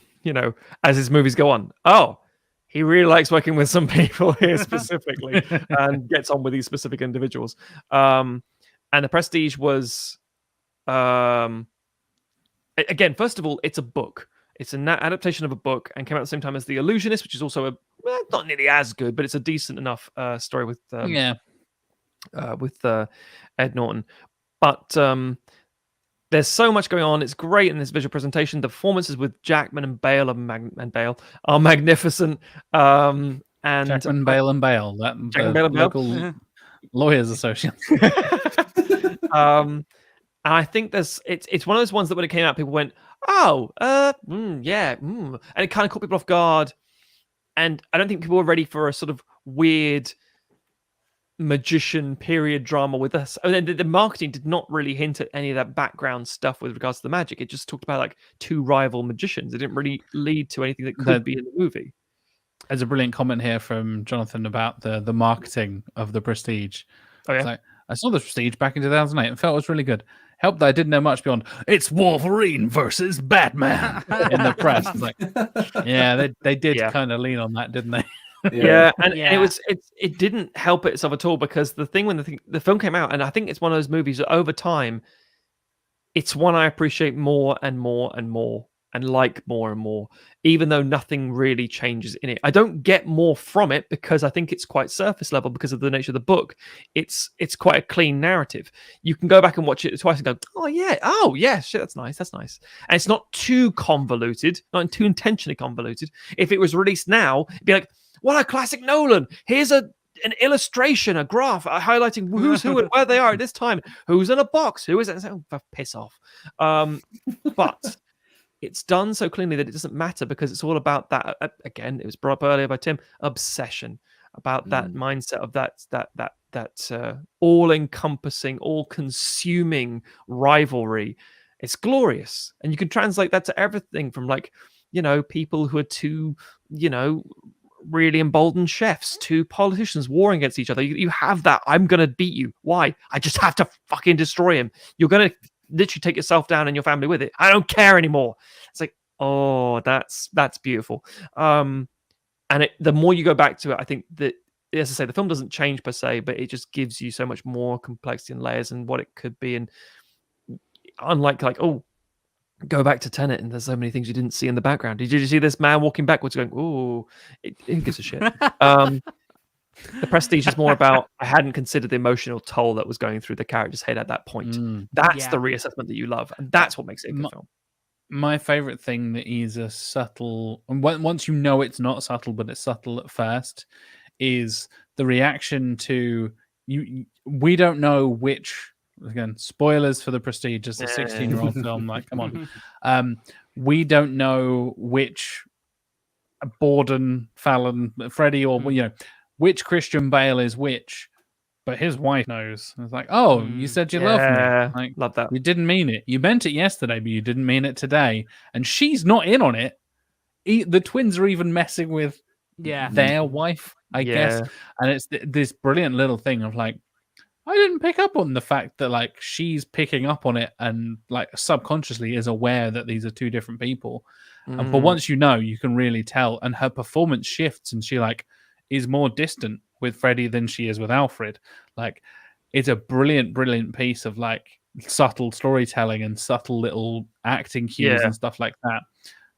as his movies go on, oh, he really likes working with some people here specifically and gets on with these specific individuals. And The Prestige was, again, first of all, it's a book. It's an adaptation of a book and came out at the same time as The Illusionist, which is also not nearly as good, but it's a decent enough story with Ed Norton. But there's so much going on. It's great in this visual presentation. The performances with Jackman and Bale are magnificent. And Jackman, Bale, and Bale. Local lawyers association. And I think it's one of those ones that when it came out, people went, and it kind of caught people off guard. And I don't think people were ready for a sort of weird magician period drama with us. I mean, the marketing did not really hint at any of that background stuff with regards to the magic. It just talked about like two rival magicians. It didn't really lead to anything that could be in the movie. There's a brilliant comment here from Jonathan about the marketing of The Prestige. Oh, yeah. Like, I saw The Prestige back in 2008 and felt it was really good. Helped that I didn't know much beyond it's Wolverine versus Batman in the press. It's like, yeah, they did kind of lean on that, didn't they? And it didn't help itself at all because the thing when the film came out, and I think it's one of those movies that over time, it's one I appreciate more and more and more and like more and more, even though nothing really changes in it. I don't get more from it because I think it's quite surface level because of the nature of the book. It's quite a clean narrative. You can go back and watch it twice and go, oh yeah, shit, that's nice. And it's not too convoluted, not too intentionally convoluted. If it was released now, it'd be like, what a classic Nolan. Here's an illustration, a graph highlighting who's who and where they are at this time. Who's in a box? Who is it? Oh, piss off. But it's done so cleanly that it doesn't matter because it's all about that. Again, it was brought up earlier by Tim. Obsession about that mindset of that all-encompassing, all-consuming rivalry. It's glorious, and you can translate that to everything from people who are too really emboldened chefs to politicians warring against each other. You have that. I'm gonna beat you. Why? I just have to fucking destroy him. You're gonna literally take yourself down and your family with it. I don't care anymore. It's like, Oh, that's beautiful. And the more you go back to it, I think that, as I say, the film doesn't change per se, but it just gives you so much more complexity and layers and what it could be. And unlike go back to Tenet, and there's so many things you didn't see in the background. Did you see this man walking backwards going, "Ooh, who gives a shit?" The Prestige is more about, I hadn't considered the emotional toll that was going through the character's head at that point. That's the reassessment that you love, and that's what makes it a good film. My favorite thing that is a subtle, and once you know it's not subtle, but it's subtle at first, is the reaction to you. We don't know which. Again, spoilers for The Prestige. It's a 16-year-old film. Like, come on. We don't know which Borden, Fallon, Freddie, or which Christian Bale is which, but his wife knows. It's like, oh, you said you love me. Like, love that. You didn't mean it. You meant it yesterday, but you didn't mean it today. And she's not in on it. The twins are even messing with their wife, I guess. And it's this brilliant little thing of like, I didn't pick up on the fact that like she's picking up on it and like subconsciously is aware that these are two different people. But once you know, you can really tell. And her performance shifts, and she like is more distant with Freddie than she is with Alfred. Like, it's a brilliant, brilliant piece of like subtle storytelling and subtle little acting cues and stuff like that.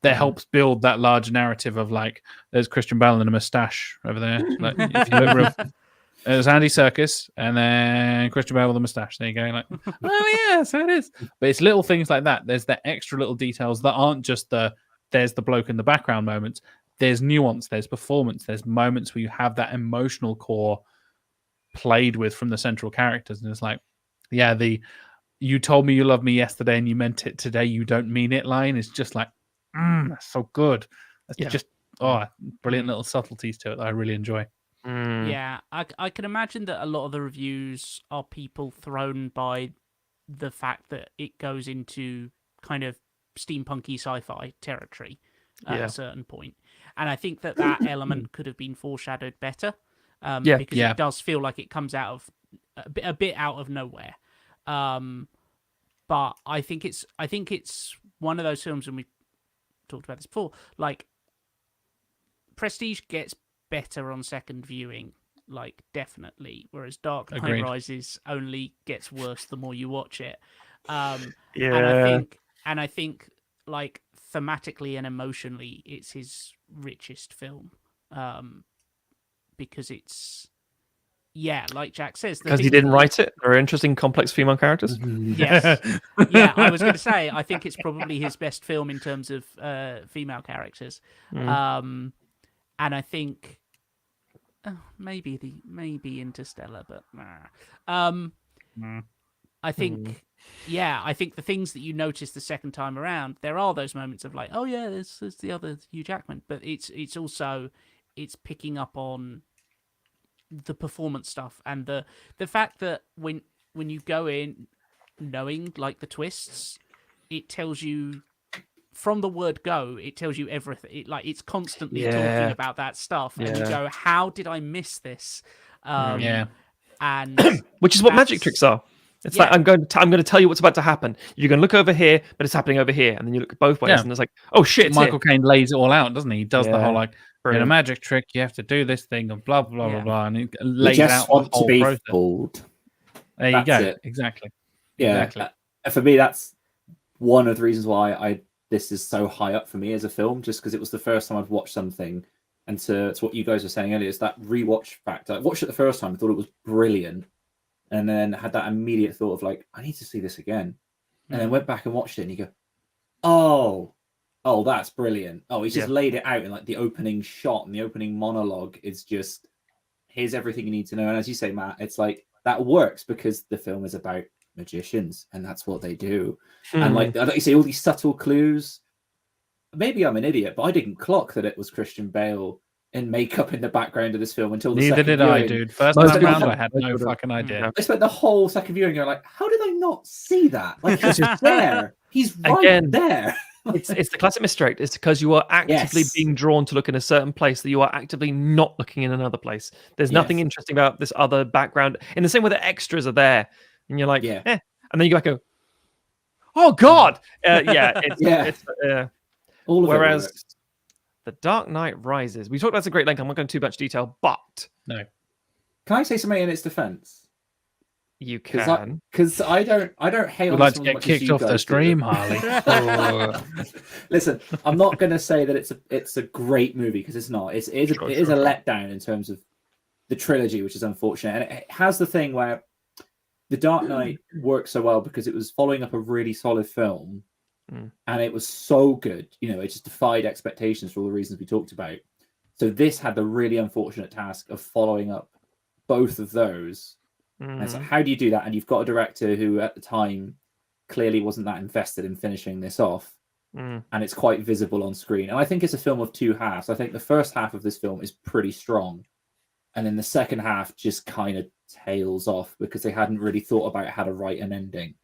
That helps build that large narrative of like, there's Christian Bale and a mustache over there. Like, if you look real. There's Andy Serkis and then Christian Bale with a mustache. There you go. Like, oh yeah, so it is. But it's little things like that. There's the extra little details that aren't just there's the bloke in the background moments. There's nuance. There's performance. There's moments where you have that emotional core played with from the central characters, and it's like, you told me you loved me yesterday and you meant it today. You don't mean it line is just like, that's so good. That's just brilliant little subtleties to it that I really enjoy. Yeah, I can imagine that a lot of the reviews are people thrown by the fact that it goes into kind of steampunky sci-fi territory at a certain point. And I think that element could have been foreshadowed better because it does feel like it comes out of a bit out of nowhere. But I think it's one of those films, and we talked about this before, like Prestige gets better on second viewing, like definitely, whereas Dark Knight Rises only gets worse the more you watch it. And I think like thematically and emotionally it's his richest film, because it's like Jack says, because he didn't write it. There are interesting, complex female characters. Yes. I was going to say, I think it's probably his best film in terms of female characters. And I think maybe Interstellar, but I think I think the things that you notice the second time around, there are those moments of like, oh yeah, there's the other Hugh Jackman, but it's also picking up on the performance stuff and the fact that when you go in knowing like the twists, it tells you from the word go, it tells you everything. It's constantly talking about that stuff, and you go, how did I miss this? And which is what magic tricks are. It's like I'm going to tell you what's about to happen. You're going to look over here, but it's happening over here, and then you look both ways, and it's like, oh shit! Michael Caine lays it all out, doesn't he? He does the whole like, in a magic trick, you have to do this thing, and blah blah blah blah, and he lays out the whole process. Fooled. There you go. Exactly. Yeah. Exactly. For me, that's one of the reasons why this is so high up for me as a film, just because it was the first time I've watched something, and to what you guys were saying earlier, is that rewatch factor. I watched it the first time, I thought it was brilliant, and then had that immediate thought of like, I need to see this again, and then went back and watched it, and you go, oh, that's brilliant. Oh, he's just laid it out in like the opening shot, and the opening monologue is just, here's everything you need to know. And as you say, Matt, it's like that works because the film is about magicians, and that's what they do. And like you say, all these subtle clues. Maybe I'm an idiot, but I didn't clock that it was Christian Bale in makeup in the background of this film until the Neither second did viewing. I, dude. First time around, I had no fucking idea. I spent the whole second viewing going like, how did I not see that? Like, he's just there. He's right there. It's the classic mistake. It's because you are actively being drawn to look in a certain place that you are actively not looking in another place. There's nothing interesting about this other background. In the same way that extras are there, and you're like, and then you go back and go, oh god, All of Whereas it works. The Dark Knight Rises, we talked about this at great length. I'm not going into too much detail, but No. Can I say something in its defense? You can. Because I don't hate on We'd like this to one as get much as kicked you off the guys do. stream, Harley. Listen, I'm not going to say that it's a great movie because it's not. It is a letdown in terms of the trilogy, which is unfortunate. And it has the thing where The Dark Knight worked so well because it was following up a really solid film, and it was so good. You know, it just defied expectations for all the reasons we talked about. So this had the really unfortunate task of following up both of those. And it's like, how do you do that? And you've got a director who at the time clearly wasn't that invested in finishing this off. And it's quite visible on screen. And I think it's a film of two halves. I think the first half of this film is pretty strong. And then the second half just kind of tails off because they hadn't really thought about how to write an ending.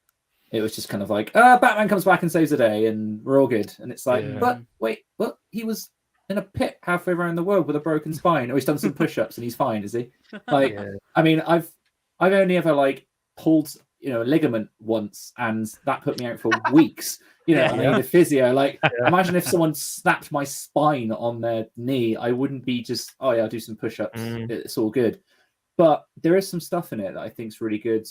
It was just kind of like, Batman comes back and saves the day and we're all good. And it's like, but wait, what? He was in a pit halfway around the world with a broken spine, or he's done some push-ups and he's fine, is he? Like, I mean, I've only ever like pulled, a ligament once, and that put me out for weeks. I need a physio. Like, imagine if someone snapped my spine on their knee, I wouldn't be just, I'll do some push-ups. It's all good. But there is some stuff in it that I think is really good.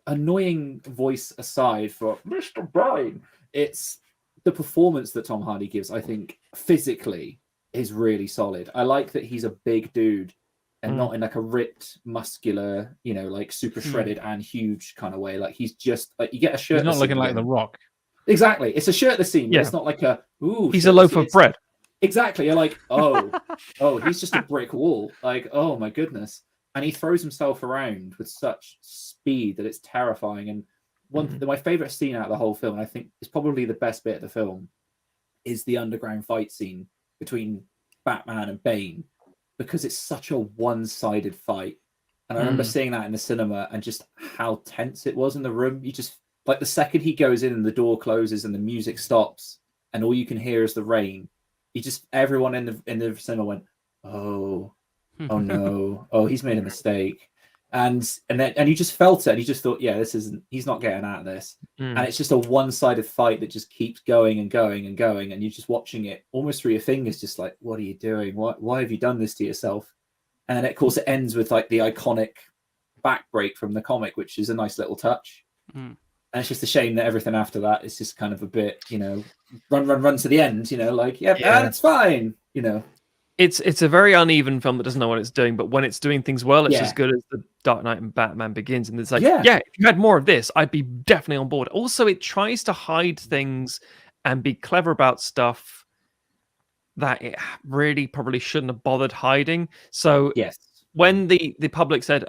Annoying voice aside for Mr. Brine, it's the performance that Tom Hardy gives, I think, physically is really solid. I like that he's a big dude and not in like a ripped, muscular, like super shredded and huge kind of way. Like he's just like, you get a shirt. He's not looking like The Rock. Exactly. It's a shirtless scene. But it's not like he's a loaf of bread. Exactly. You're like, he's just a brick wall. Like, oh my goodness. And he throws himself around with such speed that it's terrifying. And my favorite scene out of the whole film, and I think is probably the best bit of the film, is the underground fight scene between Batman and Bane, because it's such a one-sided fight. And I remember seeing that in the cinema and just how tense it was in the room. You just, like, the second he goes in and the door closes and the music stops and all you can hear is the rain, everyone in the cinema went, oh no, he's made a mistake. And you just felt it, and you just thought, he's not getting out of this. And it's just a one-sided fight that just keeps going and going and going, and you're just watching it almost through your fingers, just like, what are you doing? Why have you done this to yourself? And then, of course, it ends with like the iconic back break from the comic, which is a nice little touch. And it's just a shame that everything after that is just kind of a bit, run to the end, it's fine, It's a very uneven film that doesn't know what it's doing, but when it's doing things well, it's as good as The Dark Knight and Batman Begins. And it's like, if you had more of this, I'd be definitely on board. Also, it tries to hide things and be clever about stuff that it really probably shouldn't have bothered hiding. So when the public said,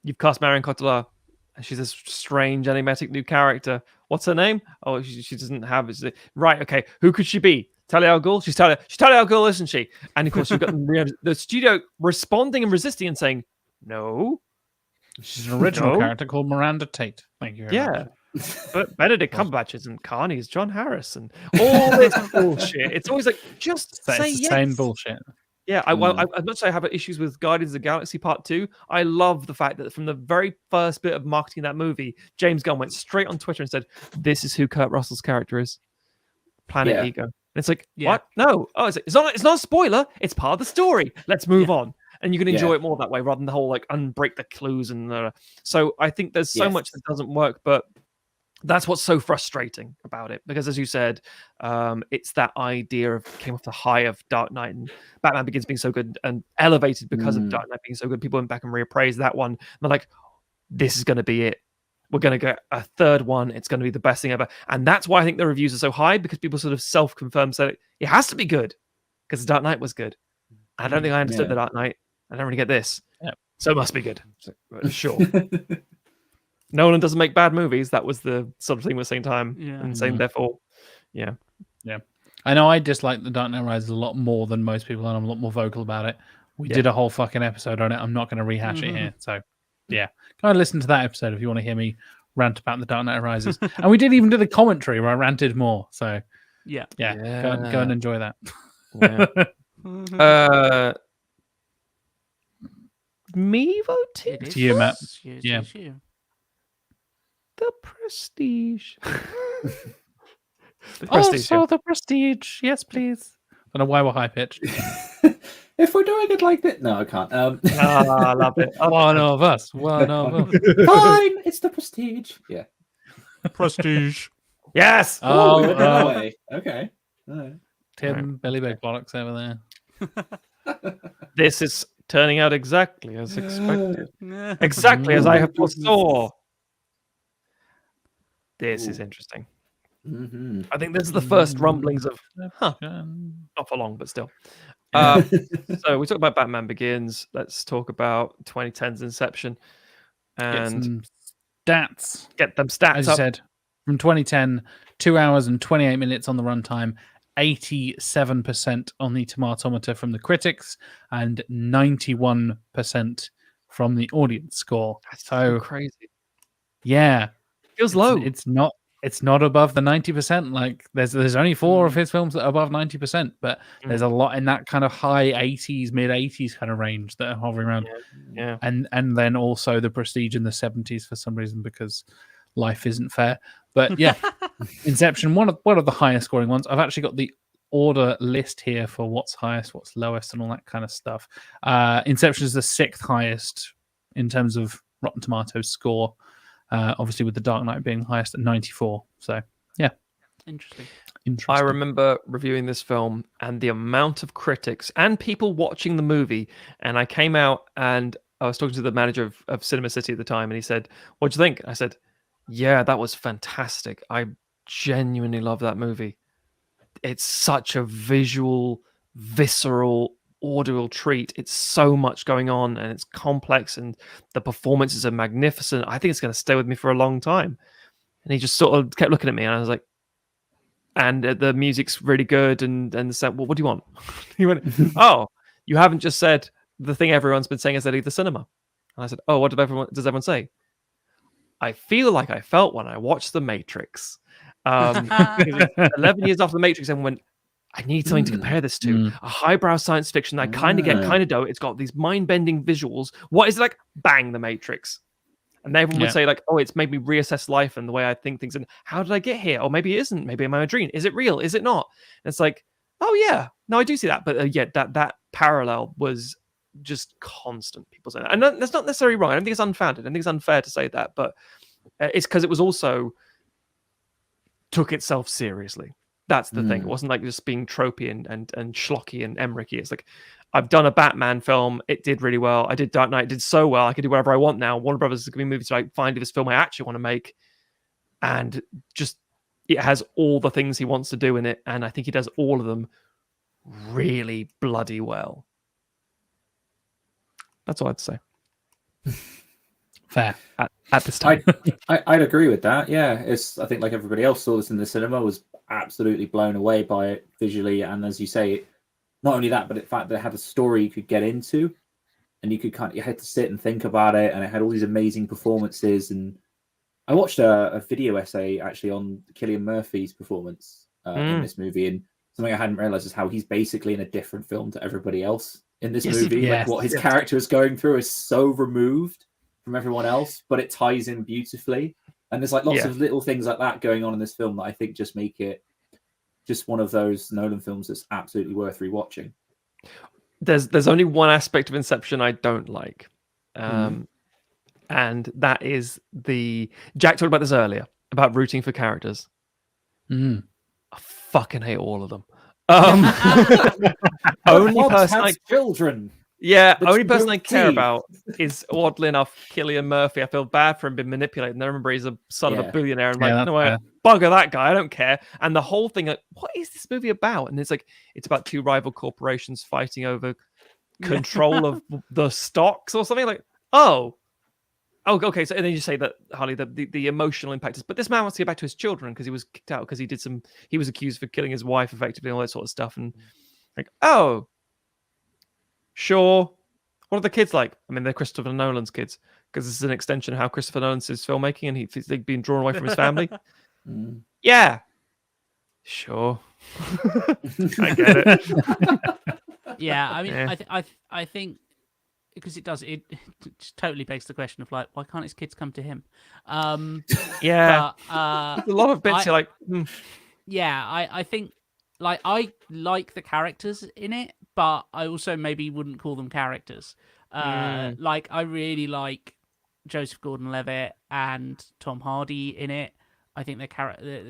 you've cast Marion Cotillard, and she's a strange animatic new character. What's her name? Oh, she doesn't have it. Right, okay. Who could she be? Talia al Ghul? She's Talia al Ghul, isn't she? And of course, you've got the studio responding and resisting and saying, no. She's an original character called Miranda Tate. Thank you very much. But Benedict Cumberbatch isn't Carney, is John Harris, and all this bullshit. It's always like, just say yes. Same bullshit. Yeah, I must say I have issues with Guardians of the Galaxy Part 2. I love the fact that from the very first bit of marketing of that movie, James Gunn went straight on Twitter and said, this is who Kurt Russell's character is. Planet Ego. And it's like, what? No. Oh, it's not a spoiler. It's part of the story. Let's move on. And you can enjoy it more that way rather than the whole like unbreak the clues. And so I think there's so much that doesn't work, but that's what's so frustrating about it, because as you said, it's that idea of came off the high of Dark Knight and Batman Begins being so good and elevated because of Dark Knight being so good. People went back and reappraised that one. And they're like, this is going to be it. We're going to get a third one. It's going to be the best thing ever. And that's why I think the reviews are so high, because people sort of self-confirm, said it has to be good because the Dark Knight was good. I don't think I understood the Dark Knight. I don't really get this. So it must be good. Sure. Nolan doesn't make bad movies. That was the sort of thing we're saying time. And saying therefore, Yeah. I know I dislike The Dark Knight Rises a lot more than most people, and I'm a lot more vocal about it. We did a whole fucking episode on it. I'm not going to rehash it here. So, go and listen to that episode if you want to hear me rant about The Dark Knight Rises. And we did even do the commentary where I ranted more. So, go and enjoy that. Me voting? To you, Matt. The Prestige. Also, The Prestige. Yes, please. I don't know why we're high pitched. If we're doing it like that, no, I can't. I love it. One of us. Fine, it's The Prestige. Yeah. Prestige. Yes. Oh, we went that way. Okay. All right. Tim Billy Big Bollocks over there. This is turning out exactly as expected. Exactly as I have foresaw. This is interesting. Mm-hmm. I think this is the first rumblings of, not for long, but still. So we talked about Batman Begins. Let's talk about 2010's Inception and get them stats as up. you said, from 2010, 2 hours and 28 minutes on the runtime, 87% on the tomatometer from the critics, and 91% from the audience score. That's so crazy. Yeah, feels low. It's not above the 90%. Like there's only 4 of his films that are above 90%, but there's a lot in that kind of high 80s, mid 80s kind of range that are hovering around. Yeah. And then also The Prestige in the 70s for some reason, because life isn't fair. But yeah, Inception, one of the highest scoring ones. I've actually got the order list here for what's highest, what's lowest, and all that kind of stuff. Inception is the 6th highest in terms of Rotten Tomatoes score. Obviously, with The Dark Knight being highest at 94. So, yeah. Interesting. I remember reviewing this film and the amount of critics and people watching the movie. And I came out and I was talking to the manager of Cinema City at the time, and he said, "What'd you think?" I said, "Yeah, that was fantastic. I genuinely love that movie. It's such a visual, visceral, audio treat. It's so much going on and it's complex and the performances are magnificent. I think it's going to stay with me for a long time." And he just sort of kept looking at me and I was like, and the music's really good and said, "Well, what do you want?" He went, "Oh, you haven't just said the thing everyone's been saying is they leave the cinema." And I said, "Oh, what does everyone say?" "I feel like I felt when I watched The Matrix." 11 years after The Matrix, and went, "I need something to compare this to. A highbrow science fiction that I kind of get, kind of don't. It's got these mind-bending visuals. What is it like? Bang, The Matrix." And everyone would say, like, "Oh, it's made me reassess life and the way I think things. And how did I get here? Or maybe it isn't. Maybe I'm in a dream. Is it real? Is it not?" And it's like, oh, yeah. No, I do see that. But yet that parallel was just constant. People saying that. And that's not necessarily wrong. I don't think it's unfounded. I think it's unfair to say that. But it's because it was also took itself seriously. That's the thing. It wasn't like just being tropey and schlocky and Emmerich-y. It's like, I've done a Batman film. It did really well. I did Dark Knight. It did so well. I can do whatever I want now. Warner Brothers is giving me movies to find this film I actually want to make. And just, it has all the things he wants to do in it. And I think he does all of them really bloody well. That's all I'd say. Fair. At this time. I'd agree with that. Yeah. I think like everybody else saw this in the cinema, was absolutely blown away by it visually. And as you say, not only that, but the fact that it had a story you could get into and you had to sit and think about it. And it had all these amazing performances. And I watched a video essay actually on Cillian Murphy's performance in this movie. And something I hadn't realized is how he's basically in a different film to everybody else in this movie. Yes. Like what his character is going through is so removed from everyone else, but it ties in beautifully. And there's like lots of little things like that going on in this film that I think just make it just one of those Nolan films that's absolutely worth rewatching. There's only one aspect of Inception I don't like. And that is Jack talked about this earlier, about rooting for characters. I fucking hate all of them. Only person children. Yeah, only person I care about is, oddly enough, Cillian Murphy. I feel bad for him being manipulated. And I remember he's a son of a billionaire. And bugger that guy. I don't care. And the whole thing, like, what is this movie about? And it's like, it's about two rival corporations fighting over control of the stocks or something. Like, oh, okay. So and then you say that, Harley, the emotional impact is, but this man wants to get back to his children because he was kicked out because he was accused for killing his wife effectively and all that sort of stuff. And like, oh, sure. What are the kids like? I mean, they're Christopher Nolan's kids because this is an extension of how Christopher Nolan's is filmmaking and he's being drawn away from his family. Yeah. Sure. I get it. Yeah, I mean, I think because it just totally begs the question of like, why can't his kids come to him? Yeah. But, a lot of bits you're like, I think like I like the characters in it, but I also maybe wouldn't call them characters. Like I really like Joseph Gordon-Levitt and Tom Hardy in it. I think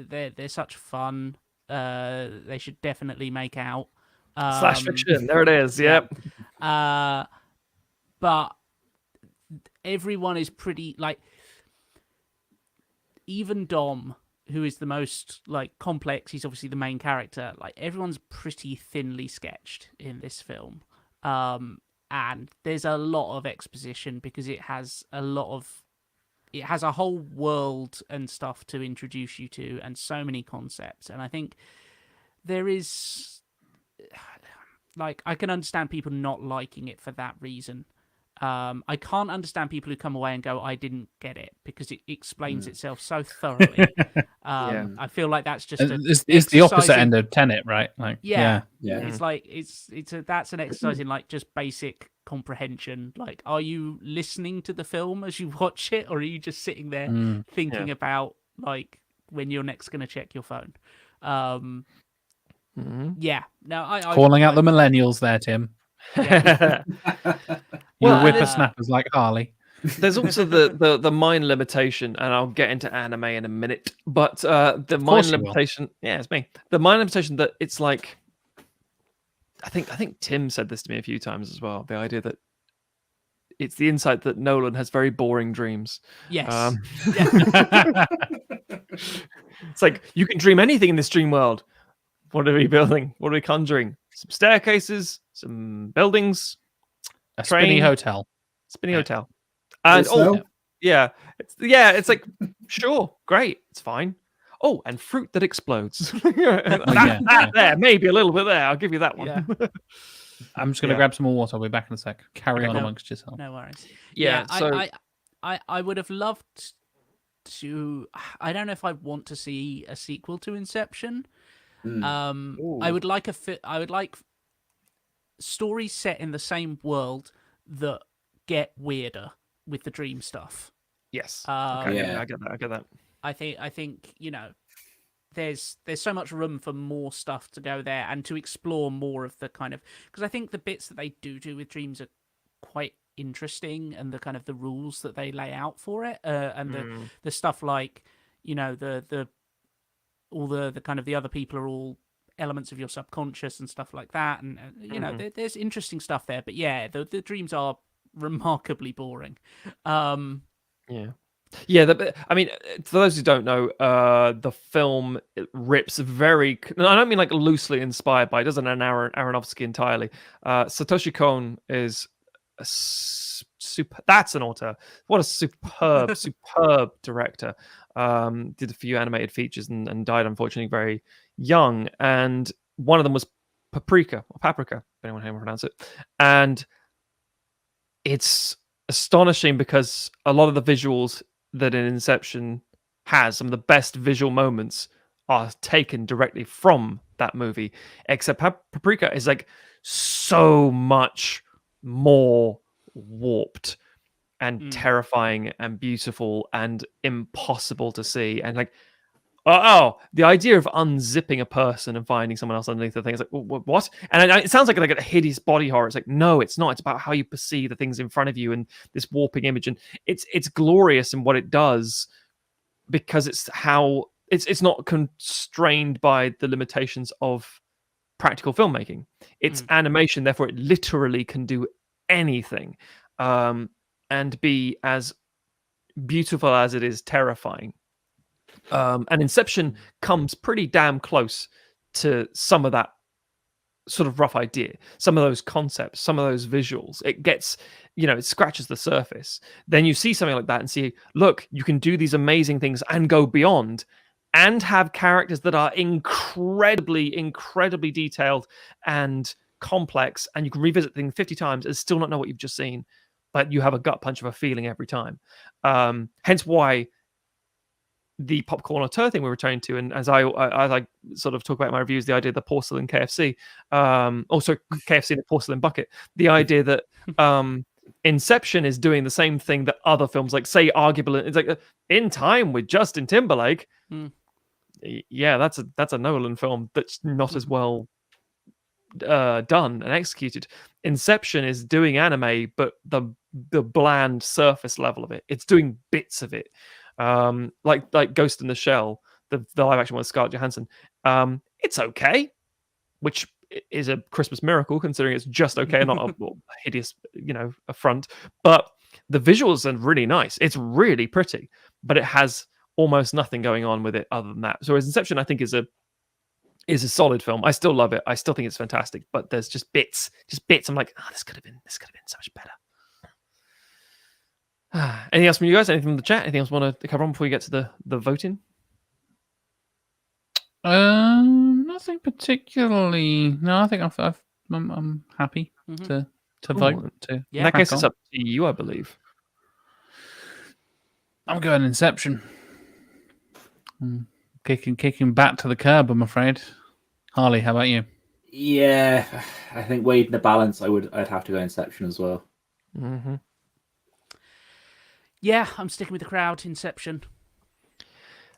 they're such fun. They should definitely make out. Slash fiction. There it is. Yep. But everyone is pretty like, even Dom, who is the most like complex. He's obviously the main character. Like everyone's pretty thinly sketched in this film. And there's a lot of exposition because it has a whole world and stuff to introduce you to, and so many concepts. And I think there is, like, I can understand people not liking it for that reason. I can't understand people who come away and go, I didn't get it, because it explains itself so thoroughly. I feel like that's just it's the opposite end of Tenet, right? Like, yeah. It's like that's an exercise in like just basic comprehension. Like, are you listening to the film as you watch it, or are you just sitting there thinking about like when you're next going to check your phone? Calling out the millennials there, Tim. Yeah. You whippersnappers like Harley. There's also the mind limitation, and I'll get into anime in a minute. But the mind limitation, it's me. The mind limitation that it's like, I think Tim said this to me a few times as well. The idea that it's the insight that Nolan has very boring dreams. Yes. It's like, you can dream anything in this dream world. What are we building? What are we conjuring? Some staircases, some buildings, a spinny hotel. And it's like, sure, great, it's fine. Oh, and fruit that explodes. There, maybe a little bit there. I'll give you that one. Yeah. I'm just gonna grab some more water. I'll be back in a sec. Carry on amongst yourself. No worries. So I would have loved to. I don't know if I want to see a sequel to Inception. I would like stories set in the same world that get weirder with the dream stuff. Yes. I get that. I think there's so much room for more stuff to go there and to explore more of the kind of, because I think the bits that they do with dreams are quite interesting, and the kind of the rules that they lay out for it, and the stuff like the kind of the other people are all elements of your subconscious and stuff like that, and there's interesting stuff there. But the dreams are remarkably boring. I mean, for those who don't know, the film rips very, I don't mean like loosely inspired by, it doesn't an Aronofsky entirely. Satoshi Kon is that's an author. What a superb director. Did a few animated features and died unfortunately very young. And one of them was Paprika, if anyone can pronounce it. And it's astonishing because a lot of the visuals that an Inception has, some of the best visual moments, are taken directly from that movie. Except Paprika is like so much more warped and terrifying and beautiful and impossible to see. And like, the idea of unzipping a person and finding someone else underneath the thing is like, what? And it sounds like a hideous body horror. It's like, no, it's not. It's about how you perceive the things in front of you and this warping image. And it's glorious in what it does, because it's how it's not constrained by the limitations of practical filmmaking. It's animation, therefore it literally can do anything, and be as beautiful as it is terrifying. And Inception comes pretty damn close to some of that sort of rough idea, some of those concepts, some of those visuals. It gets, it scratches the surface. Then you see something like that and see, look, you can do these amazing things and go beyond, and have characters that are incredibly, incredibly detailed and complex, and you can revisit things 50 times and still not know what you've just seen, but you have a gut punch of a feeling every time. Hence why the popcorn auteur thing we're returning to, and as I sort of talk about in my reviews, the idea of the porcelain KFC, also KFC the porcelain bucket, the idea that Inception is doing the same thing that other films, like say arguably, it's like In Time with Justin Timberlake. yeah, that's a Nolan film that's not as well done and executed. Inception is doing anime, but the bland surface level of it. It's doing bits of it, like Ghost in the Shell, the live action one with Scarlett Johansson. It's okay, which is a Christmas miracle considering it's just okay, not a hideous, affront. But the visuals are really nice. It's really pretty, but it has almost nothing going on with it other than that. So, Inception, I think, is a solid film. I still love it. I still think it's fantastic. But there's just bits. I'm like, this could have been so much better. Anything else from you guys? Anything from the chat? Anything else you want to cover on before we get to the voting? Nothing particularly. No, I think I'm happy to vote. In that case, it's up to you, I believe. I'm going Inception. Kicking back to the curb, I'm afraid. Harley, how about you? Yeah, I think weighed in the balance, I'd have to go Inception as well. Mm-hmm. Yeah, I'm sticking with the crowd. Inception.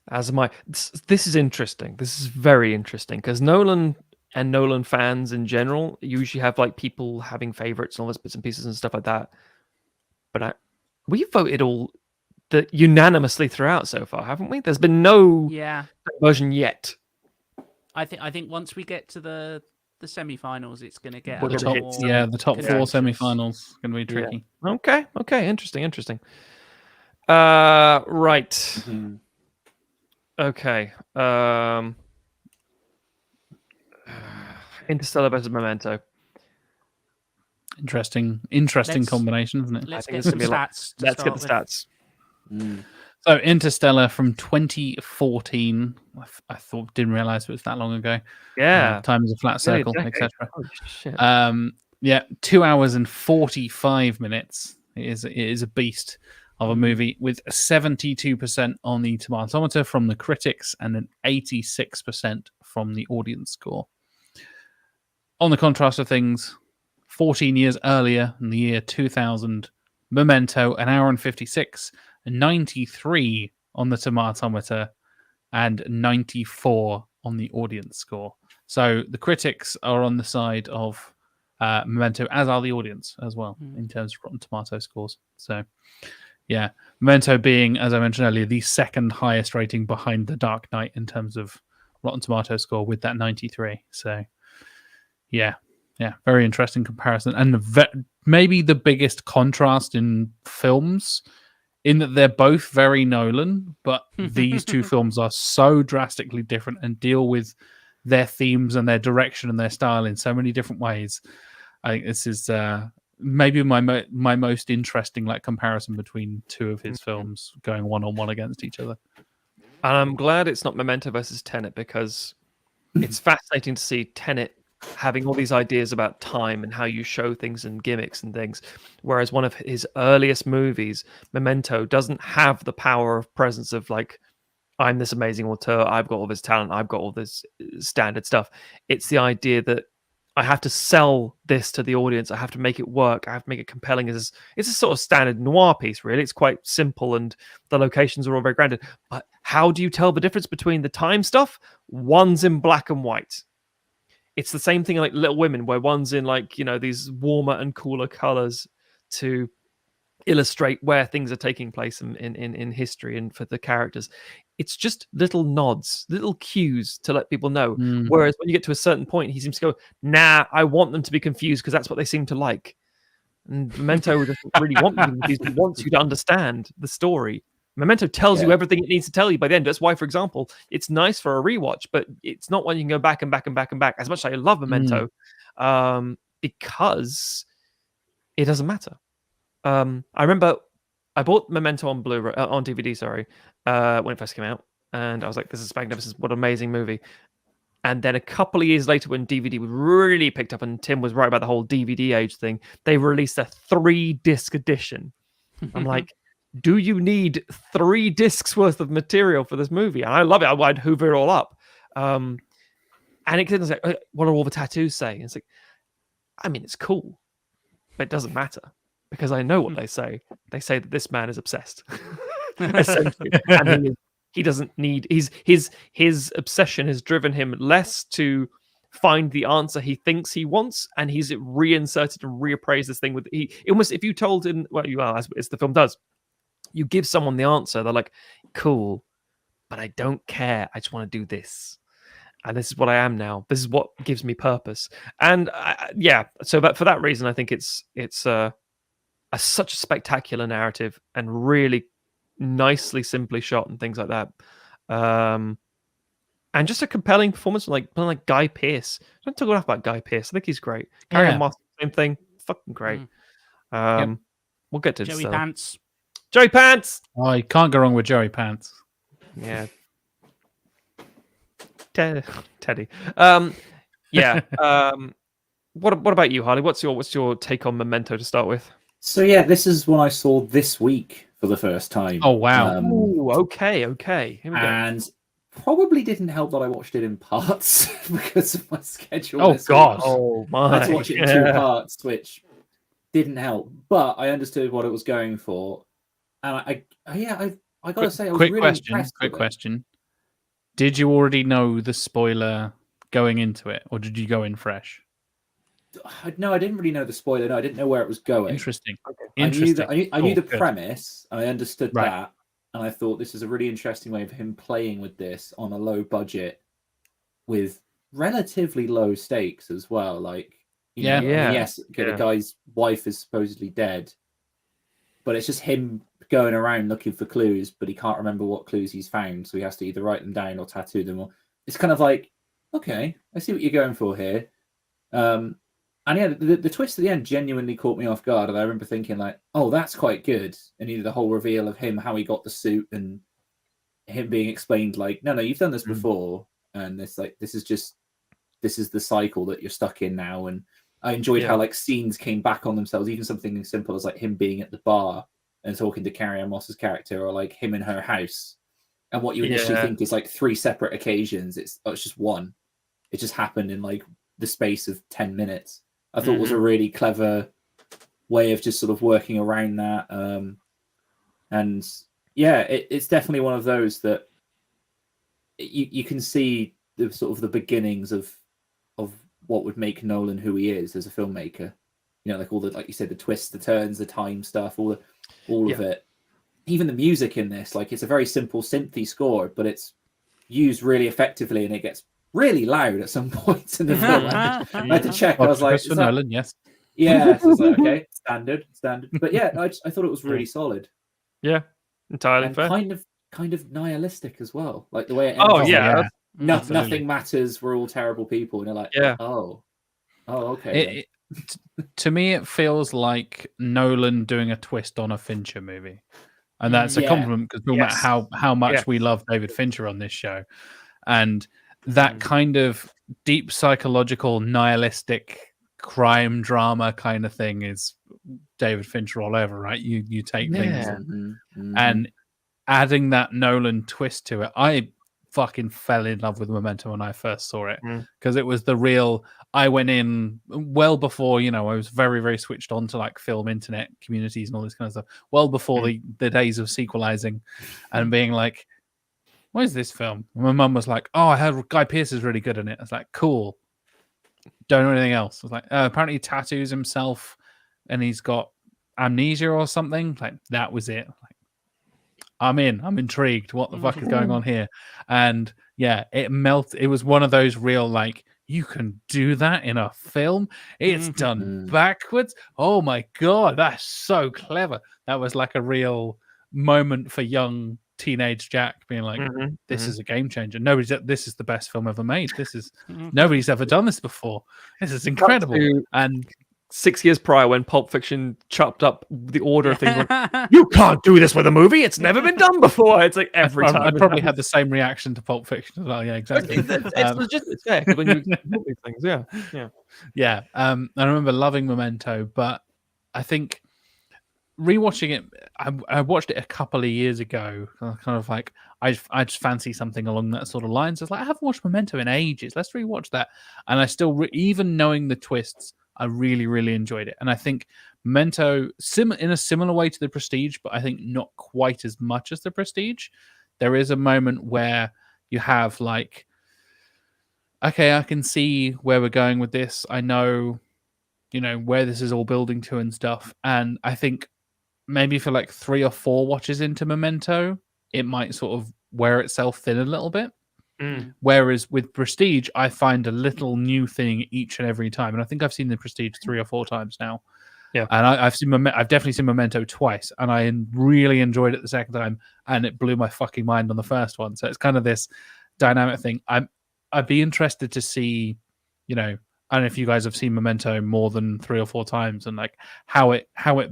As am I. This is interesting. This is very interesting because Nolan and Nolan fans in general usually have like people having favorites and all those bits and pieces and stuff like that. But we voted all unanimously throughout so far, haven't we? There's been no version yet. I think once we get to the semi-finals, it's going to get the top four semi-finals going to be tricky. Yeah. Okay, interesting. Right. Mm-hmm. Okay. Interstellar versus Memento. Interesting combination, isn't it? Let's get some stats. Let's get the stats. So Interstellar from 2014. I didn't realize it was that long ago. Yeah. Time is a flat circle, etc. Oh, shit. 2 hours and 45 minutes. It is a beast of a movie with 72% on the tomatometer from the critics and an 86% from the audience score. On the contrast of things, 14 years earlier, in the year 2000, Memento, an hour and 56, 93 on the tomatometer, and 94 on the audience score. So the critics are on the side of Memento, as are the audience as well, in terms of Rotten Tomato scores. So, yeah, Memento being, as I mentioned earlier, the second highest rating behind The Dark Knight in terms of Rotten Tomato score with that 93. So, yeah, very interesting comparison. And maybe the biggest contrast in films, in that they're both very Nolan, but these two films are so drastically different and deal with their themes and their direction and their style in so many different ways. I think this is maybe my most interesting comparison between two of his films going one-on-one against each other. And I'm glad it's not Memento versus Tenet, because it's fascinating to see Tenet having all these ideas about time and how you show things and gimmicks and things, whereas one of his earliest movies, Memento, doesn't have the power of presence of I'm this amazing auteur, I've got all this talent, I've got all this standard stuff. It's the idea that I have to sell this to the audience, I have to make it work, I have to make it compelling. It's a sort of standard noir piece, really. It's quite simple and the locations are all very grounded. But how do you tell the difference between the time stuff? One's in black and white. It's the same thing like Little Women, where one's in these warmer and cooler colors to illustrate where things are taking place in history and for the characters. It's just little nods, little cues to let people know. Whereas when you get to a certain point, he seems to go, nah, I want them to be confused because that's what they seem to like. And Memento doesn't really want you to be confused. He wants you to understand the story. Memento tells you everything it needs to tell you by the end. That's why, for example, it's nice for a rewatch, but it's not one you can go back and back and back and back. As much as I love Memento, because it doesn't matter. I remember I bought Memento on Blu-ray, on DVD, when it first came out, and I was like, "This is magnificent! What an amazing movie!" And then a couple of years later, when DVD really picked up, and Tim was right about the whole DVD age thing, they released a 3-disc edition. I'm like, do you need 3 discs worth of material for this movie? And I love it. I'd hoover it all up. And it was like, what do all the tattoos say? And it's like, I mean, it's cool, but it doesn't matter because I know what they say. They say that this man is obsessed, essentially, and he doesn't need. His obsession has driven him less to find the answer he thinks he wants, and he's reinserted and reappraised this thing with he almost. If you told him, well, you are, as the film does, you give someone the answer, they're like, cool, but I don't care. I just want to do this. And this is what I am now. This is what gives me purpose. And but for that reason, I think it's such a spectacular narrative and really nicely, simply shot and things like that. And just a compelling performance, like Guy Pearce. Don't talk enough about Guy Pearce. I think he's great. Carrie Moss, same thing. Fucking great. We'll get to Joey Pants. Joey Pants. Oh, you can't go wrong with Joey Pants. Yeah. Teddy. What about you, Harley? What's your take on Memento to start with? So yeah, this is one I saw this week for the first time. Oh wow! Okay. Here we go. And probably didn't help that I watched it in parts because of my schedule. Oh god! Oh my! I had to watch it in 2 parts, which didn't help. But I understood what it was going for, and I gotta say, I was really impressed. Quick question. Did you already know the spoiler going into it, or did you go in fresh? No, I didn't really know the spoiler. No, I didn't know where it was going. Interesting. Okay. I knew the premise, and I understood that, and I thought this is a really interesting way of him playing with this on a low budget, with relatively low stakes as well. Like, yes, the guy's wife is supposedly dead, but it's just him going around looking for clues, but he can't remember what clues he's found, so he has to either write them down or tattoo them. Or it's kind of like, okay, I see what you're going for here. And yeah, the twist at the end genuinely caught me off guard, and I remember thinking like, oh, that's quite good. And the whole reveal of him, how he got the suit, and him being explained like, no, you've done this before, and this is the cycle that you're stuck in now. And I enjoyed how like scenes came back on themselves, even something as simple as like him being at the bar and talking to Carrie Moss's character, or like him in her house. And what you initially think is like 3 separate occasions, it's just one. It just happened in like the space of 10 minutes. I thought was a really clever way of just sort of working around that. And yeah, it's definitely one of those that you can see the sort of the beginnings of what would make Nolan who he is as a filmmaker. Like all the, like you said, the twists, the turns, the time stuff, all of it. Even the music in this, like it's a very simple synthy score, but it's used really effectively, and it gets really loud at some points in the film. I had to check. I was like, Christopher Nolan, yes. Yeah, so I was like, okay, standard. But yeah, I thought it was really solid. Yeah, entirely and fair. Kind of nihilistic as well. Like the way it ends. Nothing matters. We're all terrible people. And you're like, oh, okay. To me, it feels like Nolan doing a twist on a Fincher movie. And that's a compliment, because no matter how much we love David Fincher on this show. And that kind of deep psychological, nihilistic crime drama kind of thing is David Fincher all over, right? You take things and adding that Nolan twist to it. I fucking fell in love with Memento when I first saw it, because it was the real. I went in well before, I was very, very switched on to like film internet communities and all this kind of stuff. Well before the days of sequelizing and being like, what is this film? And my mum was like, oh, I heard Guy Pearce is really good in it. I was like, cool. Don't know anything else. I was like, apparently he tattoos himself and he's got amnesia or something. Like, that was it. Like, I'm in. I'm intrigued. What the fuck is going on here? And yeah, it melted. It was one of those real, like, you can do that in a film? It's done backwards? Oh my God, that's so clever. That was like a real moment for young teenage Jack being like, this is a game changer. This is the best film ever made. This is nobody's ever done this before. This is incredible. And 6 years prior, when Pulp Fiction chopped up the order of things, like, you can't do this with a movie. It's never been done before. It's like every time. I probably had the same reaction to Pulp Fiction as well. Yeah, exactly. It's legit. When you do these things, yeah. I remember loving Memento, but I think rewatching it, I watched it a couple of years ago. Kind of like I just fancy something along that sort of lines. I was like, I haven't watched Memento in ages. Let's rewatch that. And I still, even knowing the twists, I really, really enjoyed it. And I think Memento, in a similar way to The Prestige, but I think not quite as much as The Prestige, there is a moment where you have like, okay, I can see where we're going with this. I know, where this is all building to and stuff. And I think maybe for like 3 or 4 watches into Memento, it might sort of wear itself thin a little bit. Whereas with Prestige, I find a little new thing each and every time. And I think I've seen the Prestige 3 or 4 times now. Yeah, and I've definitely seen Memento twice, and I really enjoyed it the second time, and it blew my fucking mind on the first one. So it's kind of this dynamic thing. I'd be interested to see, I don't know if you guys have seen Memento more than 3 or 4 times, and like how it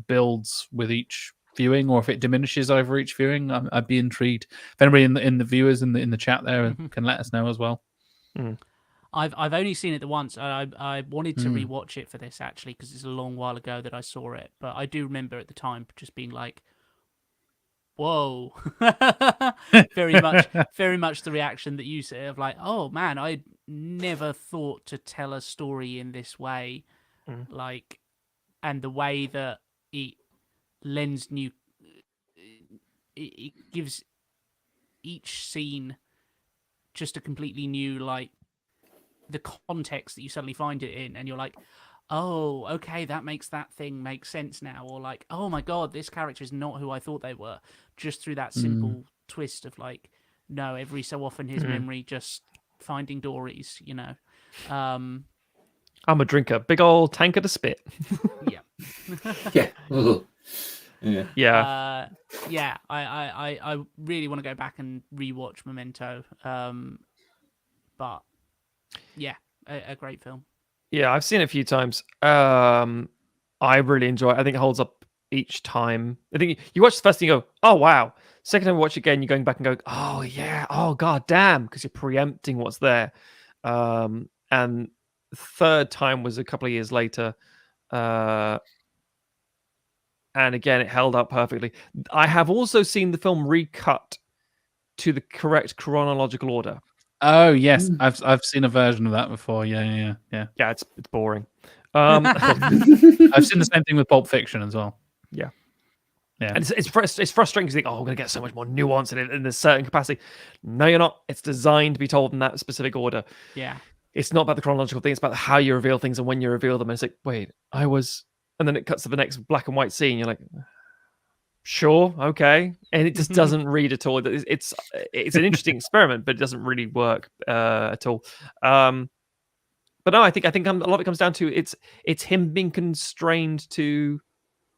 builds with each viewing, or if it diminishes over each viewing. I'd be intrigued. If anybody in the viewers in the chat there can let us know as well. I've only seen it the once. I wanted to rewatch it for this actually, because it's a long while ago that I saw it. But I do remember at the time just being like, "Whoa!" very much the reaction that you say of like, "Oh man, I never thought to tell a story in this way," like, and the way that it lends new, it gives each scene just a completely new like. The context that you suddenly find it in, and you're like, oh, okay, that makes that thing make sense now, or like, oh my god, this character is not who I thought they were, just through that simple twist of like, no, every so often his memory just finding Dory's, I'm a drinker, big old tankard of spit. Yeah. Yeah. I really want to go back and rewatch Memento, but yeah, a great film. Yeah, I've seen it a few times. I really enjoy it. I think it holds up each time. I think you watch the first thing, you go, oh wow. Second time you watch it again, you're going back and go, oh yeah, oh god damn, because you're preempting what's there. And third time was a couple of years later. And again, it held up perfectly. I have also seen the film recut to the correct chronological order. Oh yes, I've seen a version of that before. Yeah. Yeah, it's boring. I've seen the same thing with Pulp Fiction as well. Yeah. And it's frustrating because you think, oh, we're going to get so much more nuance in a certain capacity. No, you're not. It's designed to be told in that specific order. Yeah. It's not about the chronological thing. It's about how you reveal things and when you reveal them. And it's like, wait, and then it cuts to the next black and white scene. You're like, sure, okay, and it just doesn't read at all. It's an interesting experiment, but it doesn't really work at all. But no, I think a lot of it comes down to it's him being constrained to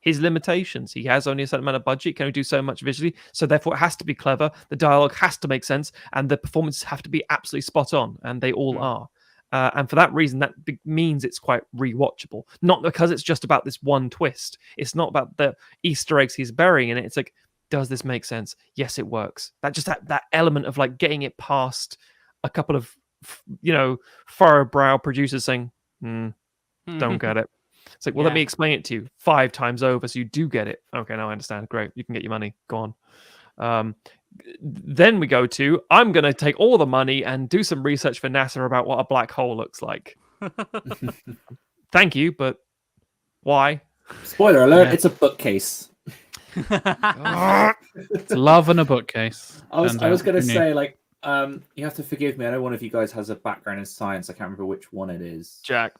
his limitations. He has only a certain amount of budget, he can only do so much visually, so therefore it has to be clever. The dialogue has to make sense, and the performances have to be absolutely spot on, and they all are. And for that reason, that means it's quite rewatchable. Not because it's just about this one twist. It's not about the Easter eggs he's burying in it. It's like, does this make sense? Yes, it works. That element of like getting it past a couple of, furrow brow producers saying, don't get it. It's like, well, let me explain it to you 5 times over so you do get it. Okay, now I understand. Great. You can get your money. Go on. Then we go to, I'm going to take all the money and do some research for NASA about what a black hole looks like. Thank you, but why? Spoiler alert, it's a bookcase. It's love in a bookcase. I was going to say, like, you have to forgive me. I know one of you guys has a background in science. I can't remember which one it is. Jack.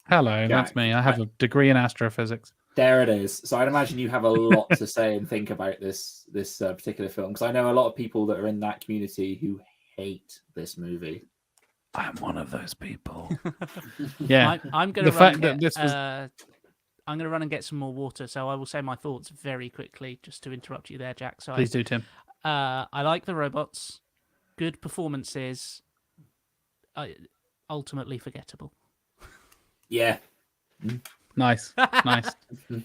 Hello, that's me. I have a degree in astrophysics. There it is. So I'd imagine you have a lot to say and think about this particular film, because I know a lot of people that are in that community who hate this movie. I'm one of those people. Yeah, I'm going to run. I'm going to run and get some more water, so I will say my thoughts very quickly, just to interrupt you there, Jack. So please do, Tim. I like the robots. Good performances. Ultimately forgettable. Yeah. Nice.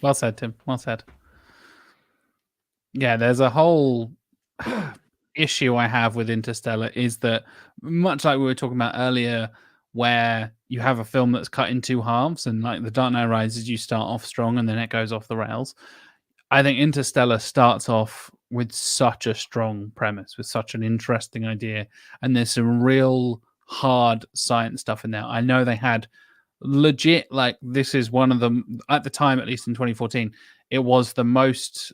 Well said, Tim. Well said. Yeah, there's a whole issue I have with Interstellar is that, much like we were talking about earlier, where you have a film that's cut in 2 halves, and like The Dark Knight Rises, you start off strong and then it goes off the rails. I think Interstellar starts off with such a strong premise, with such an interesting idea, and there's some real hard science stuff in there. I know they had legit, like, this is one of them at the time, at least in 2014, it was the most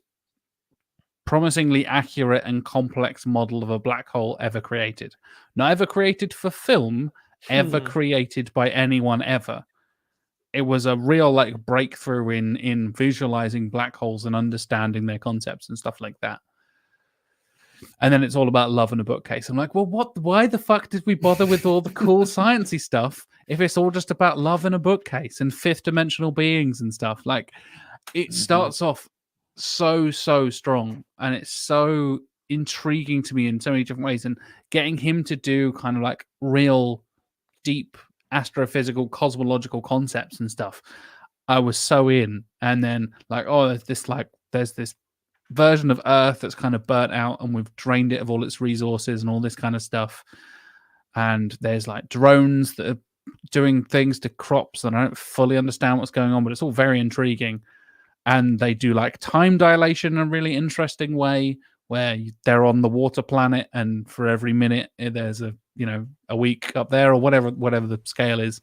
promisingly accurate and complex model of a black hole ever created. Not ever created for film, ever created by anyone ever. It was a real like breakthrough in visualizing black holes and understanding their concepts and stuff like that. And then it's all about love in a bookcase. I'm like, well, why the fuck did we bother with all the cool sciencey stuff if it's all just about love in a bookcase and fifth dimensional beings and stuff? Like, it starts off so strong, and it's so intriguing to me in so many different ways. And getting him to do kind of like real deep astrophysical cosmological concepts and stuff, I was so in. And then like, oh, there's this version of Earth that's kind of burnt out and we've drained it of all its resources and all this kind of stuff, and there's like drones that are doing things to crops, and I don't fully understand what's going on, but it's all very intriguing. And they do like time dilation in a really interesting way, where they're on the water planet, and for every minute there's a week up there, or whatever the scale is.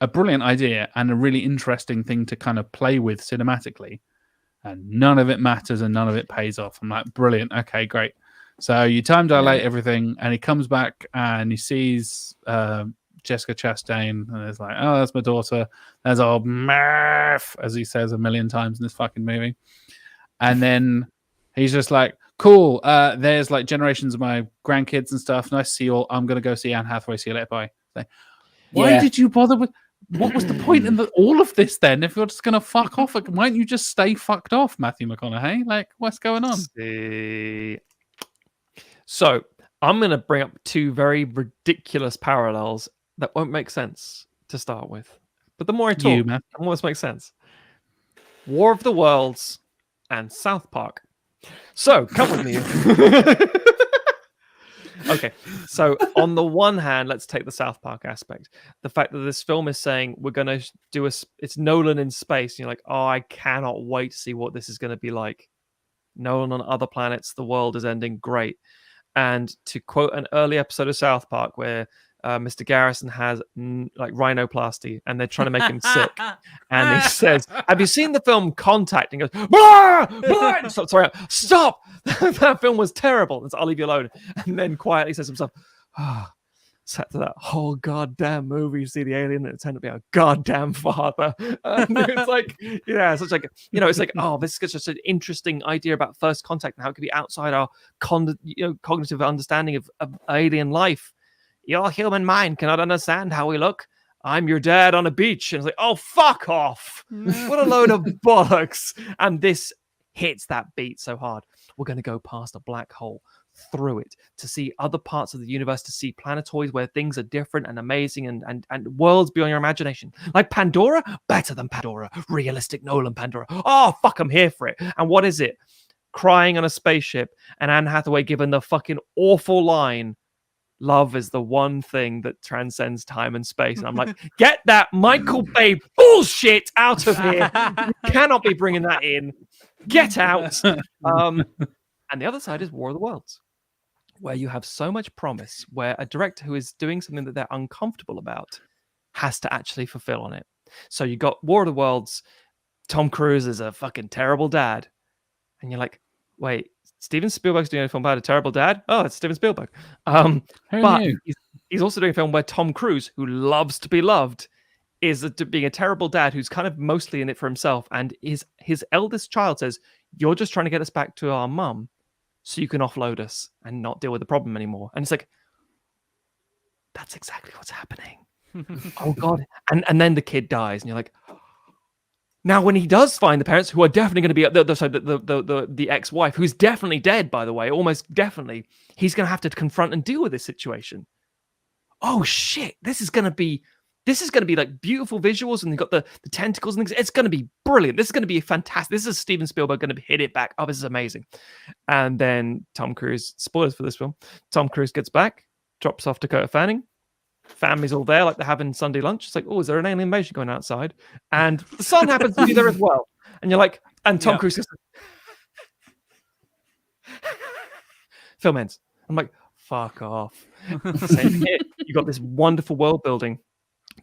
A brilliant idea and a really interesting thing to kind of play with cinematically. And none of it matters and none of it pays off. I'm like, brilliant. Okay, great. So you time dilate everything, and he comes back and he sees Jessica Chastain, and it's like, oh, that's my daughter. There's old Murph, as he says a million times in this fucking movie. And then he's just like, cool. There's like generations of my grandkids and stuff. Nice to see you all. I'm going to go see Anne Hathaway. See you later. Bye. Like, why did you bother with... What was the point in all of this then? If you're just going to fuck off, why don't you just stay fucked off, Matthew McConaughey? Like, what's going on? So I'm going to bring up two very ridiculous parallels that won't make sense to start with. But the more I talk, the more this makes sense. War of the Worlds and South Park. So, come with me. Okay, so on the one hand, let's take the South Park aspect. The fact that this film is saying we're going to do it's Nolan in space. And you're like, oh, I cannot wait to see what this is going to be like. Nolan on other planets, the world is ending, great. And to quote an early episode of South Park where Mr. Garrison has like rhinoplasty and they're trying to make him sick. And he says, have you seen the film Contact? And he goes, bah! Bah! Stop! That film was terrible. And so, I'll leave you alone. And then quietly says to himself, sat to that whole goddamn movie, you see the alien and it turned to be a goddamn father. And it's like, so it's like, it's like, oh, this is just an interesting idea about first contact and how it could be outside our cognitive understanding of alien life. Your human mind cannot understand how we look. I'm your dad on a beach. And it's like, oh, fuck off. What a load of bollocks. And this hits that beat so hard. We're going to go past a black hole, through it, to see other parts of the universe, to see planetoids where things are different and amazing and worlds beyond your imagination. Like Pandora? Better than Pandora. Realistic Nolan Pandora. Oh, fuck, I'm here for it. And what is it? Crying on a spaceship and Anne Hathaway given the fucking awful line, love is the one thing that transcends time and space. And I'm like, get that Michael Bay bullshit out of here. You cannot be bringing that in. Get out. And the other side is War of the Worlds, where you have so much promise, where a director who is doing something that they're uncomfortable about has to actually fulfill on it. So you got War of the Worlds. Tom Cruise is a fucking terrible dad. And you're like, wait, Steven Spielberg's doing a film about a terrible dad? Oh, it's Steven Spielberg. But he's also doing a film where Tom Cruise, who loves to be loved, is being a terrible dad who's kind of mostly in it for himself. And his eldest child says, you're just trying to get us back to our mum so you can offload us and not deal with the problem anymore. And it's like, that's exactly what's happening. Oh, God. And then the kid dies. And you're like, now, when he does find the parents, who are definitely going to be the ex-wife, who's definitely dead, by the way, almost definitely, he's going to have to confront and deal with this situation. Oh shit! This is going to be like beautiful visuals, and you've got the tentacles and things. It's going to be brilliant. This is going to be fantastic. This is Steven Spielberg going to hit it back. Oh, this is amazing. And then Tom Cruise, spoilers for this film. Tom Cruise gets back, drops off Dakota Fanning. Family's all there, like they're having Sunday lunch. It's like, oh, is there an alien invasion going outside? And the son happens to be there as well. And you're like, and Tom Cruise goes, film ends. I'm like, fuck off. Same here. You got this wonderful world building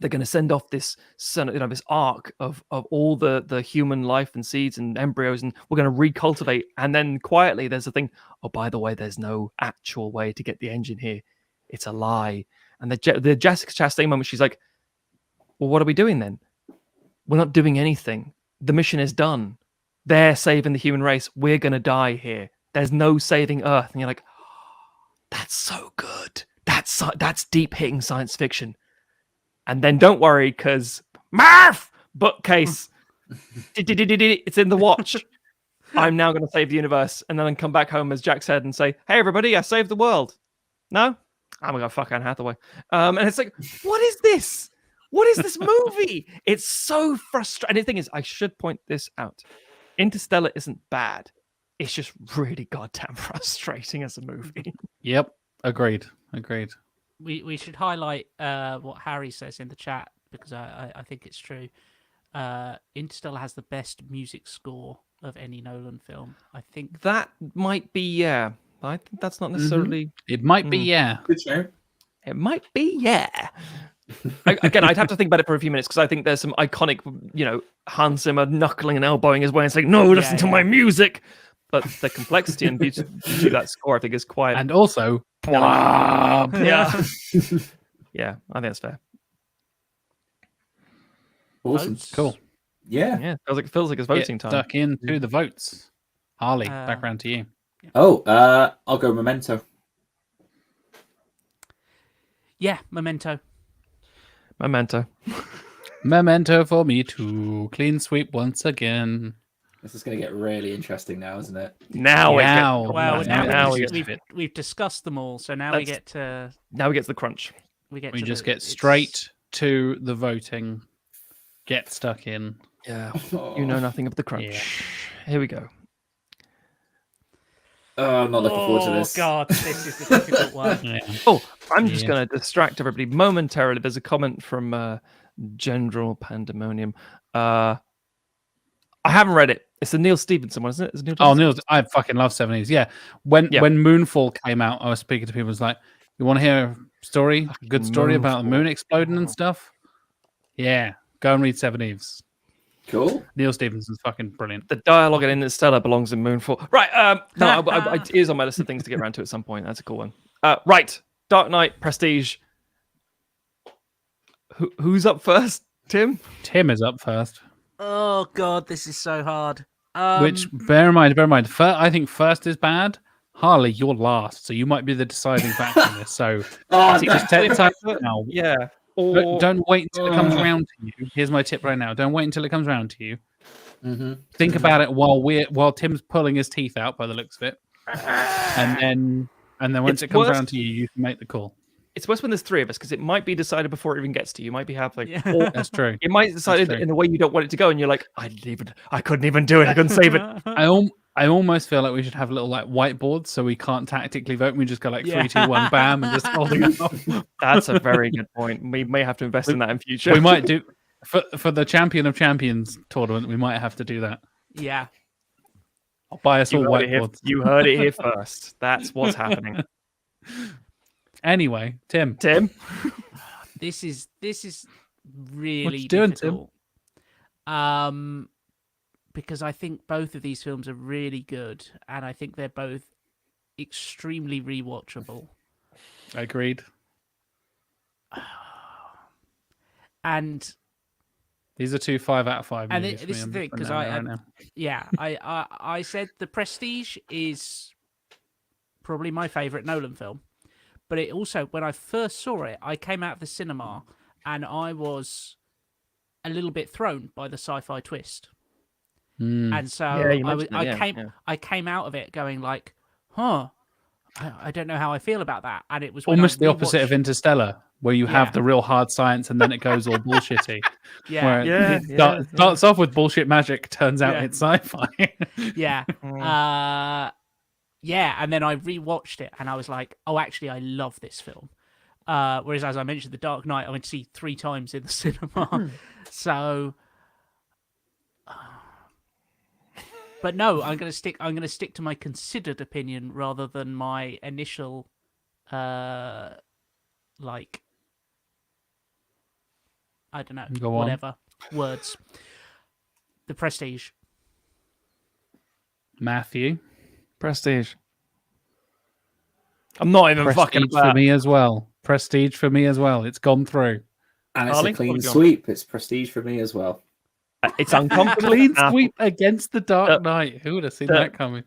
they're going to send off this this arc of all the human life and seeds and embryos, and we're going to recultivate. And then quietly, there's a thing. Oh, by the way, there's no actual way to get the engine here. It's a lie. And the Jessica Chastain moment, she's like, "Well, what are we doing then? We're not doing anything. The mission is done. They're saving the human race. We're going to die here. There's no saving Earth." And you're like, "That's so good. That's deep hitting science fiction." And then don't worry, because Murph bookcase, it's in the watch. I'm now going to save the universe, and then come back home, as Jack said, and say, "Hey, everybody, I saved the world." No, I'm gonna go fuck Anne Hathaway. And it's like, what is this? What is this movie? It's so frustrating. And the thing is, I should point this out: Interstellar isn't bad. It's just really goddamn frustrating as a movie. Yep, agreed. We should highlight what Harry says in the chat, because I think it's true. Interstellar has the best music score of any Nolan film. I think that might be, yeah. I think that's not necessarily. It might be, yeah. Good show. It might be, yeah. Again, I'd have to think about it for a few minutes, because I think there's some iconic, Hans Zimmer knuckling and elbowing his way and saying, "No, listen to my music." But the complexity and beauty of that score, I think, is quite. And also, yeah, yeah, I think that's fair. Awesome, Votes? cool. Yeah. Feels like it's voting time. Stuck into the votes. Harley, back round to you. Oh, I'll go Memento. Yeah, Memento. Memento for me too. Clean sweep once again. This is going to get really interesting now, isn't it? Now we've discussed them all, so now we get to the crunch. We get straight to the voting. Get stuck in. Yeah, you know nothing of the crunch. Yeah. Here we go. Oh, I'm not looking forward to this. Oh God, this is the difficult one. Yeah. Oh, I'm just going to distract everybody momentarily. There's a comment from General Pandemonium. I haven't read it. It's a Neil Stephenson one, isn't it? Neil, I fucking love 70s. Yeah. When Moonfall came out, I was speaking to people. I was like, "You want to hear a good story about the moon exploding and stuff?" Yeah, go and read 70s. Cool. Neil Stephenson's fucking brilliant. The dialogue in Interstellar belongs in Moonfall. Right. No, it is on my list of things to get around to at some point. That's a cool one. Right. Dark Knight, Prestige. Who's up first? Tim? Tim is up first. Oh God, this is so hard. Which, bear in mind, I think first is bad. Harley, you're last, so you might be the deciding factor in this. So just take time now. Yeah. Or... Don't wait until it comes around to you. Here's my tip right now. Don't wait until it comes around to you. Mm-hmm. Think about it while Tim's pulling his teeth out by the looks of it. And then once it comes around to you, you can make the call. It's worse when there's three of us, because it might be decided before it even gets to you. You might be halfway. Yeah. Or that's true. It might decide in the way you don't want it to go, and you're like, I couldn't even do it. I couldn't save it. I almost feel like we should have a little whiteboards so we can't tactically vote. We just go 3, 2, 1, bam, and just holding it up. That's a very good point. We may have to invest in that in future. We might do for the Champion of Champions tournament. We might have to do that. Yeah. I'll buy us all whiteboards. You heard it here first. That's what's happening. Anyway, Tim. This is really what you doing, difficult. Tim? Because I think both of these films are really good, and I think they're both extremely rewatchable. Agreed. And these are 2 5 out of 5. And this is the thing, because I said The Prestige is probably my favorite Nolan film, but it also, when I first saw it, I came out of the cinema and I was a little bit thrown by the sci-fi twist. And so I came out of it going like, I don't know how I feel about that. And it was almost the opposite of Interstellar, where you have the real hard science and then it goes all bullshitty. It starts off with bullshit magic, turns out it's sci-fi. And then I rewatched it and I was like, oh, actually, I love this film. Whereas, as I mentioned, The Dark Knight, I went to see 3 times in the cinema. So... But no, I'm going to stick to my considered opinion rather than my initial, I don't know. Go on. Whatever. Words. The Prestige. Matthew. Prestige. I'm not even fucking Prestige for me as well. Prestige for me as well. It's gone through. And it's Harley, a clean what have you sweep. It's Prestige for me as well. It's uncomfortable. Clean sweep against the Dark Knight. Who would have seen that coming?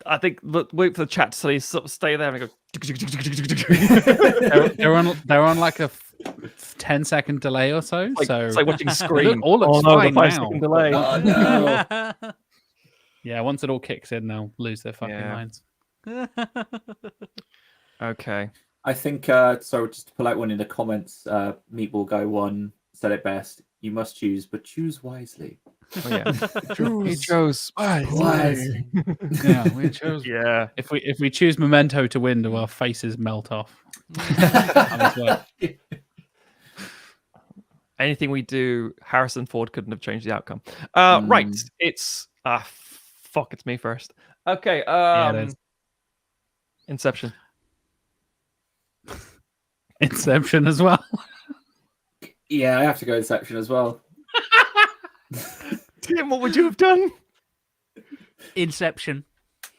I think wait for the chat to sort of stay there and go. they're on like a 10-second delay or so. It's like watching Scream. All looks fine the 5 now. second delay. Oh, no. Yeah, once it all kicks in, they'll lose their fucking minds. Okay. I think, so just to pull out one in the comments, Meatball Guy 1 said it best. You must choose, but choose wisely. Oh, yeah. He chose wisely. Yeah, we chose. Yeah. If we choose Memento to win, do our faces melt off? Anything we do, Harrison Ford couldn't have changed the outcome. Right. It's fuck. It's me first. Okay. Inception. Inception as well. Yeah, I have to go Inception as well. Tim, what would you have done? Inception.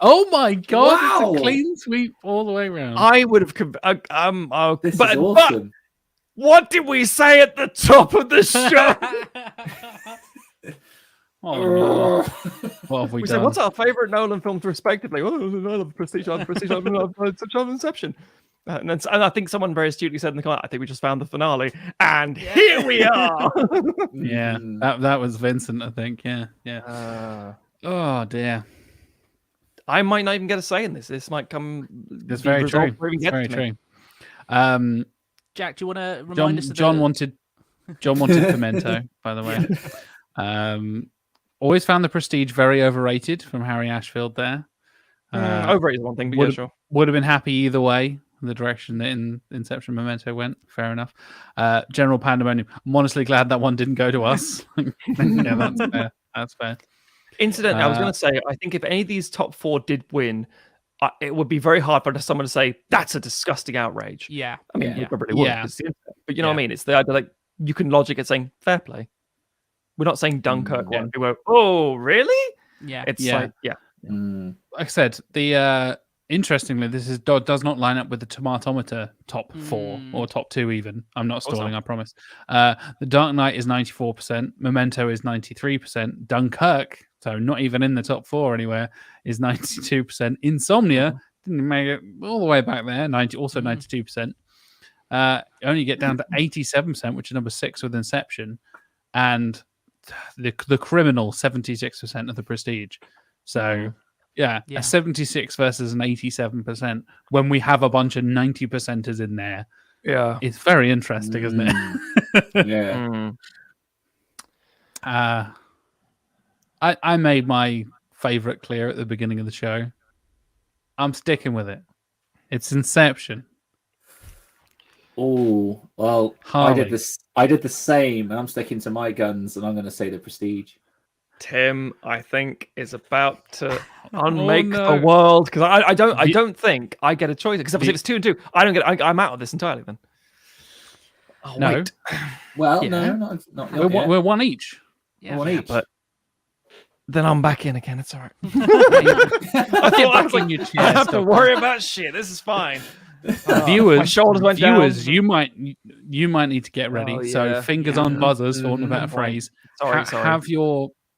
Oh my god! Wow. It's a clean sweep all the way around. I would have. This but, is awesome. But what did we say at the top of the show? Oh, no. What have we We done? said, what's our favorite Nolan films, respectively? Oh, I love Prestige, I love Prestige, I love Inception. And I think someone very astutely said in the comment, I think we just found the finale, and here we are. Yeah, that was Vincent, I think. Yeah. Oh dear. I might not even get a say in this. This might come. That's very true. That's very true. Jack, do you want to remind us? John wanted Memento, by the way. Always found the Prestige very overrated from Harry Ashfield there. Overrated is one thing, but yeah, sure. Would have been happy either way. The direction that Inception Memento went, fair enough. General Pandemonium. I'm honestly glad that one didn't go to us. Yeah, that's fair. That's fair. Incidentally, I was going to say, I think if any of these top 4 did win, it would be very hard for someone to say that's a disgusting outrage. Yeah, I mean, we probably would. Yeah. But you know what I mean? It's the idea like you can logic it saying fair play. We're not saying Dunkirk one. We were, oh really? Yeah, it's like Like I said, the interestingly, this does not line up with the Tomatometer top 4 or top 2 even. I'm not stalling, I promise. The Dark Knight is 94%, Memento is 93%, Dunkirk, so not even in the top 4 anywhere, is 92%. Insomnia didn't make it all the way back there, 92%. Only get down to 87%, which is number 6 with Inception, and the Criminal 76% of the Prestige. So. Yeah, a 76 versus an 87% when we have a bunch of 90%ers in there. Yeah. It's very interesting, isn't it? Yeah. I made my favorite clear at the beginning of the show. I'm sticking with it. It's Inception. Oh, well, Harley. I did the same, and I'm sticking to my guns, and I'm going to say the Prestige. Tim, I think, is about to unmake the world because I don't think I get a choice because if it's 2 and 2, I don't get. I'm out of this entirely. Then. Oh, no. Wait. Well, no, not we're one each. Yeah, one each. But then I'm back in again. It's all right. I'll get back in your chair. I have to worry about shit. This is fine. Viewers, my shoulders went down. You might need to get ready. Oh, yeah. So fingers on buzzers, for want of a better phrase. Sorry.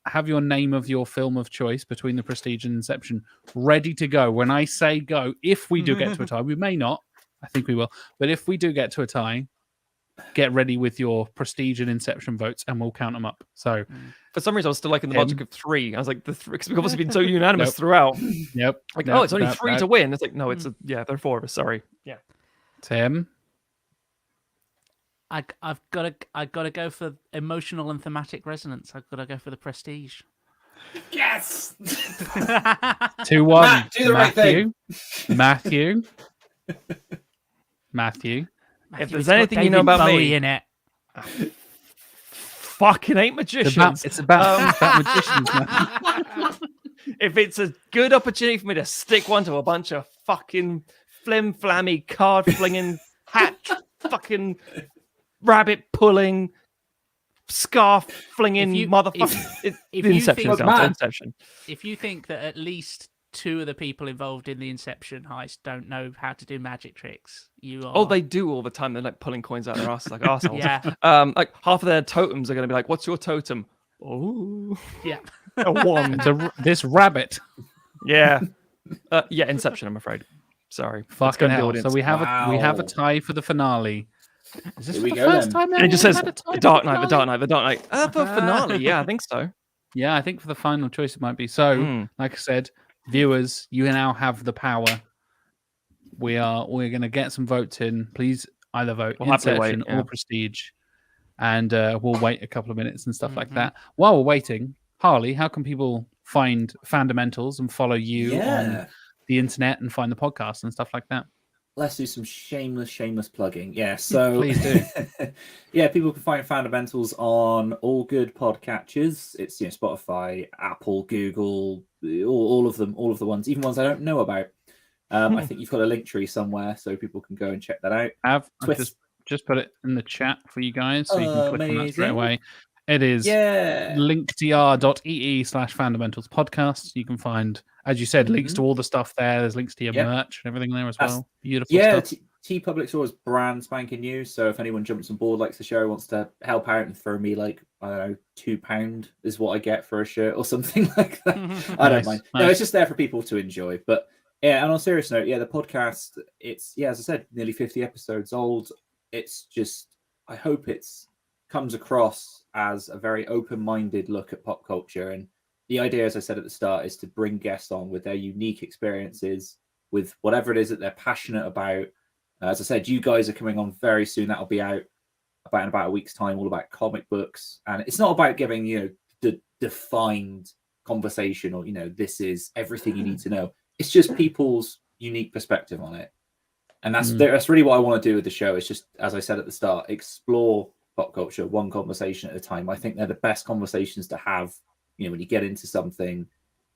Have your name of your film of choice between the Prestige and Inception ready to go. When I say go, if we do get to a tie, we may not. I think we will. But if we do get to a tie, get ready with your Prestige and Inception votes, and we'll count them up. So, for some reason, I was still liking the logic of 3. I was like, the 3 because we've obviously been so unanimous throughout. Yep. Like, it's only 3 to win. It's like, no, it's there are 4 of us. Sorry. Yeah. Tim. I've got to go for emotional and thematic resonance. I've got to go for the Prestige. Yes. 2-1. Matt, do the right thing. Matthew. If there's anything you know about me in it, fucking ain't magicians. It's about magicians, man. If it's a good opportunity for me to stick one to a bunch of fucking flim-flammy, card-flinging, hat fucking rabbit pulling scarf flinging motherfucker. Inception. If you think that at least 2 of the people involved in the Inception heist don't know how to do magic tricks, you are... Oh, they do all the time. They're like pulling coins out their asses like arseholes. Yeah. Like half of their totems are going to be like, "What's your totem?" Oh, yeah, a wand. This rabbit. Yeah, yeah. Inception. I'm afraid. Sorry. Fucking hell. So we have a tie for the finale. Is this the first time? It just says the Dark Knight. For finale, yeah, I think so. Yeah, I think for the final choice it might be. So, like I said, viewers, you now have the power. We're going to get some votes in. Please either vote Inception or Prestige, and we'll wait a couple of minutes and stuff like that. While we're waiting, Harley, how can people find Fandomentals and follow you on the internet and find the podcast and stuff like that? Let's do some shameless plugging. Yeah, so please do. Yeah, people can find Fandomentals on all good podcatchers. It's Spotify, Apple, Google, all of them, all of the ones, even ones I don't know about. I think you've got a link tree somewhere, so people can go and check that out. I've just put it in the chat for you guys, so you can click on that straight away. It is linktr.ee/Fandomentals podcast. You can find, as you said, links to all the stuff there. There's links to your merch and everything there as well. Beautiful stuff. TeePublic Store is brand spanking new. So if anyone jumps on board, likes the show, wants to help out and throw me like, I don't know, £2 is what I get for a shirt or something like that. I don't mind. No, it's just there for people to enjoy. But yeah, and on a serious note, the podcast, it's, as I said, nearly 50 episodes old. It's just, I hope it's comes across as a very open-minded look at pop culture. And the idea, as I said at the start, is to bring guests on with their unique experiences, with whatever it is that they're passionate about. As I said, you guys are coming on very soon. That'll be out in about a week's time, all about comic books. And it's not about giving, the defined conversation or, this is everything you need to know. It's just people's unique perspective on it. And that's really what I want to do with the show. It's just, as I said at the start, explore pop culture one conversation at a time. I think they're the best conversations to have, when you get into something.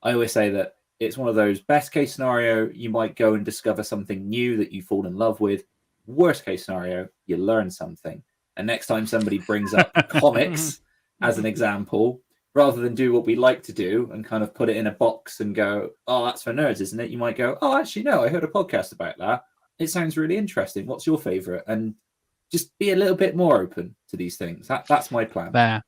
I always say that it's one of those best case scenario, you might go and discover something new that you fall in love with. Worst case scenario, you learn something. And next time somebody brings up comics as an example, rather than do what we like to do and kind of put it in a box and go, "Oh, that's for nerds, isn't it?" You might go, "Oh, actually, no, I heard a podcast about that. It sounds really interesting. What's your favorite?" And just be a little bit more open to these things. That's my plan. Fair.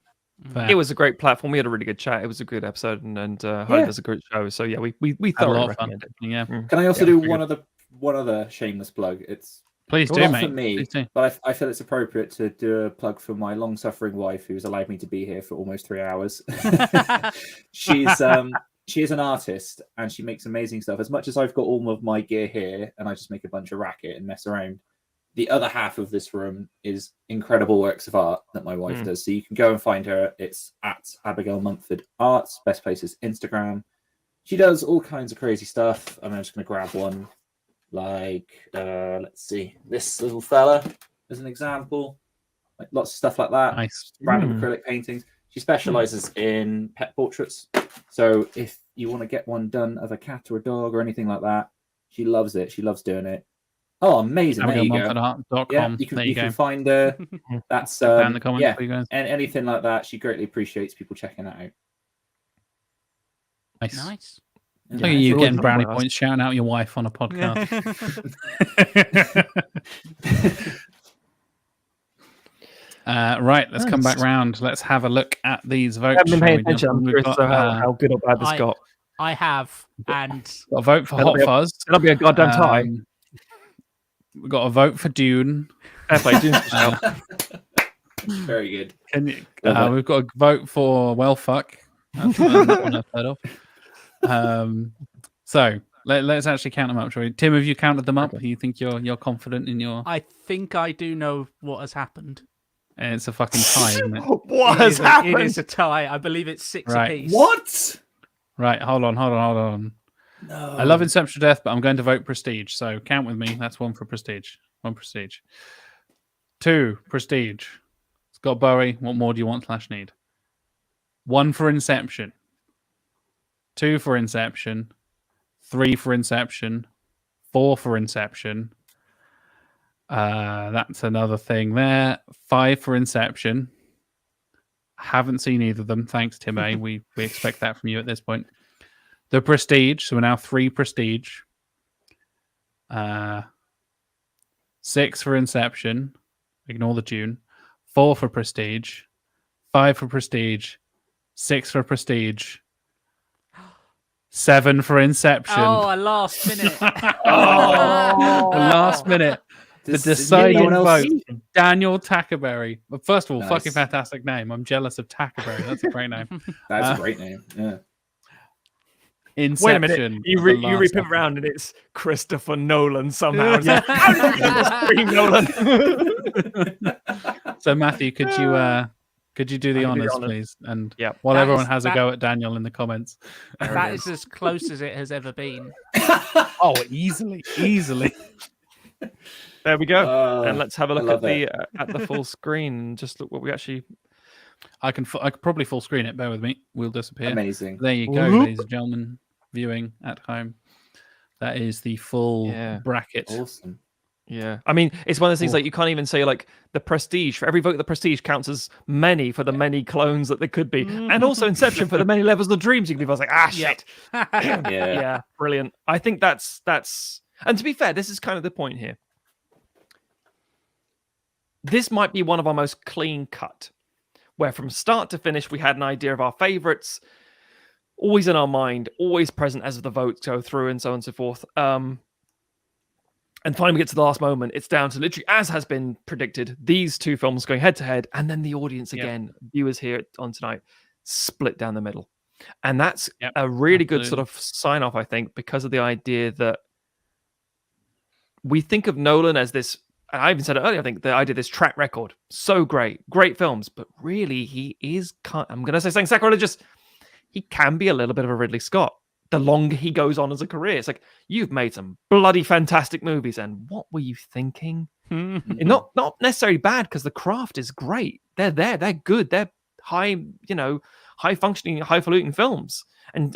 It was a great platform. We had a really good chat. It was a good episode, and Harley does a great show. So yeah, we thoroughly recommend it. Yeah. Can I also do one other shameless plug? It's please do, mate. For me, but I feel it's appropriate to do a plug for my long-suffering wife, who's allowed me to be here for almost 3 hours. She is an artist, and she makes amazing stuff. As much as I've got all of my gear here, and I just make a bunch of racket and mess around, the other half of this room is incredible works of art that my wife does. So you can go and find her. It's at Abigail Mumford Arts. Best place is Instagram. She does all kinds of crazy stuff. I'm just going to grab one. Like, let's see, this little fella as an example. Like lots of stuff like that. Nice. Random acrylic paintings. She specializes in pet portraits. So if you want to get one done of a cat or a dog or anything like that, she loves it. She loves doing it. Oh, amazing! There you go. Yeah, you can find her. That's in the comments for you guys. And anything like that, she greatly appreciates people checking that out. Nice. Look at you getting brownie points, shouting out your wife on a podcast. Right, let's come back round. Let's have a look at these votes. I've been paying attention. I'm curious how good or bad this got. I have, and got a vote for Hot Fuzz. That'll be a goddamn tie. We've got a vote for Dune. Very good. We've got a vote for Well Fuck. That's one I've heard of. So let's actually count them up, shall we? Tim, have you counted them up? You think you're confident in your? I think I do know what has happened. And it's a fucking tie, isn't it? What has happened? It is a tie. I believe it's 6 apiece. What? Right, hold on. No. I love Inception to death, but I'm going to vote Prestige. So count with me. That's 1 for Prestige. 1 Prestige. 2 Prestige. Scott Bowie. What more do you want / need? 1 for Inception. 2 for Inception. 3 for Inception. 4 for Inception. That's another thing there. 5 for Inception. Haven't seen either of them. Thanks, Tim A. We expect that from you at this point. The Prestige. So we're now 3 Prestige. 6 for Inception. Ignore the tune. 4 for Prestige. 5 for Prestige. 6 for Prestige. 7 for Inception. Oh, a last minute. The last minute. The deciding vote. Daniel Tackerberry. Well, first of all, fucking fantastic name. I'm jealous of Tackerberry. That's a great name. That's a great name. Yeah. Inception. Wait a minute. You rip it around and it's Christopher Nolan somehow. Nolan. So Matthew, could you do the honors, please? And while everyone has a go at Daniel in the comments. That is as close as it has ever been. Oh, easily. There we go. And let's have a look at the full screen and just look what we actually. I could probably full screen it. Bear with me. We'll disappear. Amazing. There you go, ladies and gentlemen, viewing at home. That is the full bracket. Awesome. Yeah, I mean, it's one of those things like you can't even say like the Prestige. For every vote, the Prestige counts as many for the many clones that there could be, and also Inception for the many levels of dreams you can be. I was like, shit. Yeah, brilliant. I think that's. And to be fair, this is kind of the point here. This might be one of our most clean cut, where from start to finish we had an idea of our favorites, always in our mind, always present as the votes go through, and so on and so forth. And finally we get to the last moment. It's down to literally, as has been predicted, these 2 films going head to head, and then the audience again, viewers here on tonight, split down the middle. And that's a really good sort of sign off, I think, because of the idea that we think of Nolan as this, and I even said it earlier, I think the idea of this track record, so great films, but really he is, I'm going to say something sacrilegious, he can be a little bit of a Ridley Scott. The longer he goes on as a career, it's like, you've made some bloody fantastic movies, and what were you thinking? Not necessarily bad, because the craft is great. They're there, they're good, they're high functioning, highfalutin films. And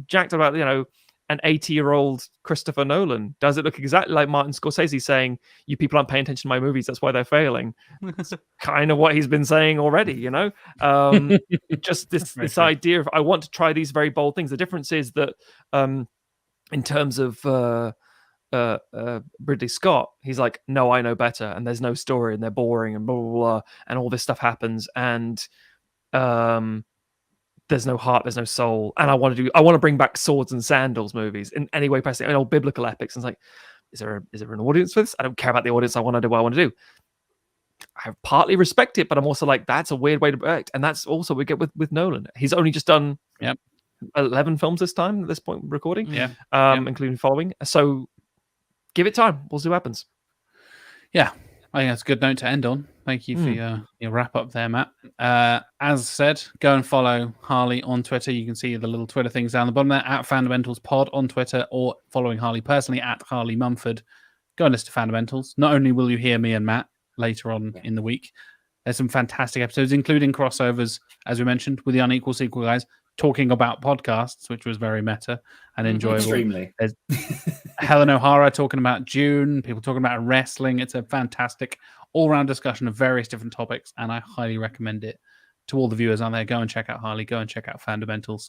Jack talked about an 80-year-old Christopher Nolan. Does it look exactly like Martin Scorsese saying, "You people aren't paying attention to my movies, that's why they're failing"? It's kind of what he's been saying already, Just this idea of, I want to try these very bold things. The difference is that in terms of Ridley Scott, he's like, no, I know better, and there's no story, and they're boring, and blah, blah, blah, and all this stuff happens, and there's no heart, there's no soul, and I want to bring back swords and sandals movies in any way possible, old biblical epics. And it's like, is there an audience for this? I don't care about the audience. I want to do what I want to do. I partly respect it, but I'm also like, that's a weird way to act, and that's also what we get with Nolan. He's only just done 11 films this time at this point recording, including following. So give it time. We'll see what happens. Yeah, I think that's a good note to end on. Thank you for your wrap up there, Matt. As said, go and follow Harley on Twitter. You can see the little Twitter things down the bottom there, at Fandomentals Pod on Twitter, or following Harley personally at Harley Mumford. Go and listen to Fandomentals. Not only will you hear me and Matt later on in the week, there's some fantastic episodes, including crossovers, as we mentioned, with the Unequal Sequel guys, talking about podcasts, which was very meta and enjoyable. Extremely. There's Helen O'Hara talking about Dune, people talking about wrestling. It's a fantastic all-round discussion of various different topics, and I highly recommend it to all the viewers out there. Go and check out Harley. Go and check out Fandomentals.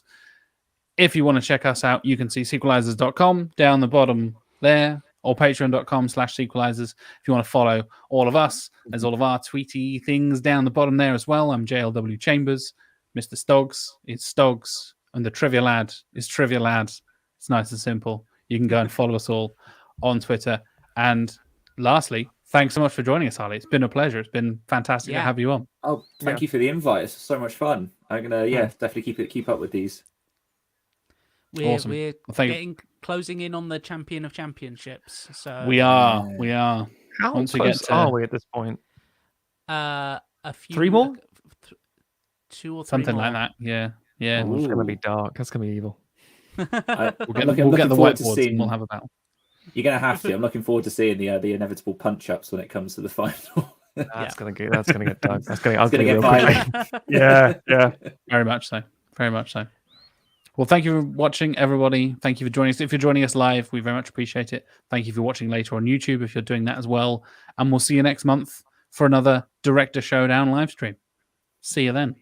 If you want to check us out, you can see sequelisers.com down the bottom there, or patreon.com/sequelisers. If you want to follow all of us, there's all of our tweety things down the bottom there as well. I'm JLW Chambers. Mr. Stoggs is Stoggs, and the Trivia Lad is Trivia Lad. It's nice and simple. You can go and follow us all on Twitter. And lastly, thanks so much for joining us, Harley. It's been a pleasure. It's been fantastic to have you on. Oh, thank you for the invite. It's so much fun. I'm gonna definitely keep up with these. We're closing in on the champion of championships. So we are. How close are we at this point? A few 3 more? 2 or 3 something more. like that. Yeah. Oh, it's gonna be dark. That's gonna be evil. We'll get the whiteboards and we'll have a battle. You're gonna have to. I'm looking forward to seeing the inevitable punch ups when it comes to the final. That's gonna get dark. That's gonna get real violent. quickly. Yeah. Very much so. Very much so. Well, thank you for watching, everybody. Thank you for joining us. If you're joining us live, we very much appreciate it. Thank you for watching later on YouTube if you're doing that as well. And we'll see you next month for another Director Showdown live stream. See you then.